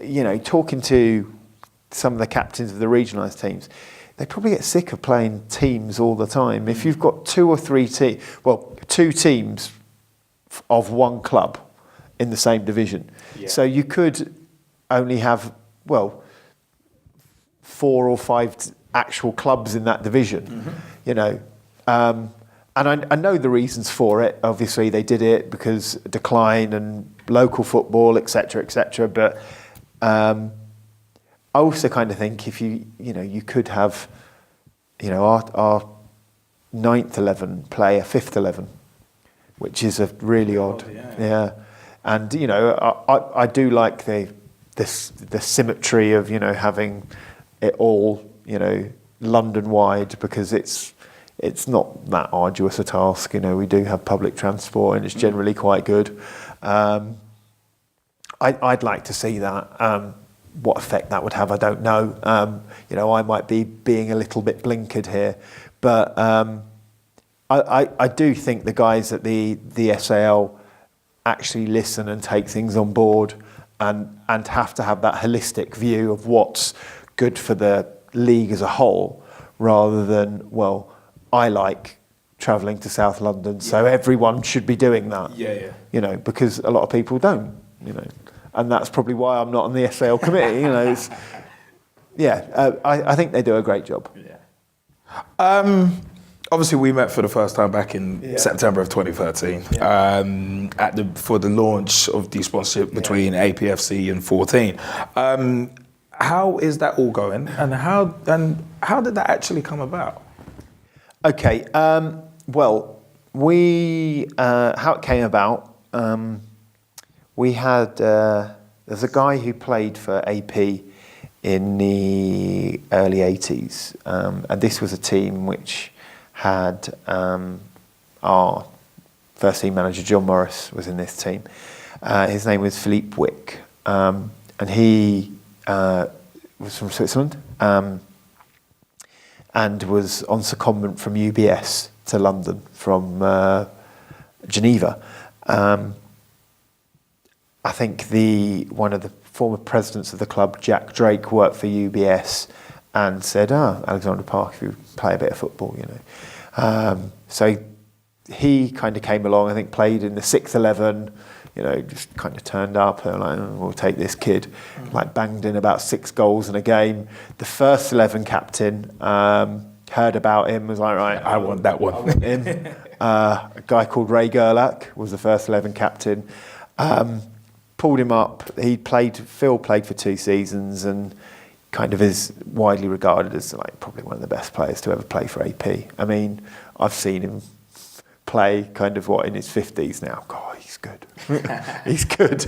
talking to some of the captains of the regionalised teams, they probably get sick of playing teams all the time. If you've got two teams of one club in the same division, so you could only have, 4 or 5 actual clubs in that division, I know the reasons for it. Obviously, they did it because decline and local football, etc., etc. But I also kind of think if you could have, our 9th 11 play a 5th 11, which is a really odd, yeah. And I do like the symmetry of having it all London wide, because it's not that arduous a task. We do have public transport and it's generally quite good. I'd like to see that. What effect that would have, I don't know. I might be being a little bit blinkered here, but I do think the guys at the SAL actually listen and take things on board, and have to have that holistic view of what's good for the league as a whole, rather than, well, I like travelling to South London, so everyone should be doing that. Yeah. Because a lot of people don't. And that's probably why I'm not on the SAL committee. I think they do a great job. Yeah. Obviously, we met for the first time back in September of 2013 for the launch of the sponsorship between APFC and 14. How is that all going, and how did that actually come about? Okay. Well, how it came about. We had there's a guy who played for AP in the early 80s, and this was a team which had our first team manager John Morris was in this team. His name was Philippe Wick, and he was from Switzerland, and was on secondment from UBS to London from Geneva. I think one of the former presidents of the club, Jack Drake, worked for UBS and said, Alexandra Park, if you play a bit of football, So he kind of came along, I think played in the 6th 11, just kind of turned up and like, we'll take this kid. Like banged in about 6 goals in a game. The first 11 captain heard about him, was like, right, I want that one. I want him. A guy called Ray Gerlach was the first 11 captain. Pulled him up. Phil played for 2 seasons and kind of is widely regarded as like probably one of the best players to ever play for AP. I mean, I've seen him play kind of in his 50s now. God, he's good. He's good.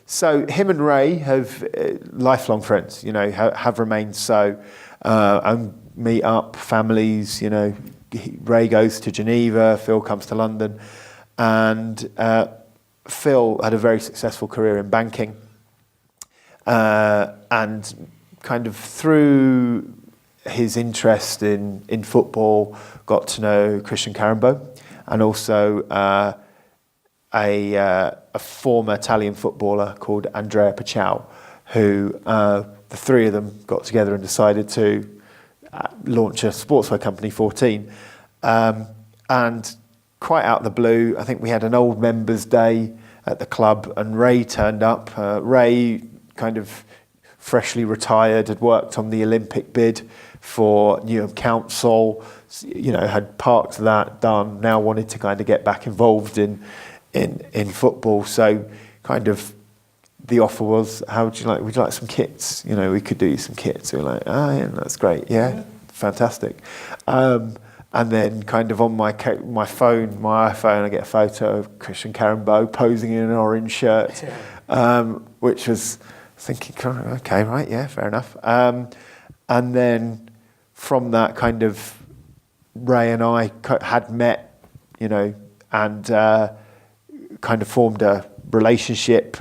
So him and Ray have lifelong friends, have remained so, and meet up, families, Ray goes to Geneva, Phil comes to London, and Phil had a very successful career in banking, and kind of through his interest in football, got to know Christian Carambeau, and also a former Italian footballer called Andrea Pacciao, who the three of them got together and decided to launch a sportswear company, 14. And quite out of the blue, I think we had an old members' day at the club, and Ray turned up. Ray, kind of freshly retired, had worked on the Olympic bid for Newham Council, had parked that done, now wanted to kind of get back involved in football. So kind of the offer was, would you like some kits? We could do some kits. We were like, yeah, that's great. Yeah, fantastic. And then kind of on my phone, my iPhone, I get a photo of Christian Carambeau posing in an orange shirt, which was thinking, okay, right, yeah, fair enough. And then from that, kind of Ray and I had met, and kind of formed a relationship.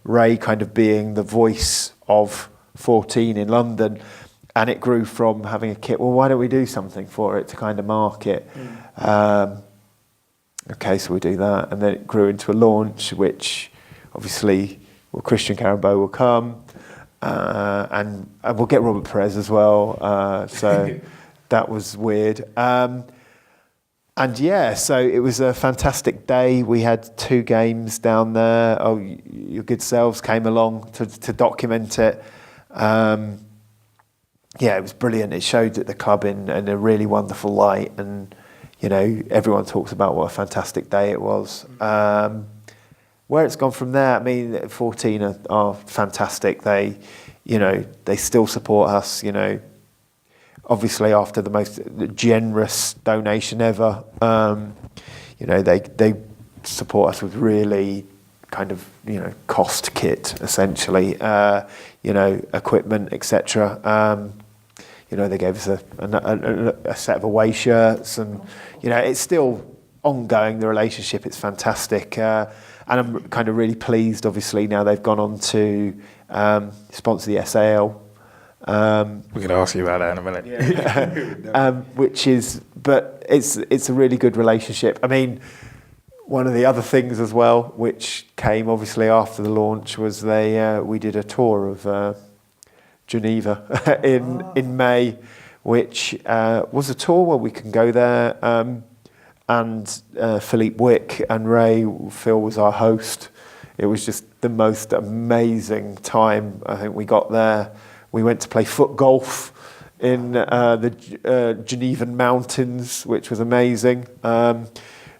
Ray kind of being the voice of 14 in London, and it grew from having a kit. Well, why don't we do something for it to kind of mark it? Okay, so we do that, and then it grew into a launch, which obviously, Christian Carambeau will come, and we'll get Robert Perez as well. So that was weird. And yeah, so it was a fantastic day. We had 2 games down there. Oh, your good selves came along to document it. yeah, it was brilliant. It showed the club in a really wonderful light, and everyone talks about what a fantastic day it was. Where it's gone from there, I mean, 14 are fantastic. They still support us. Obviously after the most generous donation ever, they support us with really kind of cost kit essentially, equipment, etc. They gave us a set of away shirts, and it's still ongoing, the relationship. It's fantastic, and I'm kind of really pleased. Obviously now they've gone on to sponsor the SAL. We're going to ask you about that in a minute. Yeah. But it's a really good relationship. I mean, one of the other things as well, which came obviously after the launch, was we did a tour of Geneva in May, which was a tour where we can go there, and Philippe Wick and Phil was our host. It was just the most amazing time. I think we got there. We went to play foot golf in the Genevan mountains, which was amazing.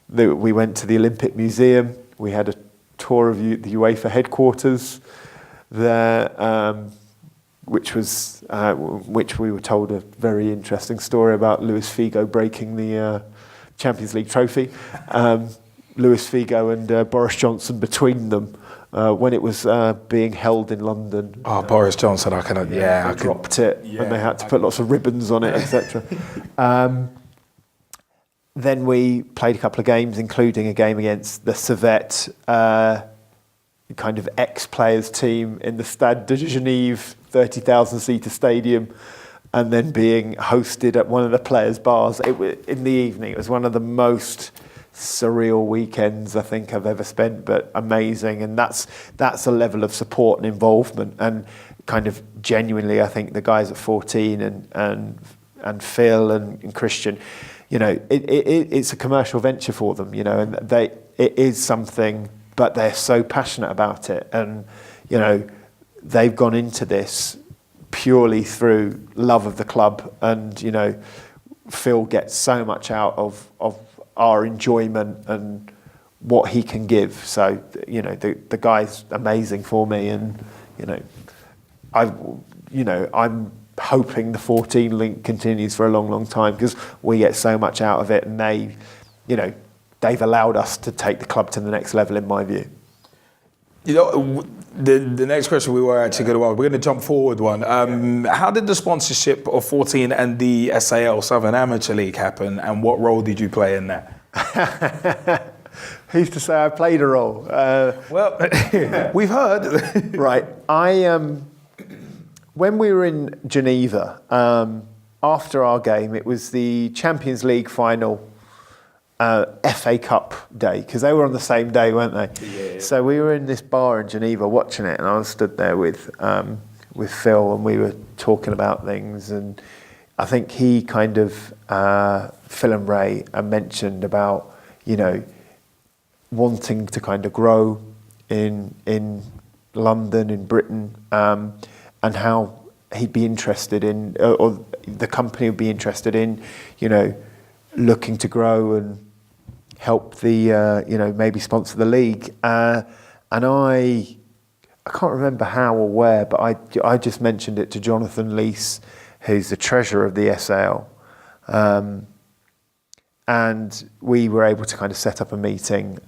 We went to the Olympic Museum. We had a tour of the UEFA headquarters there, which we were told a very interesting story about Luis Figo breaking the Champions League trophy. Luis Figo and Boris Johnson between them. When it was being held in London. Oh, Boris Johnson, I dropped it, and they had to put lots of ribbons on it, etc. Then we played a couple of games, including a game against the Servette, kind of ex-players team in the Stade de Genève, 30,000-seater stadium, and then being hosted at one of the players' bars. In the evening, it was one of the most surreal weekends I think I've ever spent, but amazing. And that's a level of support and involvement, and kind of genuinely, I think the guys at 14 and Phil and Christian, it's a commercial venture for them, and it is something, but they're so passionate about it, and they've gone into this purely through love of the club, and Phil gets so much out of our enjoyment and what he can give. So the guy's amazing for me, and I'm hoping the 14 link continues for a long time, because we get so much out of it, and they've allowed us to take the club to the next level, in my view. The next question we were actually going to ask, we're going to jump forward one. How did the sponsorship of 14 and the SAL, Southern Amateur League, happen, and what role did you play in that? Who's to say I played a role? Well, we've heard. Right. When we were in Geneva, after our game, it was the Champions League final, FA Cup day, because they were on the same day, weren't they? Yeah. So we were in this bar in Geneva watching it, and I was stood there with Phil, and we were talking about things, and I think he kind of, Phil and Ray, mentioned about, wanting to kind of grow in London, in Britain, and how he'd be interested in, or the company would be interested in, looking to grow and help the, maybe sponsor the league. And I can't remember how or where, but I just mentioned it to Jonathan Lees, who's the treasurer of the SAL. And we were able to kind of set up a meeting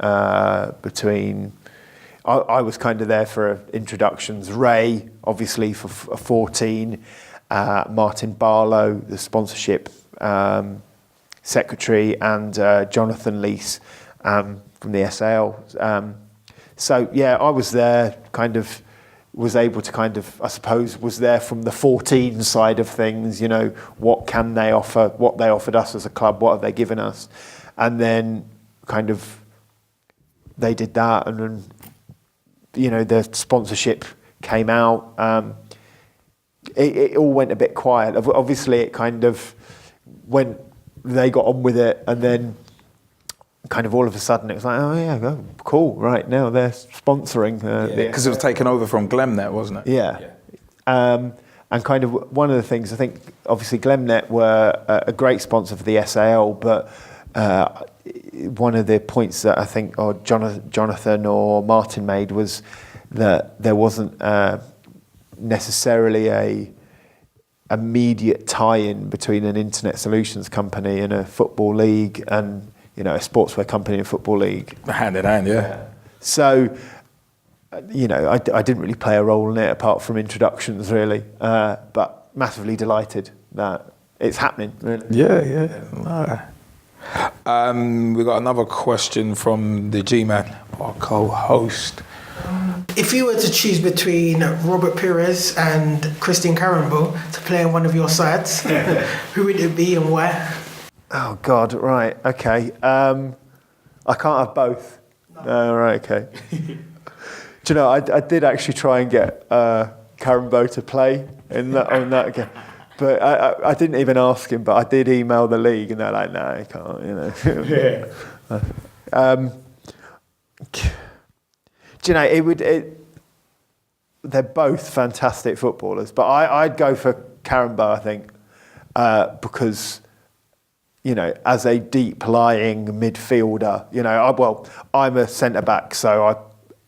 between... I was kind of there for introductions. Ray, obviously, for 14. Martin Barlow, the sponsorship secretary, and Jonathan Lees from the SAL. So, yeah, I was there, was able to I suppose, was there from the 14 side of things, what can they offer, what they offered us as a club, what have they given us? And then they did that, and then, the sponsorship came out. It all went a bit quiet. Obviously, it went, they got on with it, and then all of a sudden it was like, oh yeah, cool, right, now they're sponsoring. Because it was taken over from Glemnet, wasn't it? Yeah. And And kind of one of the things, I think, obviously Glemnet were a great sponsor for the SAL, but one of the points that I think Jonathan or Martin made was that there wasn't necessarily a immediate tie-in between an internet solutions company and a football league and, you know, a sportswear company and a football league. Hand in hand, yeah. So, you know, I didn't really play a role in it apart from introductions, really, but massively delighted that it's happening, really. Yeah. We got another question from the G-Man, our co-host. If you were to choose between Robert Pires and Christian Carambo to play on one of your sides, who would it be and why? Oh, God, right, okay. I can't have both. No, right, okay. Do you know, I did actually try and get Carambo to play on that game. But I didn't even ask him, but I did email the league and they're like, no, you can't, you know. Yeah. Do you know, they're both fantastic footballers, but I'd go for Carambo, I think, because, you know, as a deep-lying midfielder, you know, I'm a centre-back, so I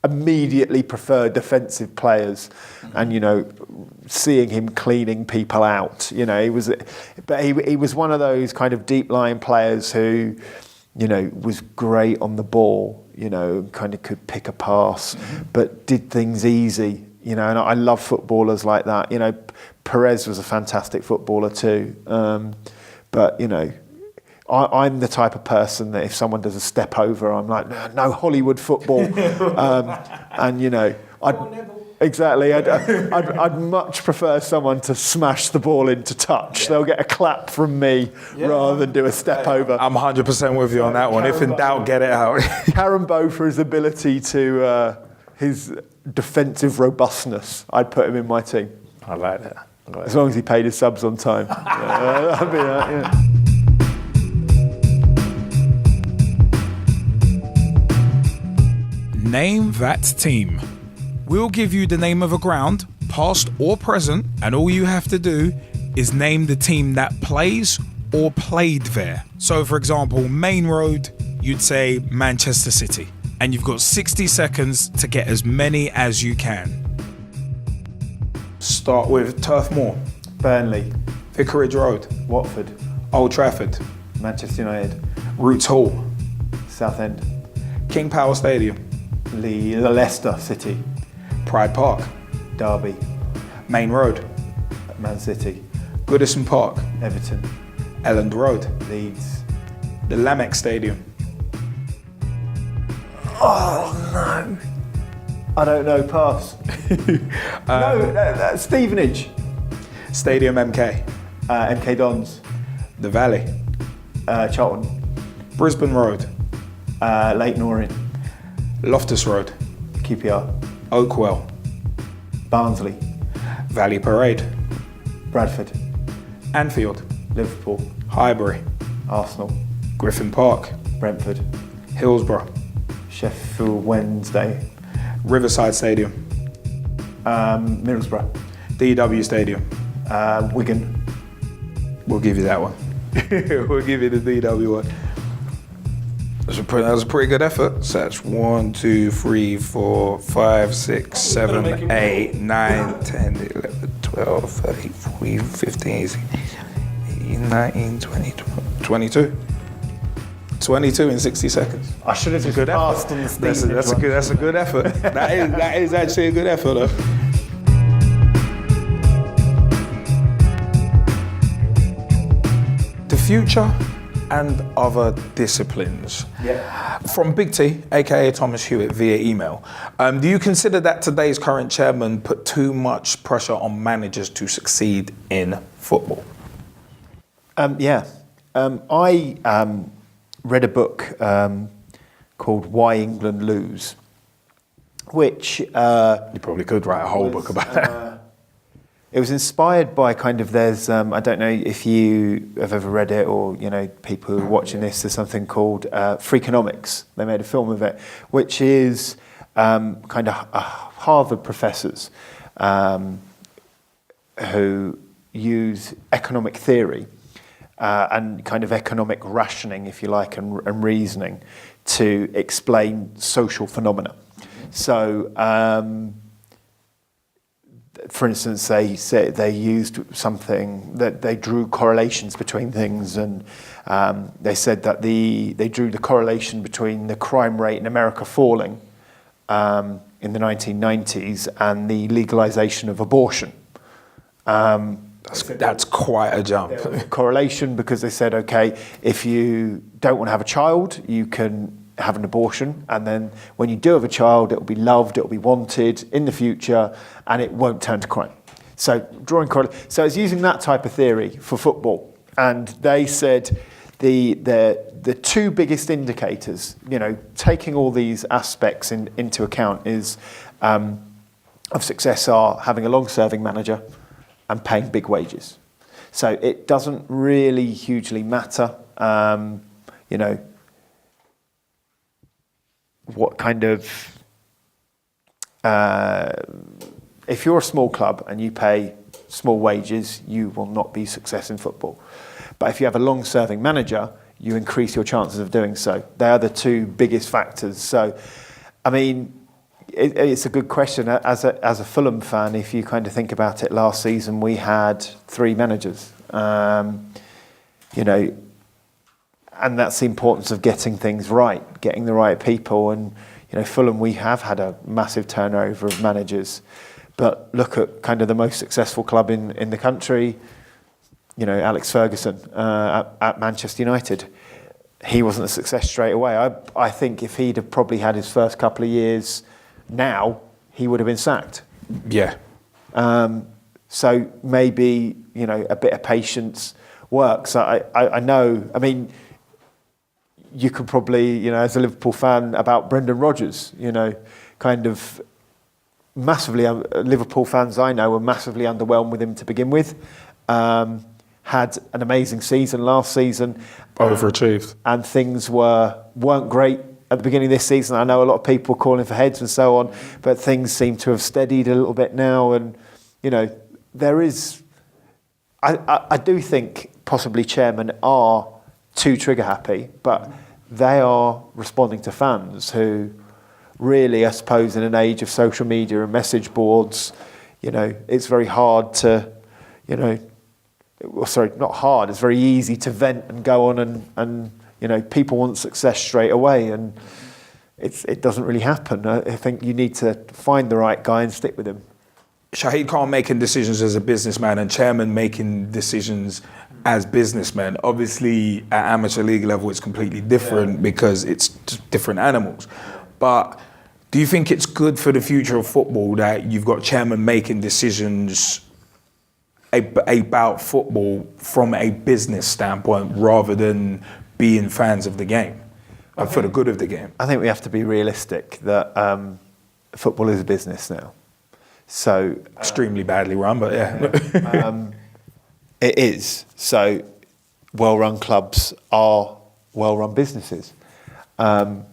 immediately prefer defensive players, and, you know, seeing him cleaning people out, you know, he was one of those kind of deep-lying players who, you know, was great on the ball, you know, kind of could pick a pass, but did things easy, you know, and I love footballers like that. You know, Perez was a fantastic footballer too, but, you know, I'm the type of person that if someone does a step over, I'm like, no Hollywood football, and, you know, I'd much prefer someone to smash the ball into touch. Yeah. They'll get a clap from me rather than do a step over. I'm 100% with you on that one. If in doubt, get it out. Carambo, for his ability to, his defensive robustness, I'd put him in my team. I like that. As long as he paid his subs on time. That'd be that, yeah. Name that team. We'll give you the name of a ground, past or present, and all you have to do is name the team that plays or played there. So, for example, Main Road, you'd say Manchester City. And you've got 60 seconds to get as many as you can. Start with Turf Moor. Burnley. Vicarage Road. Watford. Old Trafford. Manchester United. Roots Hall. Southend. King Power Stadium. Leicester City. Pride Park. Derby. Main Road. Man City. Goodison Park. Everton. Elland Road. Leeds. The Lamex Stadium. Oh, no. I don't know, pass. No, Stevenage. Stadium MK. MK Dons. The Valley. Charlton. Brisbane Road. Leyton Orient. Loftus Road. QPR. Oakwell. Barnsley. Valley Parade. Bradford. Anfield. Liverpool. Highbury. Arsenal. Griffin Park. Brentford. Hillsborough. Sheffield Wednesday. Riverside Stadium. Middlesbrough. DW Stadium. Wigan. We'll give you that one. We'll give you the DW one. That was a pretty good effort. So that's 1, 2, 3, 4, 5, 6, 7, 8, 9, 10, 11, 12, 13, 14, 15, 18, 19, 20, 22. 22 in 60 seconds. I should have just passed on the Stevenage. That's a good effort. that is actually a good effort, though. The future and other disciplines. Yeah. From Big T, aka Thomas Hewitt, via email. Do you consider that today's current chairman put too much pressure on managers to succeed in football? Yeah. I read a book called Why England Lose, which You probably could write a whole book about that. it was inspired by kind of, there's, I don't know if you have ever read it or, you know, people who are watching this, there's something called Freakonomics. They made a film of it, which is kind of Harvard professors who use economic theory and kind of economic rationing, if you like, and reasoning to explain social phenomena. So, for instance, they said they used something that they drew correlations between things, and they said that they drew the correlation between the crime rate in America falling in the 1990s and the legalization of abortion. That's quite a jump. Correlation, because they said, okay, if you don't want to have a child, you can have an abortion, and then when you do have a child, it will be loved, it will be wanted in the future, and it won't turn to crime. So so it's using that type of theory for football, and they said the two biggest indicators, taking all these aspects into account, is of success are having a long-serving manager and paying big wages. So it doesn't really hugely matter, what kind of, if you're a small club and you pay small wages, you will not be success in football. But if you have a long-serving manager, you increase your chances of doing so. They are the two biggest factors. So, I mean, it's a good question. As a Fulham fan, if you kind of think about it, last season we had 3 managers, and that's the importance of getting things right, getting the right people. And, Fulham, we have had a massive turnover of managers. But look at kind of the most successful club in the country, Alex Ferguson at Manchester United. He wasn't a success straight away. I think if he'd have probably had his first couple of years now, he would have been sacked. Yeah. So maybe, a bit of patience works. I know, I mean, you could probably, as a Liverpool fan, about Brendan Rodgers, kind of massively, Liverpool fans I know were massively underwhelmed with him to begin with. Had an amazing season last season. Overachieved. And things weren't great at the beginning of this season. I know a lot of people calling for heads and so on, but things seem to have steadied a little bit now. And, there is, I do think possibly chairmen are too trigger happy, but they are responding to fans who really, I suppose, in an age of social media and message boards, it's very hard to, not hard, it's very easy to vent and go on and people want success straight away, and it doesn't really happen. I think you need to find the right guy and stick with him. Shahid Khan making decisions as a businessman and chairman making decisions as businessmen. Obviously, at amateur league level, it's completely different because it's just different animals. But do you think it's good for the future of football that you've got chairmen making decisions about football from a business standpoint rather than being fans of the game and for the good of the game? I think we have to be realistic that football is a business now. So extremely badly run, but yeah. It is. So well-run clubs are well-run businesses. And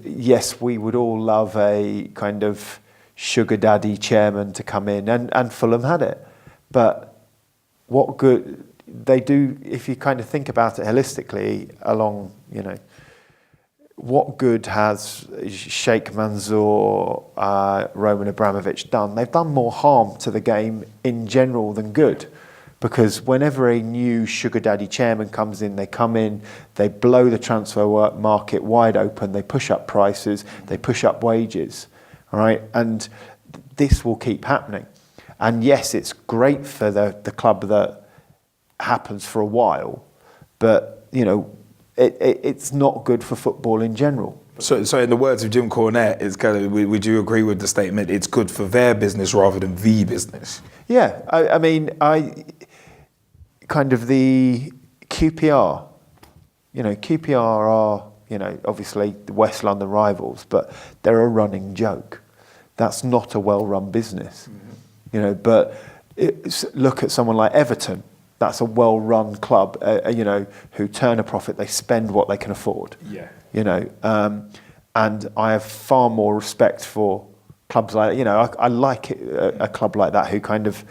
yes, we would all love a kind of sugar daddy chairman to come in, and Fulham had it. But what good they do, if you kind of think about it holistically along, what good has Sheikh Mansour, Roman Abramovich done? They've done more harm to the game in general than good. Because whenever a new sugar daddy chairman comes in, they blow the transfer market wide open, they push up prices, they push up wages, all right? And this will keep happening. And yes, it's great for the club that happens for a while, but, it's not good for football in general. So in the words of Jim Cornette, would you agree with the statement, it's good for their business rather than the business? Yeah, I mean, kind of the QPR, QPR are, obviously the West London rivals, but they're a running joke. That's not a well-run business, but look at someone like Everton. That's a well-run club, who turn a profit. They spend what they can afford. Yeah. And I have far more respect for clubs like, I like a club like that who kind of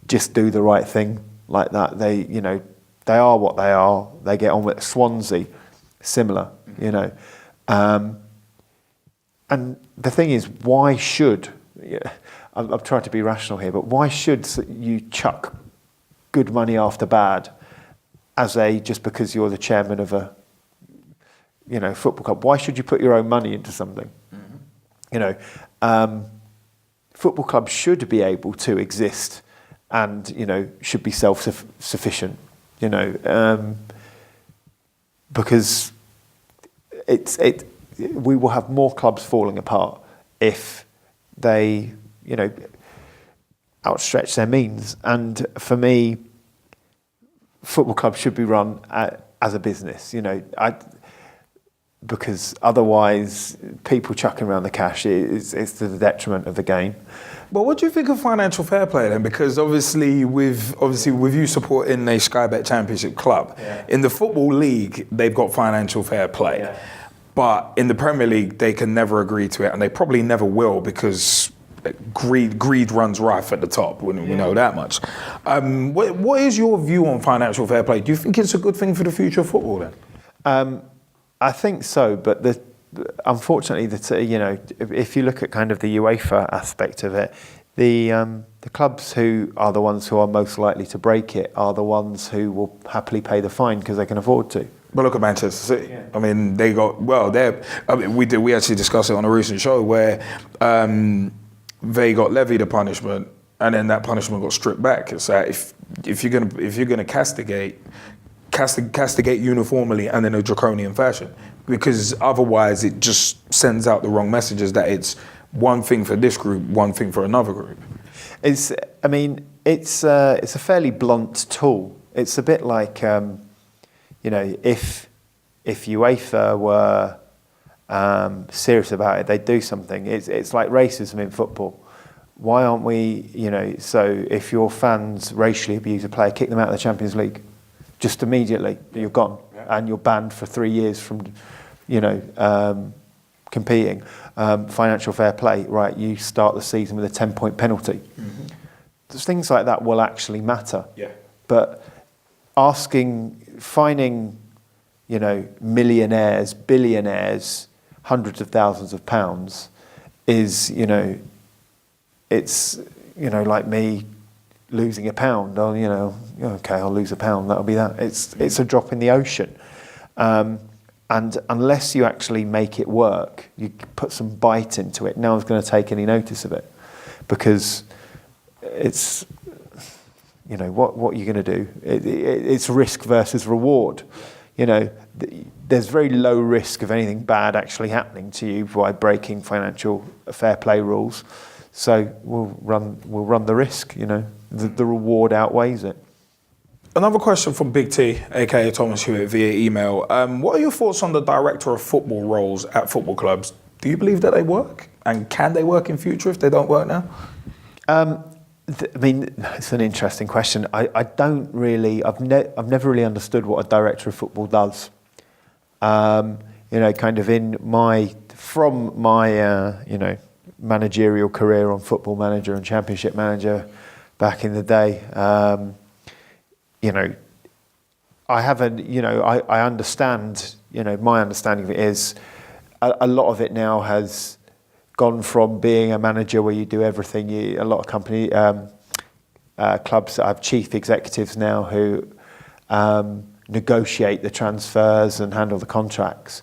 just do the right thing like that. They are what they are. They get on with Swansea, similar, and the thing is, why should, I'm trying to be rational here, but why should you chuck good money after bad just because you're the chairman of a football club? Why should you put your own money into something? Football clubs should be able to exist and should be self-sufficient, because we will have more clubs falling apart if they outstretch their means. And for me, football clubs should be run as a business, because otherwise people chucking around the cash it's to the detriment of the game. But what do you think of financial fair play then? Because obviously with you supporting a Sky Bet Championship club, in the Football League they've got financial fair play. Yeah. But in the Premier League they can never agree to it, and they probably never will, because greed runs rife at the top. We know that much. What is your view on financial fair play? Do you think it's a good thing for the future of football then? I think so, but unfortunately, if you look at kind of the UEFA aspect of it, the clubs who are the ones who are most likely to break it are the ones who will happily pay the fine because they can afford to. But look at Manchester City. Yeah. I mean, we actually discussed it on a recent show where they got levied a punishment, and then that punishment got stripped back. It's like if you're gonna castigate uniformly and in a draconian fashion, because otherwise it just sends out the wrong messages that it's one thing for this group, one thing for another group. It's a fairly blunt tool. It's a bit like if UEFA were serious about it, they'd do something. It's like racism in football. Why aren't we? So if your fans racially abuse a player, kick them out of the Champions League. Just immediately, you're gone, and you're banned for 3 years from, competing. Financial fair play, right? You start the season with a 10-point penalty. Mm-hmm. Things like that will actually matter. Yeah. But fining, millionaires, billionaires, hundreds of thousands of pounds, is, it's, like me losing £1, I'll lose £1, that'll be that. It's a drop in the ocean. And unless you actually make it work, you put some bite into it, no one's going to take any notice of it, because it's, what are you going to do? It's risk versus reward. There's very low risk of anything bad actually happening to you by breaking financial fair play rules. So we'll run the risk. The reward outweighs it. Another question from Big T, aka Thomas Hewitt, via email. What are your thoughts on the director of football roles at football clubs? Do you believe that they work, and can they work in future if they don't work now? It's an interesting question. I don't really. I've never really understood what a director of football does. Kind of from my managerial career on Football Manager and Championship Manager back in the day. I haven't. I understand. My understanding of it is a lot of it now has gone from being a manager where you do everything. A lot of clubs that have chief executives now who negotiate the transfers and handle the contracts.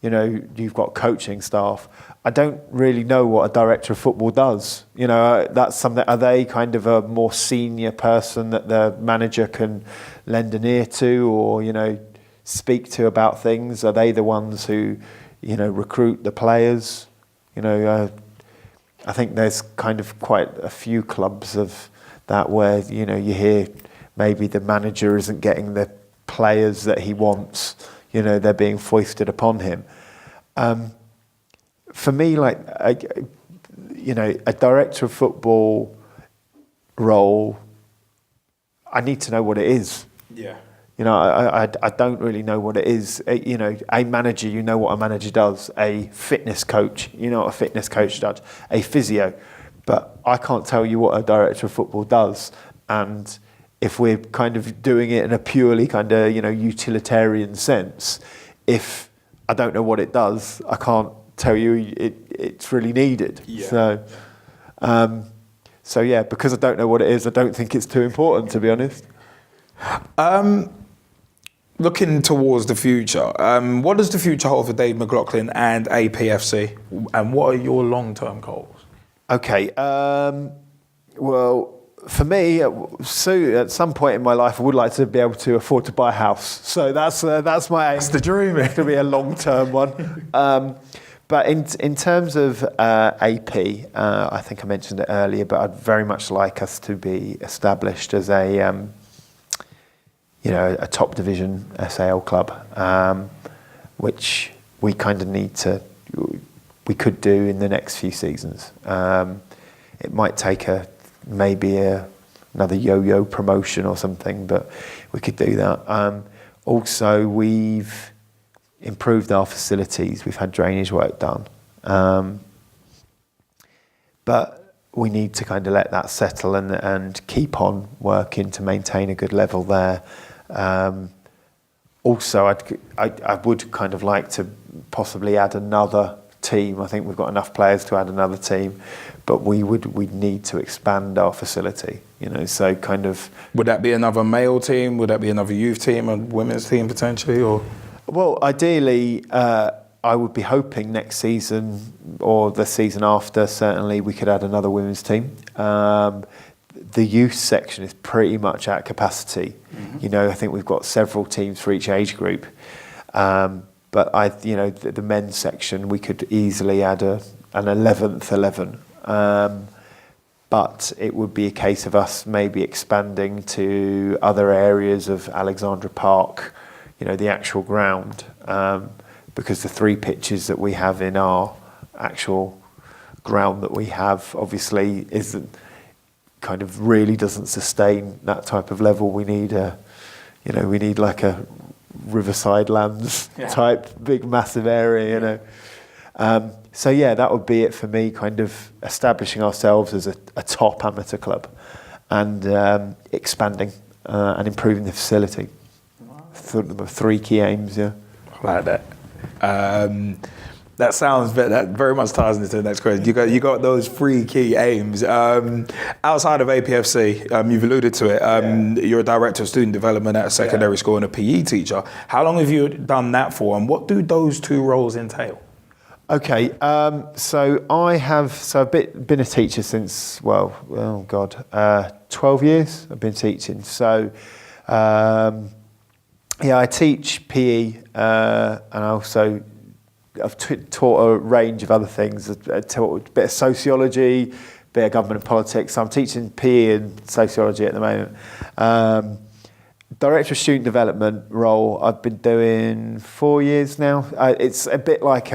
You've got coaching staff. I don't really know what a director of football does. That's something. Are they kind of a more senior person that the manager can lend an ear to, or speak to about things? Are they the ones who recruit the players? I think there's kind of quite a few clubs of that where you hear maybe the manager isn't getting the players that he wants. They're being foisted upon him. For me, a director of football role, I need to know what it is. Yeah. I don't really know what it is. A manager, what a manager does. A fitness coach, what a fitness coach does. A physio, but I can't tell you what a director of football does. And if we're kind of doing it in a purely kind of, utilitarian sense, if I don't know what it does, I can't tell you it's really needed. Yeah. So yeah, because I don't know what it is, I don't think it's too important, to be honest. Looking towards the future, what does the future hold for Dave McLoughlin and APFC, and what are your long-term goals? Okay, well, for me, at some point in my life, I would like to be able to afford to buy a house. So that's my aim. That's the dream. It's going to be a long-term one. But in terms of AP, I think I mentioned it earlier, but I'd very much like us to be established as a top division SAL club, which we kind of we could do in the next few seasons. It might take maybe another yo-yo promotion or something, but we could do that. Also, we've improved our facilities. We've had drainage work done. But we need to kind of let that settle and keep on working to maintain a good level there. Also, I would kind of like to possibly add another team. I think we've got enough players to add another team, but we'd need to expand our facility. So kind of. Would that be another male team? Would that be another youth team, a women's team potentially, or? Well, ideally, I would be hoping next season or the season after, certainly we could add another women's team. The youth section is pretty much at capacity. Mm-hmm. I think we've got several teams for each age group. But the men's section, we could easily add an 11th 11. But it would be a case of us maybe expanding to other areas of Alexandra Park, the actual ground, because the 3 pitches that we have in our actual ground that we have obviously really doesn't sustain that type of level. We need we need like a Riverside Lands type big massive area, So yeah, that would be it for me, kind of establishing ourselves as a top amateur club and expanding and improving the facility. The 3 key aims, yeah. I like that. That very much ties into the next question. You got those 3 key aims. Outside of APFC, you've alluded to it. You're a director of student development at a secondary school and a PE teacher. How long have you done that for, and what do those 2 roles entail? Okay, so I've been a teacher since 12 years. I've been teaching. So I teach PE, and I've taught a range of other things. I taught a bit of sociology, a bit of government and politics. So I'm teaching PE and sociology at the moment. Director of student development role I've been doing 4 years now. It's a bit like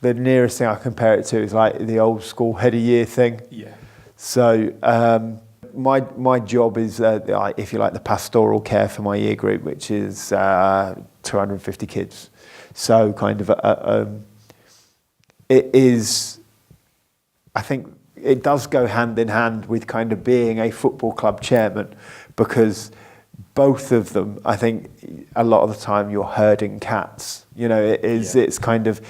the nearest thing I compare it to is like the old school head of year thing. Yeah. So my job is, if you like, the pastoral care for my year group, which is 250 kids. So kind of it is, I think it does go hand in hand with kind of being a football club chairman, because both of them, I think a lot of the time you're herding cats. It's kind of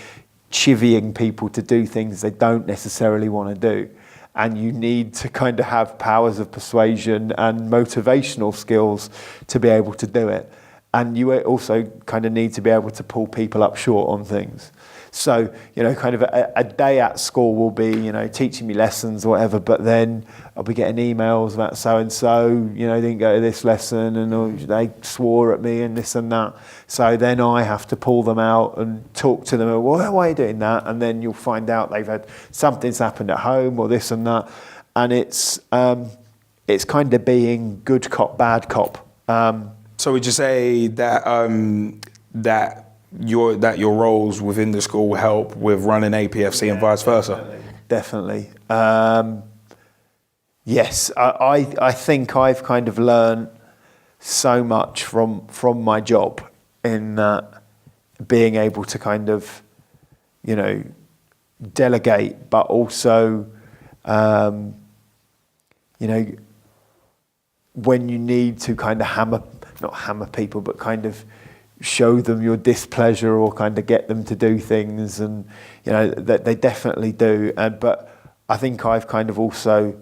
chivying people to do things they don't necessarily want to do. And you need to kind of have powers of persuasion and motivational skills to be able to do it. And you also kind of need to be able to pull people up short on things. So, kind of a day at school will be, teaching me lessons or whatever, but then I'll be getting emails about so-and-so, didn't go to this lesson and they swore at me and this and that. So then I have to pull them out and talk to them. Well, why are you doing that? And then you'll find out something's happened at home or this and that. And it's kind of being good cop, bad cop. So would you say that your roles within the school help with running APFC and vice versa? Definitely. Yes, I think I've kind of learned so much from my job in being able to kind of, delegate, but also you know, when you need to kind of not hammer people, but kind of show them your displeasure or kind of get them to do things, and you know that they definitely do. But I think I've kind of also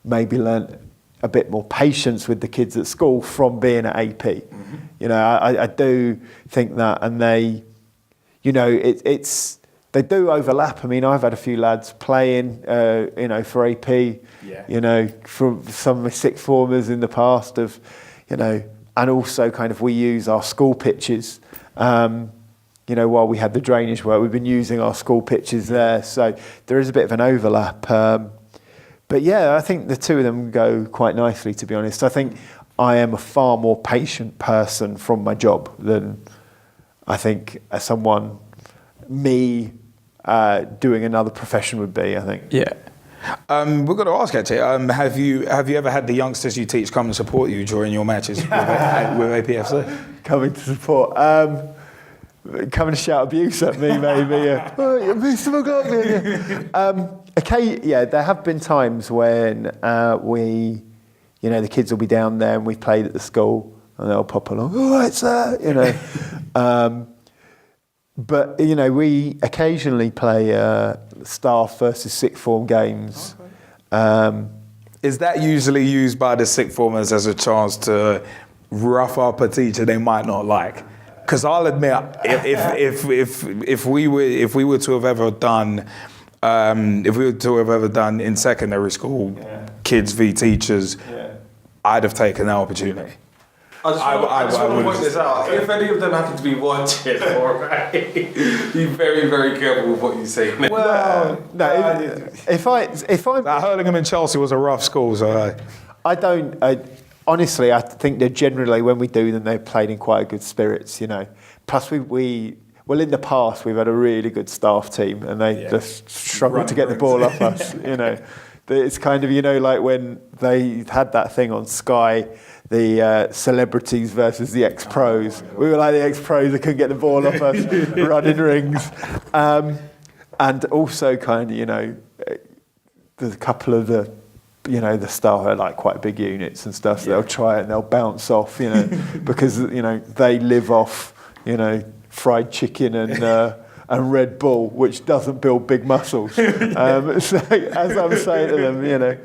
maybe learnt a bit more patience with the kids at school from being at AP. Mm-hmm. You know, I do think that, and they, you know, they do overlap. I mean, I've had a few lads playing, you know, for AP. Yeah. You know, from some of my sixth formers in the past of, you know, and also kind of we use our school pitches. You know, while we had the drainage work, we've been using our school pitches there. So there is a bit of an overlap. But yeah, I think the two of them go quite nicely, to be honest. I think I am a far more patient person from my job than I think me doing another profession would be, I think. Yeah. We've got to ask actually, have you ever had the youngsters you teach come and support you during your matches with APFC? Coming to support. Coming to shout abuse at me, maybe. Oh, Mr. McLoughlin. Okay, yeah, there have been times when you know, the kids will be down there and we've played at the school and they'll pop along, all right, sir, you know. But, you know, we occasionally play staff versus sixth form games. Okay. Is that usually used by the sixth formers as a chance to rough up a teacher they might not like? Because I'll admit, if we were to have ever done, in secondary school, kids v teachers, I'd have taken that opportunity. I just want to point this out. If any of them happen to be watching, alright, be very, very careful with what you say. Well, no. If I'm Hurlingham in Chelsea was a rough school, so honestly, I think that generally when we do them, they've played in quite a good spirits, you know. Plus, well, in the past, we've had a really good staff team, and they just struggled to get the ball off us, you know. It's kind of, you know, like when they had that thing on Sky, the celebrities versus the ex-pros. We were like the ex-pros that couldn't get the ball off us, running rings. And also kind of, you know, there's a couple of the, you know, the staff are like quite big units and stuff, so they'll try it and they'll bounce off, you know, because, you know, they live off, you know, fried chicken and Red Bull, which doesn't build big muscles. So, as I'm saying to them, you know.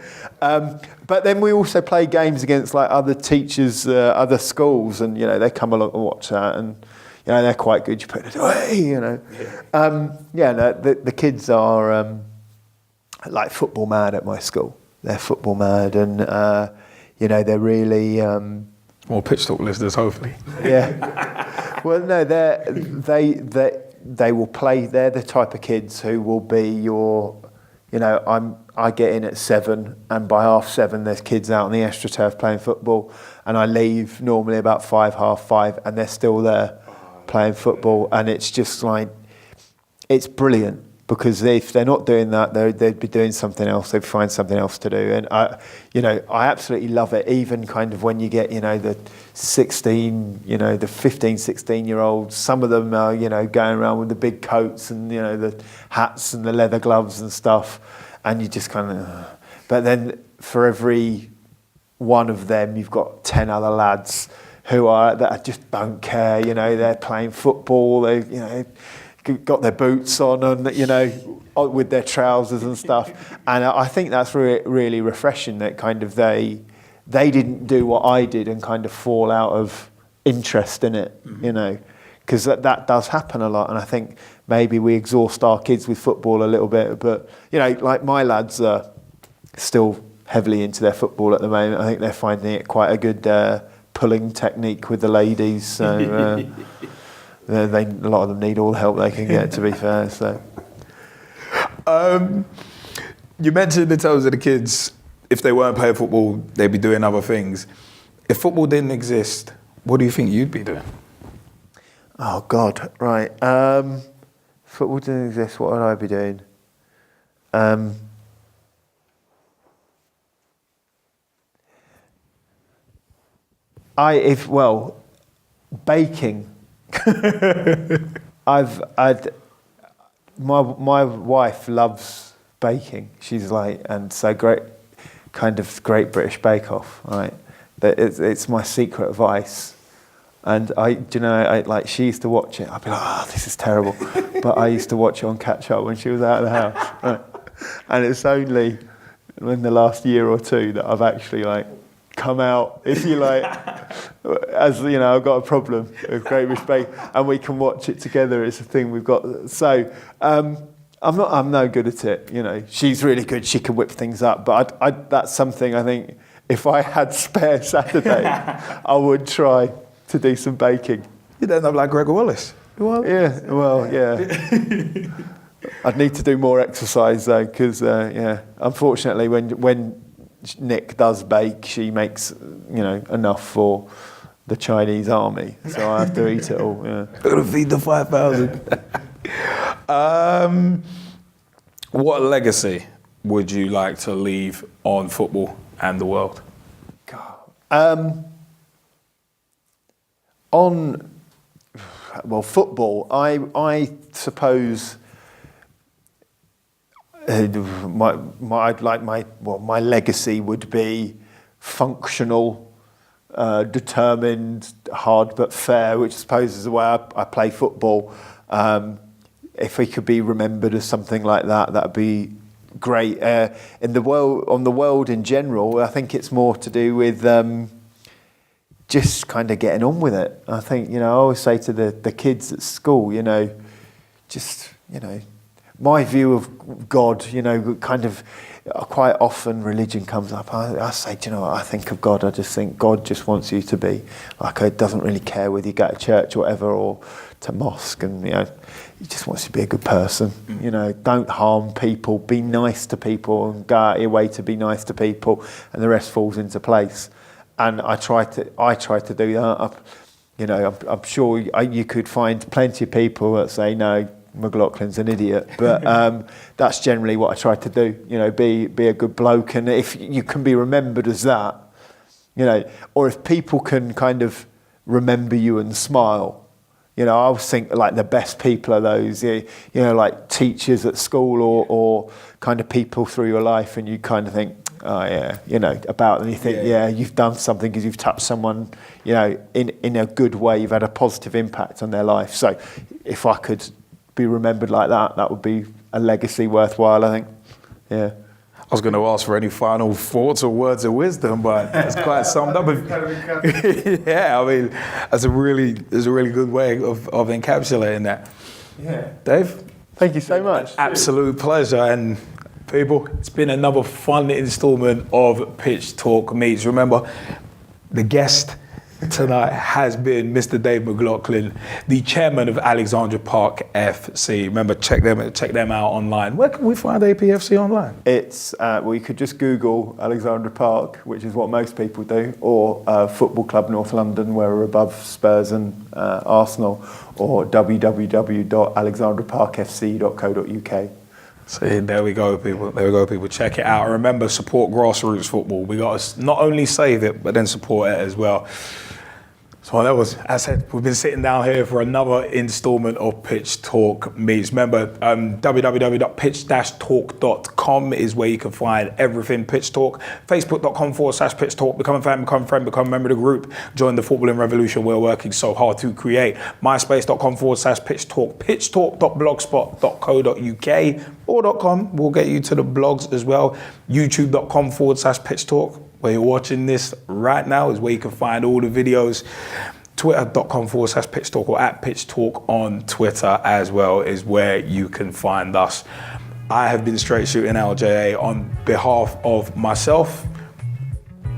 But then we also play games against like other teachers, other schools, and, you know, they come along and watch that, and, you know, they're quite good. You put it away, you know. The kids are like football mad at my school. They're football mad, and you know, they're really more pitch talk listeners, hopefully. Yeah. Well, no, they will play. They're the type of kids who will be your, you know, I get in at 7, and by 7:30 there's kids out on the AstroTurf playing football, and I leave normally about 5:30, and they're still there playing football, and it's just like, it's brilliant. Because if they're not doing that, they'd be doing something else. They'd find something else to do, and I absolutely love it. Even kind of when you get, you know, the 16, you know, the 15, 16-year-olds. Some of them are, you know, going around with the big coats and, you know, the hats and the leather gloves and stuff, and you just kind of. But then for every one of them, you've got 10 other lads that just don't care. You know, they're playing football. They, you know, got their boots on and, you know, with their trousers and stuff. And I think that's really refreshing that kind of they didn't do what I did and kind of fall out of interest in it, you know, because that does happen a lot. And I think maybe we exhaust our kids with football a little bit. But, you know, like my lads are still heavily into their football at the moment. I think they're finding it quite a good pulling technique with the ladies. So... a lot of them need all the help they can get, to be fair. So, you mentioned in terms of the kids, if they weren't playing football, they'd be doing other things. If football didn't exist, what do you think you'd be doing? Oh God, right. Football didn't exist, what would I be doing? Baking. My wife loves baking. She's like, and so great, kind of Great British Bake Off, right? That it's my secret vice. And she used to watch it. I'd be like, oh, this is terrible. But I used to watch it on catch up when she was out of the house. Right? And it's only in the last year or two that I've actually like come out, if you like, as you know, I've got a problem with Great British Bake, and we can watch it together. It's a thing we've got. So I'm no good at it. You know, she's really good. She can whip things up. But that's something I think if I had spare Saturday, I would try to do some baking. You don't look like Gregor Wallace. Yeah, well, yeah. I'd need to do more exercise though, because unfortunately, when Nick does bake, she makes enough for the Chinese army, so I have to eat it all. Yeah, gotta feed the 5,000. What legacy would you like to leave on football and the world? Football. I suppose my legacy would be functional, determined, hard but fair, which I suppose is the way I play football. If we could be remembered as something like that, that'd be great. In the world in general, I think it's more to do with just kind of getting on with it. I think, I always say to the kids at school, my view of God, kind of quite often religion comes up. I say, do you know what, I think of God, I just think God just wants you to be like, it doesn't really care whether you go to church or whatever, or to mosque, and he just wants you to be a good person. Don't harm people, be nice to people, and go out of your way to be nice to people, and the rest falls into place. And I try to do that. I'm sure you could find plenty of people that say no, McLoughlin's an idiot, but that's generally what I try to do. Be a good bloke, and if you can be remembered as that, or if people can kind of remember you and smile. I always think like the best people are those, like teachers at school or kind of people through your life, and you kind of think, oh yeah, about them. You think, you've done something because you've touched someone, in a good way. You've had a positive impact on their life. So, if I could be remembered like that, that would be a legacy worthwhile, I think. Yeah. I was going to ask for any final thoughts or words of wisdom, but that's quite summed up. Yeah, I mean, that's a really good way of encapsulating that. Yeah. Dave? Thank you so much. Absolute pleasure. And people, it's been another fun instalment of Pitch Talk Meets. Remember, the guest tonight has been Mr. Dave McLoughlin, the chairman of Alexandra Park FC. Remember, check them out online. Where can we find APFC online? It's you could just Google Alexandra Park, which is what most people do, or Football Club North London, where we're above Spurs and Arsenal, or www.alexandraparkfc.co.uk. See, there we go, people. Check it out. And remember, support grassroots football. We got to not only save it, but then support it as well. So that was, as I said, we've been sitting down here for another instalment of Pitch Talk Meets. Remember, www.pitch-talk.com is where you can find everything Pitch Talk. Facebook.com/Pitch Talk. Become a fan, become a friend, become a member of the group. Join the footballing revolution we're working so hard to create. MySpace.com/Pitch Talk. pitchtalk.blogspot.co.uk or .com will get you to the blogs as well. YouTube.com/Pitch Talk. Where you're watching this right now is where you can find all the videos. Twitter.com/Pitch Talk or @Pitch Talk on Twitter as well is where you can find us. I have been straight shooting LJA on behalf of myself,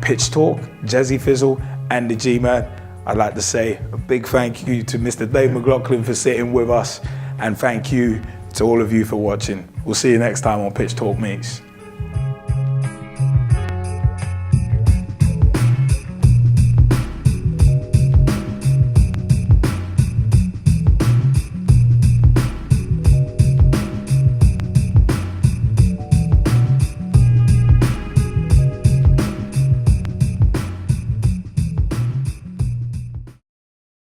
Pitch Talk, Jazzy Fizzle, and the G-Man. I'd like to say a big thank you to Mr. Dave McLoughlin for sitting with us, and thank you to all of you for watching. We'll see you next time on Pitch Talk Meets.